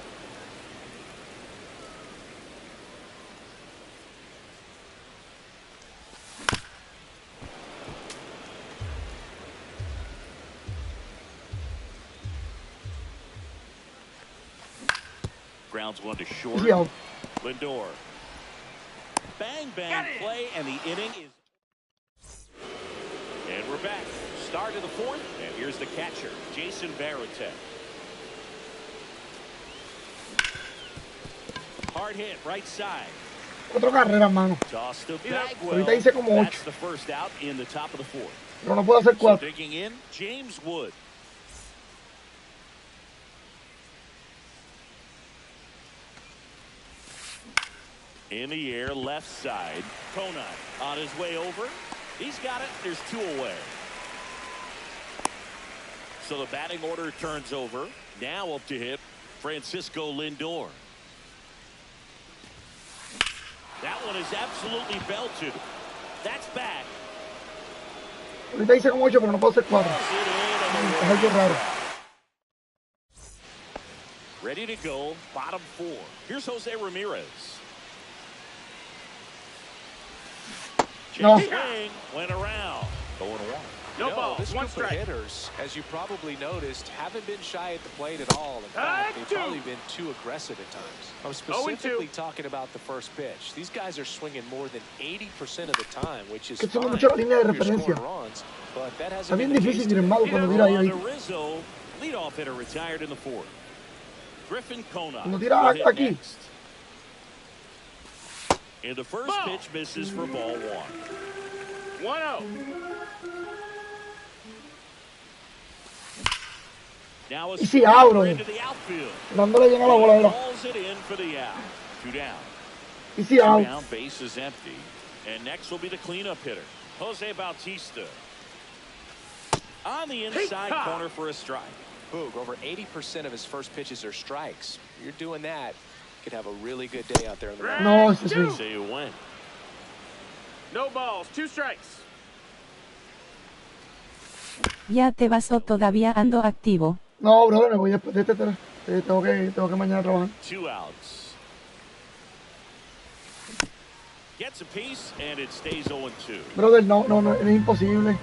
Grounds 1 to short. Yo. Lindor. Bang, bang play, and the inning is... And we're back. Start of the 4th, and here's the catcher, Jason Varitek. Hard hit, right side. 4 carreras, mano. Toss to Bagwell. Ahorita hice como 8. That's the first out in the top of the 4th. Pero no puedo hacer So 4. digging in, James Wood. In the air, left side. Conant on his way over. He's got it. There's 2 away. So the batting order turns over. Now up to hit Francisco Lindor. That one is absolutely belted. That's back. Ahorita hice como 8, pero no puedo hacer 4. Es algo raro. Ready to go, bottom 4. Here's Jose Ramirez. No. Swing, went around. 0-1. No balls, this 1 group strike. of hitters, as you probably noticed, haven't been shy at the plate at all. In fact, they've probably been too aggressive at times. I'm specifically talking about the first pitch. These guys are swinging more than 80% of the time, which is fine mucho la línea de if you're referencia. scoring runs, but that Está hasn't bien been the difícil, case sin today. embargo, cuando tira ahí. Rizzo, leadoff hitter, retired in the 4th. Griffin Conant. Cuando tira aquí. Next. And the first pitch misses for ball 1. 1-0. Now a Y si abro, into the outfield. dándole bien a la bola, era. Calls it in for the out. 2 down. Y si 2 out. down, base is empty. And next will be the cleanup hitter, Jose Bautista. On the inside corner for a strike. Boog, over 80% of his first pitches are strikes. You're doing that, you could have a really good day out there in the mound. No, ese sí. Say you win. No balls, 2 strikes. ¿Ya te vas o todavía ando activo? No, brother, me voy después de este. Tengo que mañana trabajar. 2 outs. Gets a piece and it stays 0-2. Brother, no, es imposible.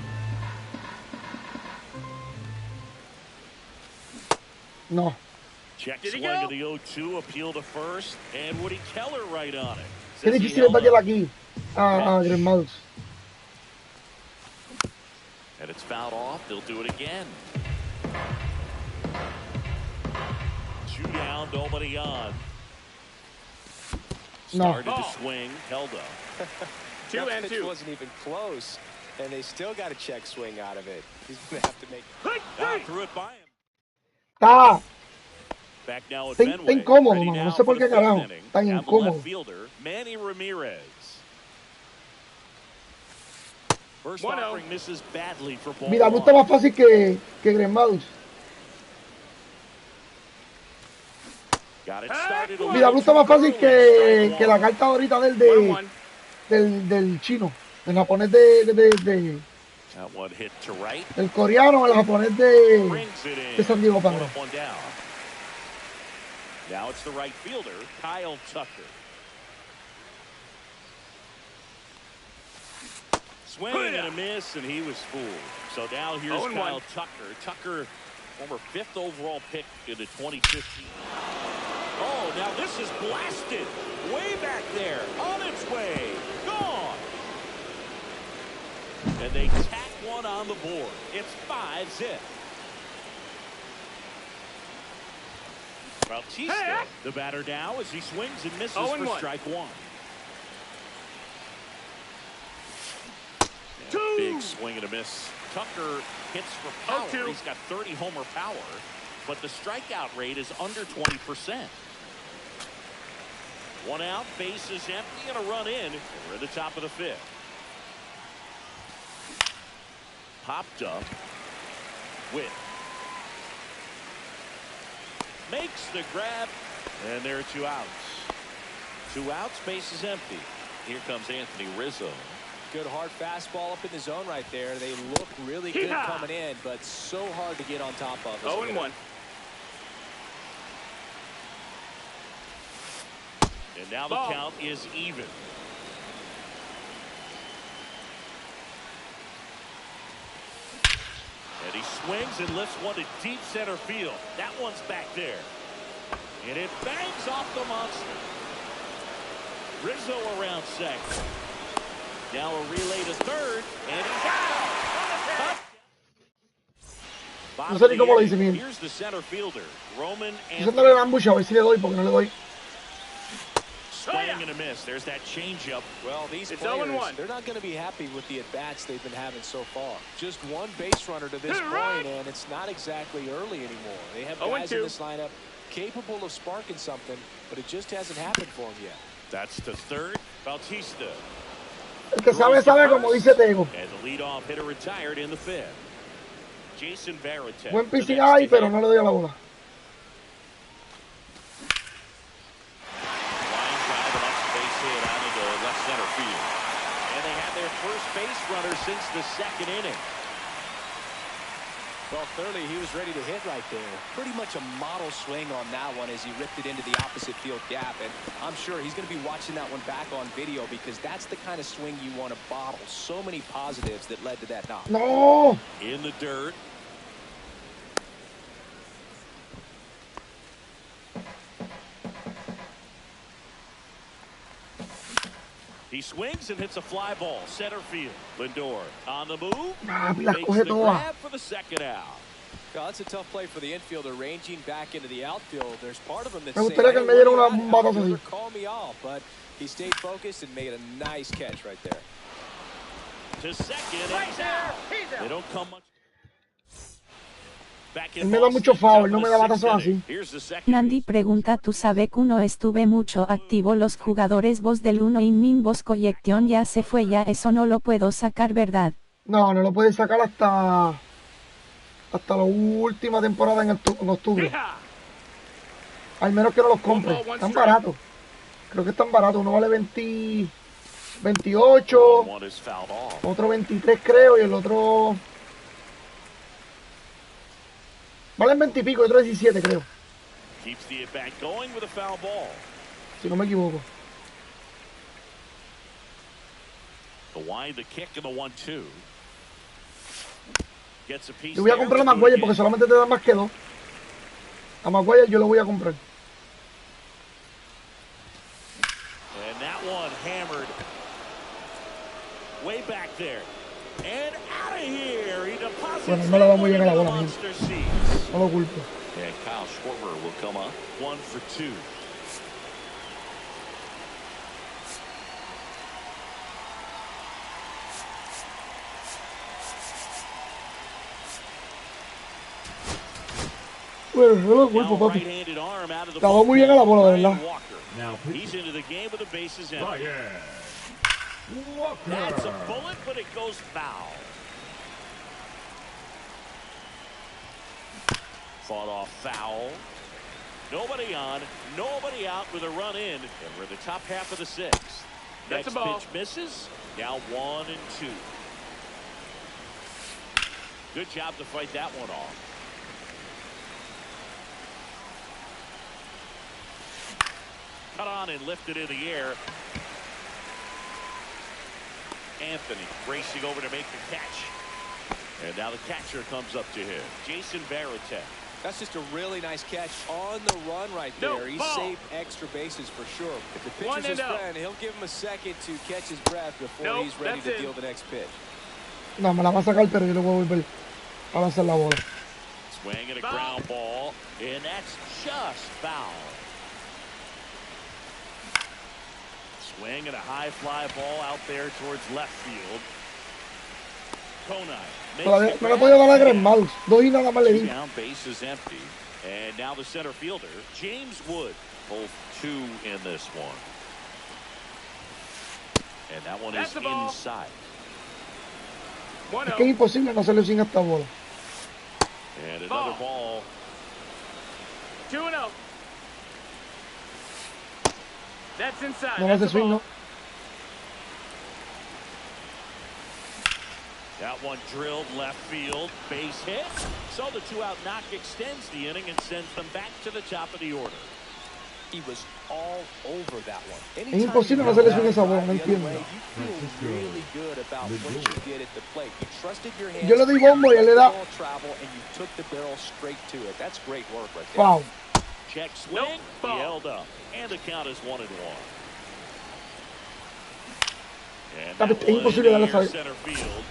No. Check Did he swing go? of the 0-2, appeal to first, and Woody Keller right on it. Qué Says he difícil es held batear up. aquí a Gremmados. And it's fouled off. They'll do it again. 2 down, nobody on. No. Started to swing, held up. 2 That and pitch 2. wasn't even close, and they still got a check swing out of it. He's going to have to make. Threw it by him. Está Back now at Está Fenway. incómodo, Ready mano. now No sé por for qué the 5th carajo. inning. Está Have the incómodo. left fielder, Manny Ramirez. First 1-0. offering misses badly for ball Mira, no 1. está más fácil que Gremmados. Got it started Mira, no está más fácil que la carta ahorita 1-1. del chino. El japonés de That one hit to right. el coreano, el japonés de Brings it in. de San Diego Padre. 1 down. Now it's the right fielder, Kyle Tucker. Swing and a miss, and he was fooled. So now here's 0-1. Kyle Tucker. Tucker, former 5th overall pick in the 2015. Oh, now this is blasted. Way back there. On its way. Gone. And they tack one on the board. It's 5-zip. Bautista, the batter now as he swings and misses for 0-1. strike 1. Two. Big swing and a miss. Tucker hits for power. 0-2. He's got 30 homer power, but the strikeout rate is under 20%. 1 out, base is empty, and a run in. We're at the top of the 5th. Popped up. Witt. Makes the grab, and there are 2 outs. 2 outs, base is empty. Here comes Anthony Rizzo. Good hard fastball up in the zone right there. They look really good coming in, but so hard to get on top of. 0-1. And now the count is even. And he swings and lifts one to deep center field. That one's back there. And it bangs off the monster. Rizzo around second. Now a relay to third. And he's out. No sé ni cómo lo hice bien. Here's the center fielder, Roman Estoy haciéndole el ambush a ver si le doy porque no le doy. Swing and a miss. There's that changeup. Well, these It's players, 0-1. they're not going to be happy with the at-bats they've been having so far. Just one base runner to this point, and it's not exactly early anymore. They have guys in this lineup capable of sparking something, but it just hasn't happened for them yet. That's to third. Bautista. El que sabe, sabe, como dice Tego. And the leadoff hitter retired in the fifth. Jason Varitek. Buen pitching ahí, pero no le doy a la bola. Line drive, an extra base hit out into left center field. And they have their first base runner since the second inning. Well, clearly he was ready to hit right there. Pretty much a model swing on that one as he ripped it into the opposite field gap. And I'm sure he's going to be watching that one back on video because that's the kind of swing you want to bottle. So many positives that led to that knock. No. In the dirt. He swings and hits a fly ball, center field. Lindor on the move. Makes the grab for the second out. Well, that's a tough play for the infielder, ranging back into the outfield. There's part of him that's Me gustaría que él me diera un batazo así. Call me off, but he stayed focused and made a nice catch right there. To second, and he's out. They don't come much. Él me da mucho foul, no me da batazos así. Nandi pregunta, ¿tú sabes que no estuve mucho activo los jugadores vos del 1 inning vos collección ya se fue ya eso no lo puedo sacar, ¿verdad? No, no lo puedes sacar hasta la última temporada en octubre. Al menos que no los compre. Están baratos. Creo que están baratos. Uno vale 28, otro 23 creo y el otro... Valen 20 y pico, otro 17 creo. Si no me equivoco. Yo voy a comprar a Maguire porque solamente te dan más que 2. A Maguire yo lo voy a comprar. Bueno, no le va muy bien a la bola, man. No lo culpo. Bueno, no lo culpo, papi. La va muy bien a la bola, de verdad. That's a bullet, but it goes foul. Fought off foul. Nobody on, nobody out with a run in, and we're the top half of the sixth. Next pitch misses. Now 1 and 2. Good job to fight that one off. Cut on and lifted in the air. Anthony racing over to make the catch. And now the catcher comes up to him. Jason Varitek. That's just a really nice catch on the run right there. He saved extra bases for sure. If the pitcher's his friend, he'll give him a second to catch his breath before he's ready to deal the next pitch. No, me la va a sacar, pero yo le voy a volver a lanzar la bola. Swing and a ground ball, and that's just foul. Swing and a high fly ball out there towards left field. Todavía no le puedo dar a Greg Mouse. 2 y nada más le di. Down, base is empty. And now the center fielder, James Wood, both 2 in this one. And that one is inside. Es que es imposible no hacerle sin esta bola. And another ball. 2-0. That's inside. No hace swing, no. That one drilled left field, base hit. So the 2-out knock extends the inning and sends them back to the top of the order. He was all over that one. Es imposible no hacerle swing esa bola, no entiendo. Yo le doy bombo y él le da. Wow. Check swing, he held up, and the count is 1-1. And that Es imposible darle esa. center field.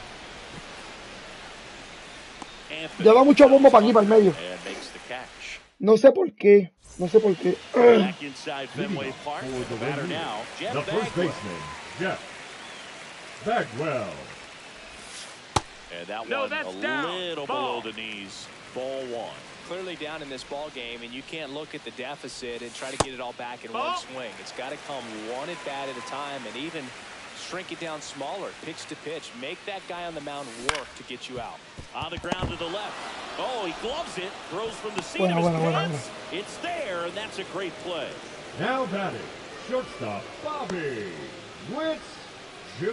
Ya da mucho bombo para aquí, para el medio. No sé por qué. No sé por qué. Back inside Fenway Park. The batter now, the first baseman, Jeff Bagwell. And that one a little below the knees. Ball 1. clearly down in this ball game, and you can't look at the deficit and try to get it all back in one swing. It's got to come one at bat at a time, and even shrink it down smaller, pitch to pitch. Make that guy on the mound work to get you out. On the ground to the left. Oh, he gloves it. Throws from the seat of his pants. It's there, and that's a great play. Now batting, shortstop Bobby Witt Jr.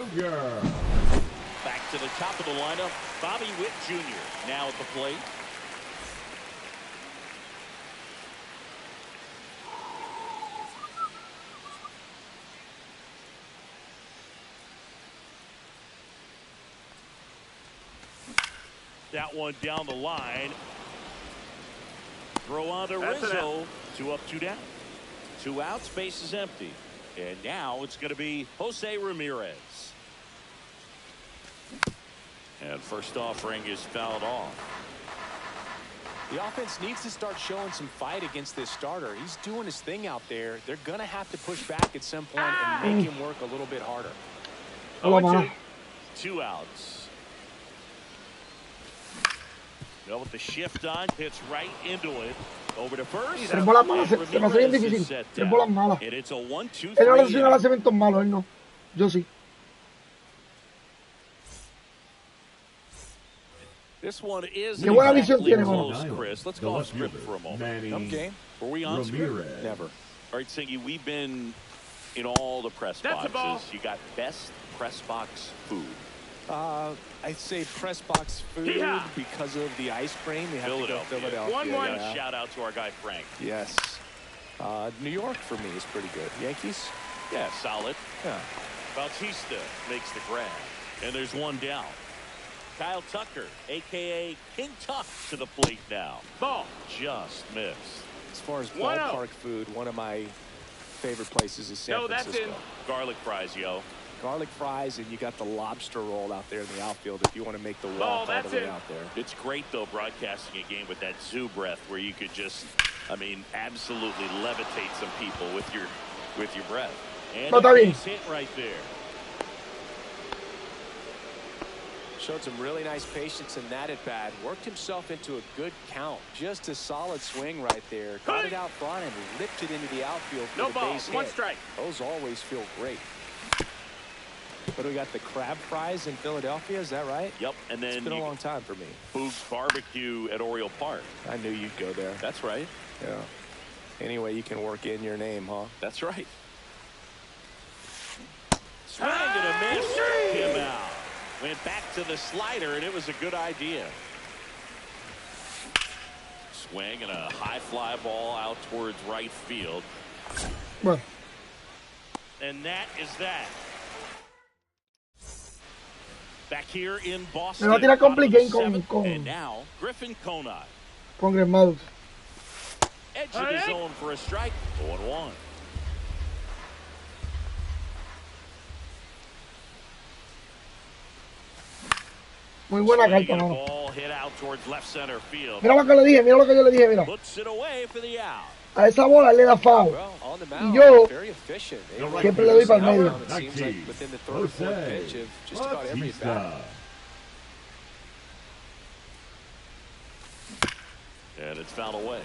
Back to the top of the lineup, Bobby Witt Jr. now at the plate. That one down the line. Throw on to Rizzo. 2 up, 2 down. 2 outs, base is empty. And now it's going to be Jose Ramirez. And first offering is fouled off. The offense needs to start showing some fight against this starter. He's doing his thing out there. They're going to have to push back at some point and make him work a little bit harder. 2 outs. Go with the shift on, hits right into it. Over to first. 3 bolas malas, se me hace bien difícil. 3 bolas malas. And it's a 1-2-3. Él no le hace lanzamientos malos, él no. Yo sí. This one is Qué buena visión tiene, close, Chris. Let's go off script for a moment. Okay. Were we on script? Never. All right, Singy, we've been in all the press boxes. You got best press box food. I'd say press box food because of the ice cream. We have to go Philadelphia. 1-1. Yeah. Shout out to our guy Frank. Yes. New York for me is pretty good. Yankees? Yeah, solid. Yeah. Bautista makes the grab. And there's 1 down. Kyle Tucker, a.k.a. King Tuck, to the plate now. Ball. Just missed. As far as ballpark food, one of my favorite places is San Francisco. That's Garlic fries, yo. Garlic fries, and you got the lobster roll out there in the outfield if you want to make the walk all the way out there. It's great, though, broadcasting a game with that zoo breath where you could just, I mean, absolutely levitate some people with your breath. And a base hit right there. Showed some really nice patience in that at bat. Worked himself into a good count. Just a solid swing right there. Got it out front and ripped it into the outfield for the base hit. 1 strike. Those always feel great. But we got the crab fries in Philadelphia, is that right? Yep, and then it's been a long time for me. Boog's Barbecue at Oriole Park. I knew you'd go there. That's right. Yeah. Anyway, you can work in your name, huh? That's right. Swing and a miss. Him out. Went back to the slider, and it was a good idea. Swing and a high fly ball out towards right field. Bueno. And that is that. Back here in Boston. Me va a tirar complicated con And now, Griffin Conrad. Con Gremados. Edge of the zone for a strike. 0-1. Muy buena carta, mano. Ball hit out towards left center field. Mira lo que le dije, mira lo que yo le dije, mira. Puts it away for the out. A esa bola él le da foul. Y yo siempre le doy para el medio. And it's fouled away.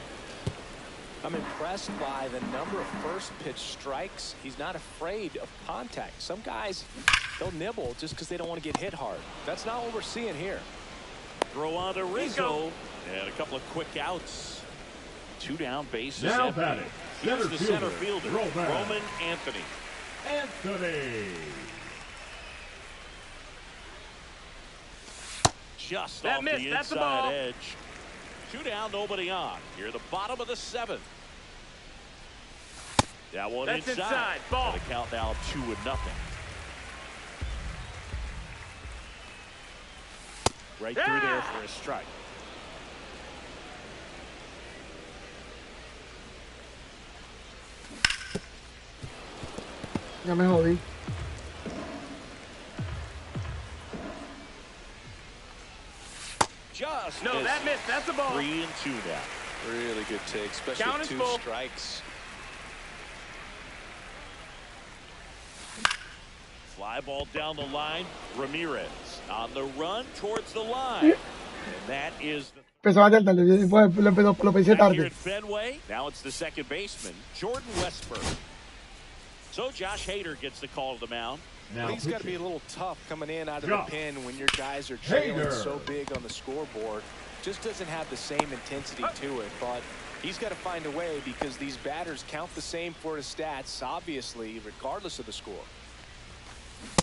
I'm impressed by the number of first pitch strikes. He's not afraid of contact. Some guys, they'll nibble just because they don't want to get hit hard. That's not what we're seeing here. Throw on to Rizzo. And a couple of quick outs. 2 down, bases now empty. batting, Here's the center fielder, Roman Anthony. Just off the inside edge. 2 down, nobody on. Here, the bottom of the 7th. That one inside. Ball. And the count now 2-0. Right through there for a strike. Ya me jodí. Just no, that missed. That's a ball. 3-2 now. Really good take, especially with 2 strikes. Fly ball down the line. Ramirez on the run towards the line. And that is the Empezó a batear tarde, después lo pensé back here tarde. at Fenway. Now it's the second baseman, Jordan Westburg. So Josh Hader gets the call to the mound. Now He's got to be a pitching. little tough coming in out of Josh the pen when your guys are trailing Hader. so big on the scoreboard. Just doesn't have the same intensity to it, but he's got to find a way because these batters count the same for his stats, obviously, regardless of the score.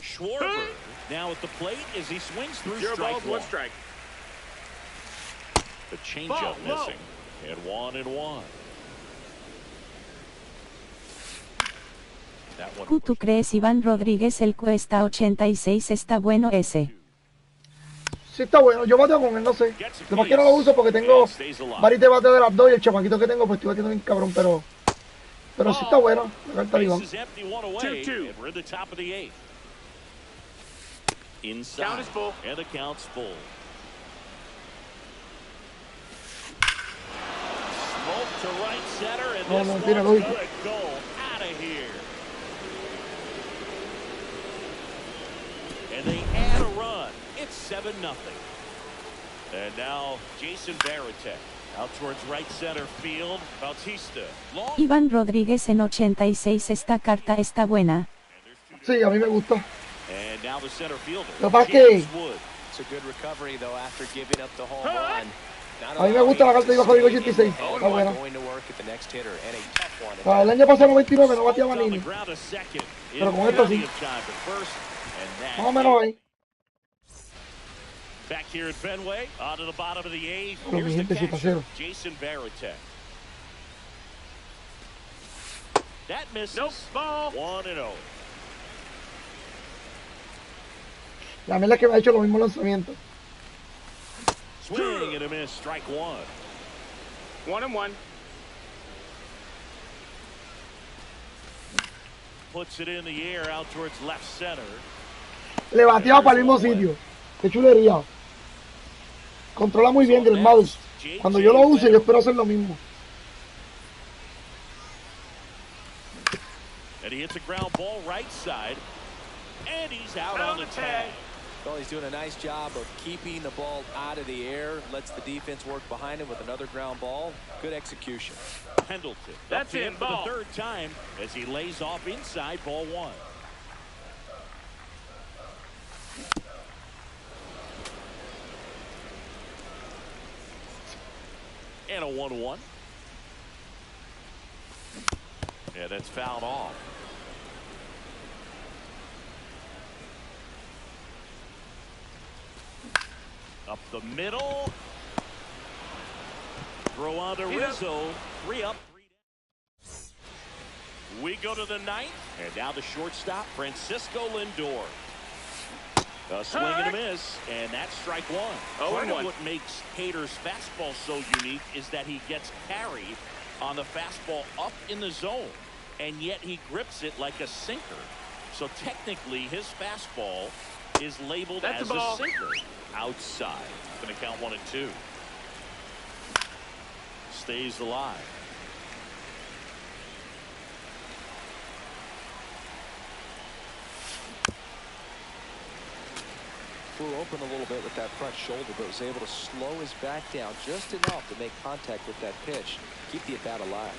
Schwarber now at the plate as he swings through Zero strike balls, one. one strike. The changeup Ball, missing. And 1-1. That one. ¿Tú crees Iván Rodríguez el cuesta 86 está bueno ese? Sí está bueno, yo bateo con él, no sé. Lo más que no lo uso porque tengo varios de bateo de las dos y el chamaquito que tengo pues estoy batiendo bien cabrón, pero sí está bueno. La carta de Iván. Base is empty, one away, 2-2. and we're in the top of the eighth. Inside, Count is full. and the count's full. Smoke to right center, and No, this no, one's tíralo, gonna hijo. go out of here. And they add a run. It's 7-0. And now Jason Varitek out towards right center field. Bautista. Long. Iván Rodríguez en 86 esta carta está buena. Sí, a mí me gusta. And now the center fielder. Lo que pasa es que James Wood. It's a good recovery, though, after giving up the home run. Not A mí me gusta la carta de Iván Rodríguez 86. allowing Está buena. going to work at the next hitter, and a tough one. Ah, el año pasado 99 no bateaba On the ni. ground a second. Pero con esto sí. Plenty of time at first, and that Más o menos ahí. back here at Fenway, on to the bottom of the eighth. Pero mi Here's the gente sí catcher, paseo. Jason Varitek. That misses. Nope, ball. 1-0. La mierda es que me ha hecho los mismos lanzamientos. Swing and a miss. Strike one. 1-1. Puts it in the air out towards left center. Le bateaba para el mismo sitio. Qué chulería. Controla muy bien el mouse. Cuando yo lo use, yo espero hacer lo mismo. And he hits a ground ball right side. And he's out on the tag. Well, he's doing a nice job of keeping the ball out of the air, lets the defense work behind him with another ground ball. Good execution. Pendleton. That's up in, for ball. the third time as he lays off inside ball one. And a 1-1. Yeah, that's fouled off. Up the middle. Throw on to Rizzo. 3 up, 3 down. We go to the ninth. And now the shortstop, Francisco Lindor. A swing and a miss, and that's strike one. Part of what makes Hader's fastball so unique is that he gets carried on the fastball up in the zone, and yet he grips it like a sinker. So technically, his fastball is labeled as a sinker. Outside. Going to count 1-2. Stays alive. Flew open a little bit with that front shoulder, but was able to slow his back down just enough to make contact with that pitch. Keep the at-bat alive.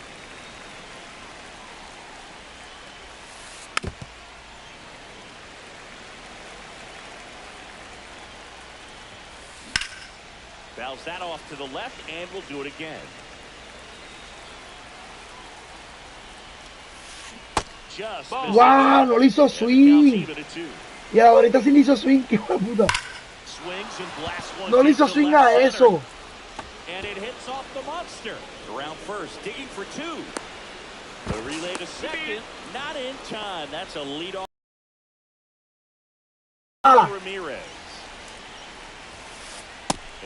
Fouls that off to the left, and we'll do it again. Just ¡Wow! No le hizo swing. Y ahorita sí le hizo swing. ¡Qué hijo de puta! Swings and blasts one No le hizo deep to swing left a eso. center. And it hits off the monster. Around first, digging for two. The relay to second, not in time. That's a leadoff. Ramirez.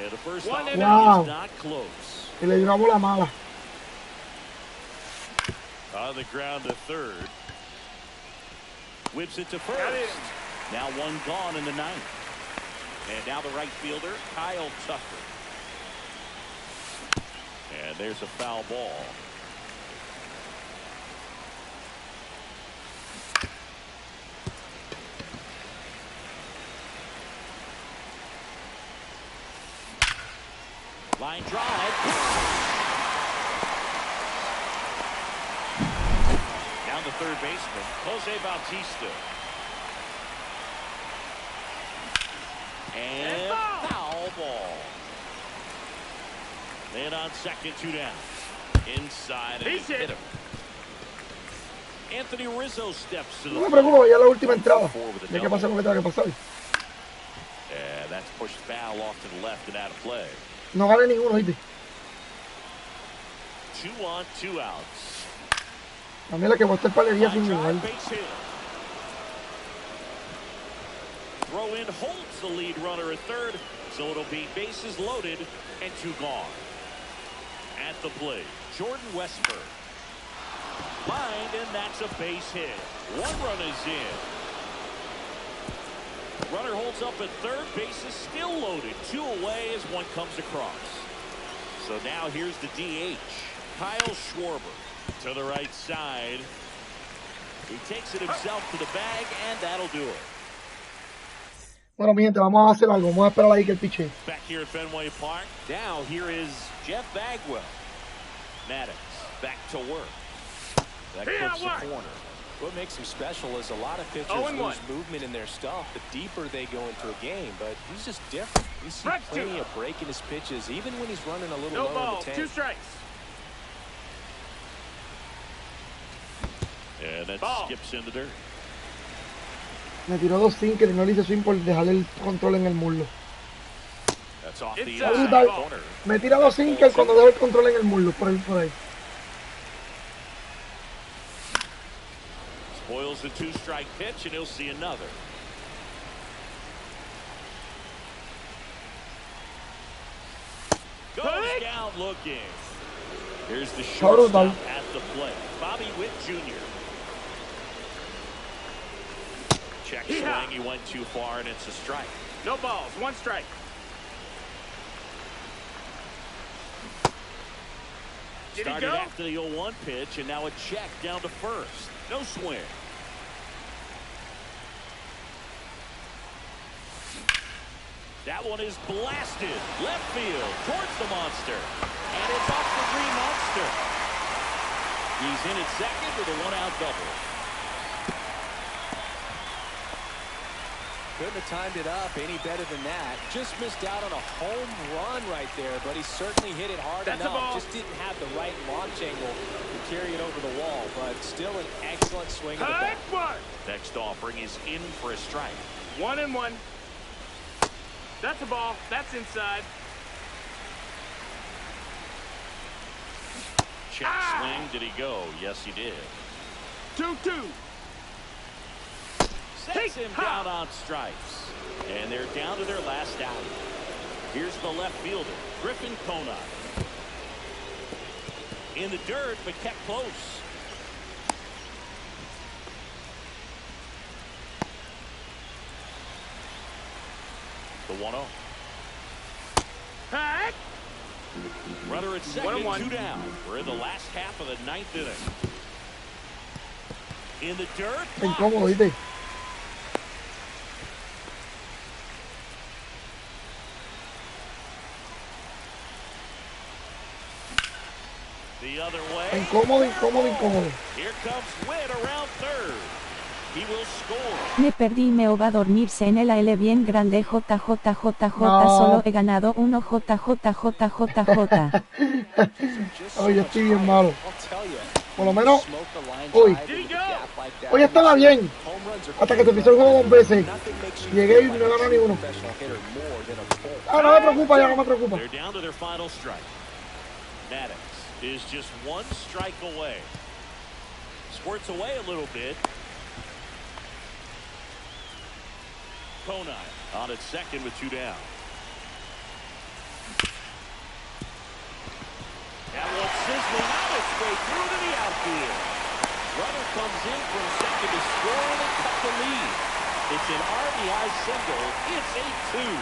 And the first out Wow. is not close. Que le dio una bola mala. On the ground to third. Whips it to first. Now one gone in the ninth. And now the right fielder, Kyle Tucker. And there's a foul ball. Line drive. Down to third baseman, Jose Bautista. And foul ball. And on second, 2 down. Inside and hit him. Anthony Rizzo steps to the No me preocupo, ya la última entrada. Ya que pasa lo que tenga que pasar. And that's pushed foul off to the left and out of play. No gane ninguno, ¿viste? 2 on, 2 outs. También la que va a estar palería sin jugar. Throw in holds the lead runner at third, so it'll be bases loaded and 2 gone. At the plate, Jordan Westburg. Lined, and that's a base hit. 1 run is in. Runner holds up at third, base is still loaded. 2 away as 1 comes across. So now here's the DH, Kyle Schwarber, to the right side. He takes it himself to the bag, and that'll do it. Bueno, mi gente, vamos a hacer algo. Vamos a esperar ahí que el piche. Back here at Fenway Park. Now here is Jeff Bagwell. Maddox back to work. That clips the corner. What makes him special is a lot of pitchers lose movement in their stuff the deeper they go into a game, but he's just different. We see plenty of break in his pitches, even when he's running a little low in the tank. 2 strikes. And that skips in the dirt. Me tiró 2 sinkers y no le hice swing por dejarle el control en el muslo. That's off the inside corner. Me tira 2 sinkers cuando dejo el control en el muslo, por ahí. Spoils the 2-strike pitch, and he'll see another. Goes down looking. Here's the shortstop at the plate, Bobby Witt Jr. Check swing, he went too far, and it's a strike. No balls, 1 strike. Started after the 0-1 pitch, and now a check down to first. No swing. That one is blasted left field towards the monster, and it's off the Green Monster. He's in at second with a 1-out double. Couldn't have timed it up any better than that. Just missed out on a home run right there, but he certainly hit it hard enough. Just didn't have the right launch angle to carry it over the wall, but still an excellent swing of the bat. Next offering is in for a strike. 1-1. That's a ball. That's inside. Check swing. Did he go? Yes, he did. 2-2. Sets him down on strikes. And they're down to their last out. Here's the left fielder, Griffin Conine. In the dirt, but kept close. The 1-0. Hey! Runner at second, 2 down. We're in the last half of the 9th inning. In the dirt. Incómodo, ¿viste? The other way. Incómodo. Here comes Witt around third. He will score. Me perdí, me va a dormirse en el AL bien grande. JJJJ, solo he ganado 1 JJJJJ. Ay, yo estoy bien malo. Por lo menos hoy estaba bien hasta que se pisó el juego 2 veces. Llegué y no ganó ni uno. No me preocupa, ya no me preocupa. They're down to their final strike. Maddox is just 1 strike away. Squirts away a little bit. Conine on at second with 2 down. That one sizzling out its way through to the outfield. Runner comes in from second to score and cut the lead. It's an RBI single. It's 8-2.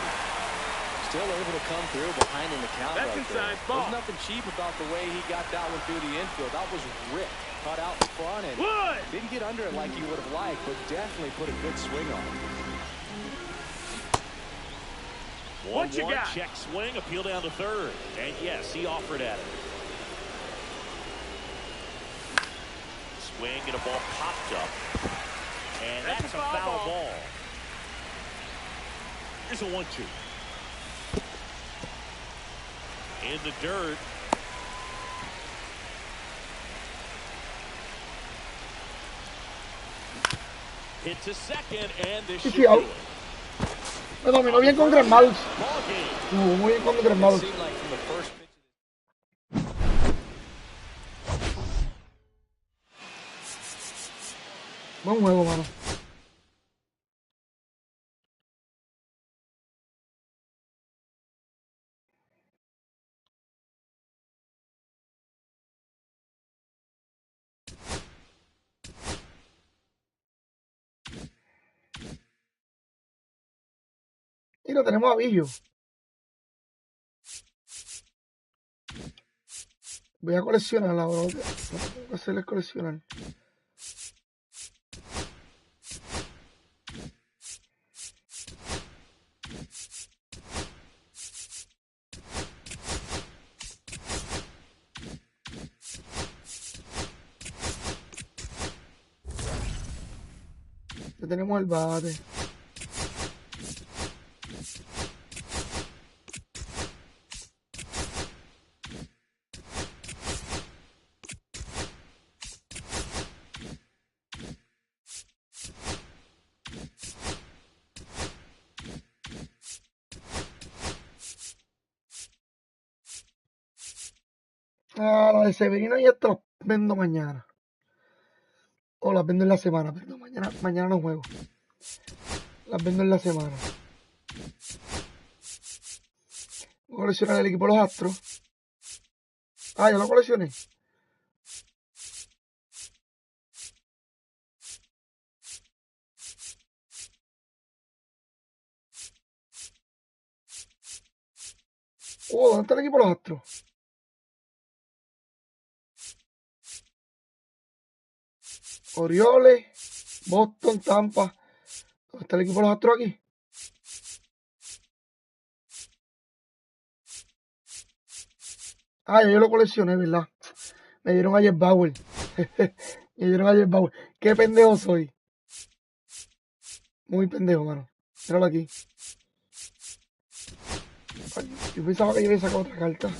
Still able to come through behind in the count. That's inside ball. There's nothing cheap about the way he got that one through the infield. That was ripped, cut out in front, and didn't get under it like he would have liked, but definitely put a good swing on it. What you 1-1, got? check swing, appeal down to third. And yes, he offered at it. Swing and a ball popped up. And that's a foul ball. Here's a 1-2. In the dirt. Hit to second, and this should do it. Me dominó bien con Grandmalos. Muy bien con Grandmalos. Buen juego, mano. Y lo tenemos a Billo. Voy a coleccionar ahora. Lo que tengo que hacer es coleccionar. Ya tenemos el bate. Ah, la de Severino y esto las vendo mañana. O las vendo en la semana, perdón. Mañana no juego. Las vendo en la semana. Voy a coleccionar el equipo de los Astros. Ah, ya lo coleccioné. Oh, ¿dónde está el equipo de los Astros? Orioles, Boston, Tampa. ¿Dónde está el equipo de los Astros aquí? Ah, yo lo coleccioné, ¿verdad? Me dieron a Jeff Bauer. Me dieron a Jeff Bauer. Qué pendejo soy. Muy pendejo, mano. Míralo aquí. Ay, yo pensaba que yo había sacado otra carta.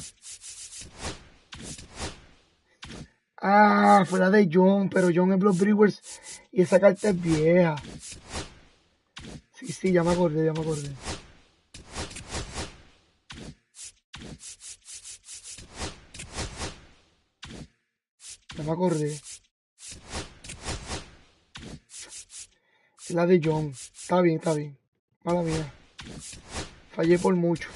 Ah, fue la de John, pero John es los Brewers y esa carta es vieja. Sí, ya me acordé. Ya me acordé. Es la de John. Está bien. Mala mía. Fallé por mucho.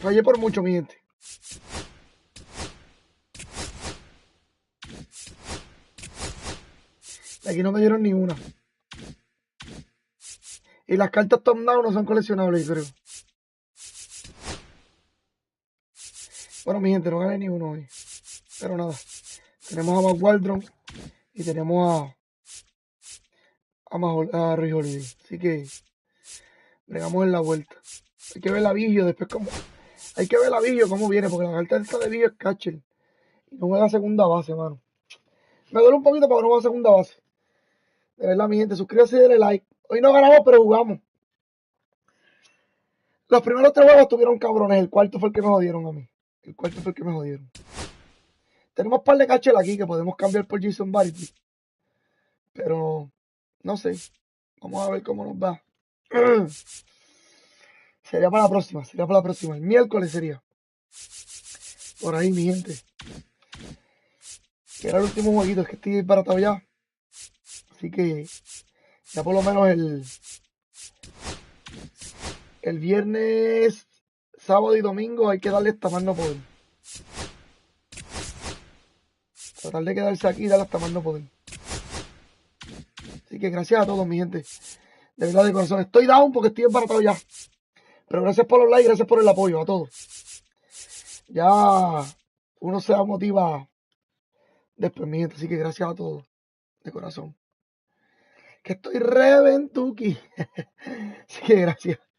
Fallé por mucho, mi gente. Aquí no me dieron ni una. Y las cartas top down no son coleccionables, creo. Bueno, mi gente, no gané ni uno hoy. Pero nada. Tenemos a Mac Waldron y tenemos a Roy Holiday. Así que bregamos en la vuelta. Hay que ver la Vigio después cómo. Hay que ver la Vigio cómo viene, porque la carta esta de Vigio es catcher. Y no juega segunda base, mano. Me duele un poquito porque no juega segunda base. De verdad, mi gente, suscríbase y denle like. Hoy no ganamos, pero jugamos. Los primeros 3 juegos estuvieron cabrones. El cuarto fue el que me jodieron a mí. Tenemos un par de catcher aquí que podemos cambiar por Jason Barity. Pero, no sé. Vamos a ver cómo nos va. Sería para la próxima. El miércoles sería. Por ahí, mi gente. Que era el último jueguito. Es que estoy baratado ya. Así que ya por lo menos el viernes, sábado y domingo hay que darle hasta más no poder. Tratar de quedarse aquí y darle hasta más no poder. Así que gracias a todos, mi gente. De verdad, de corazón. Estoy down porque estoy embaratado ya. Pero gracias por los likes, gracias por el apoyo a todos. ya uno se motiva después, mi gente. Así que gracias a todos, de corazón. Que estoy reventuki. Así que gracias.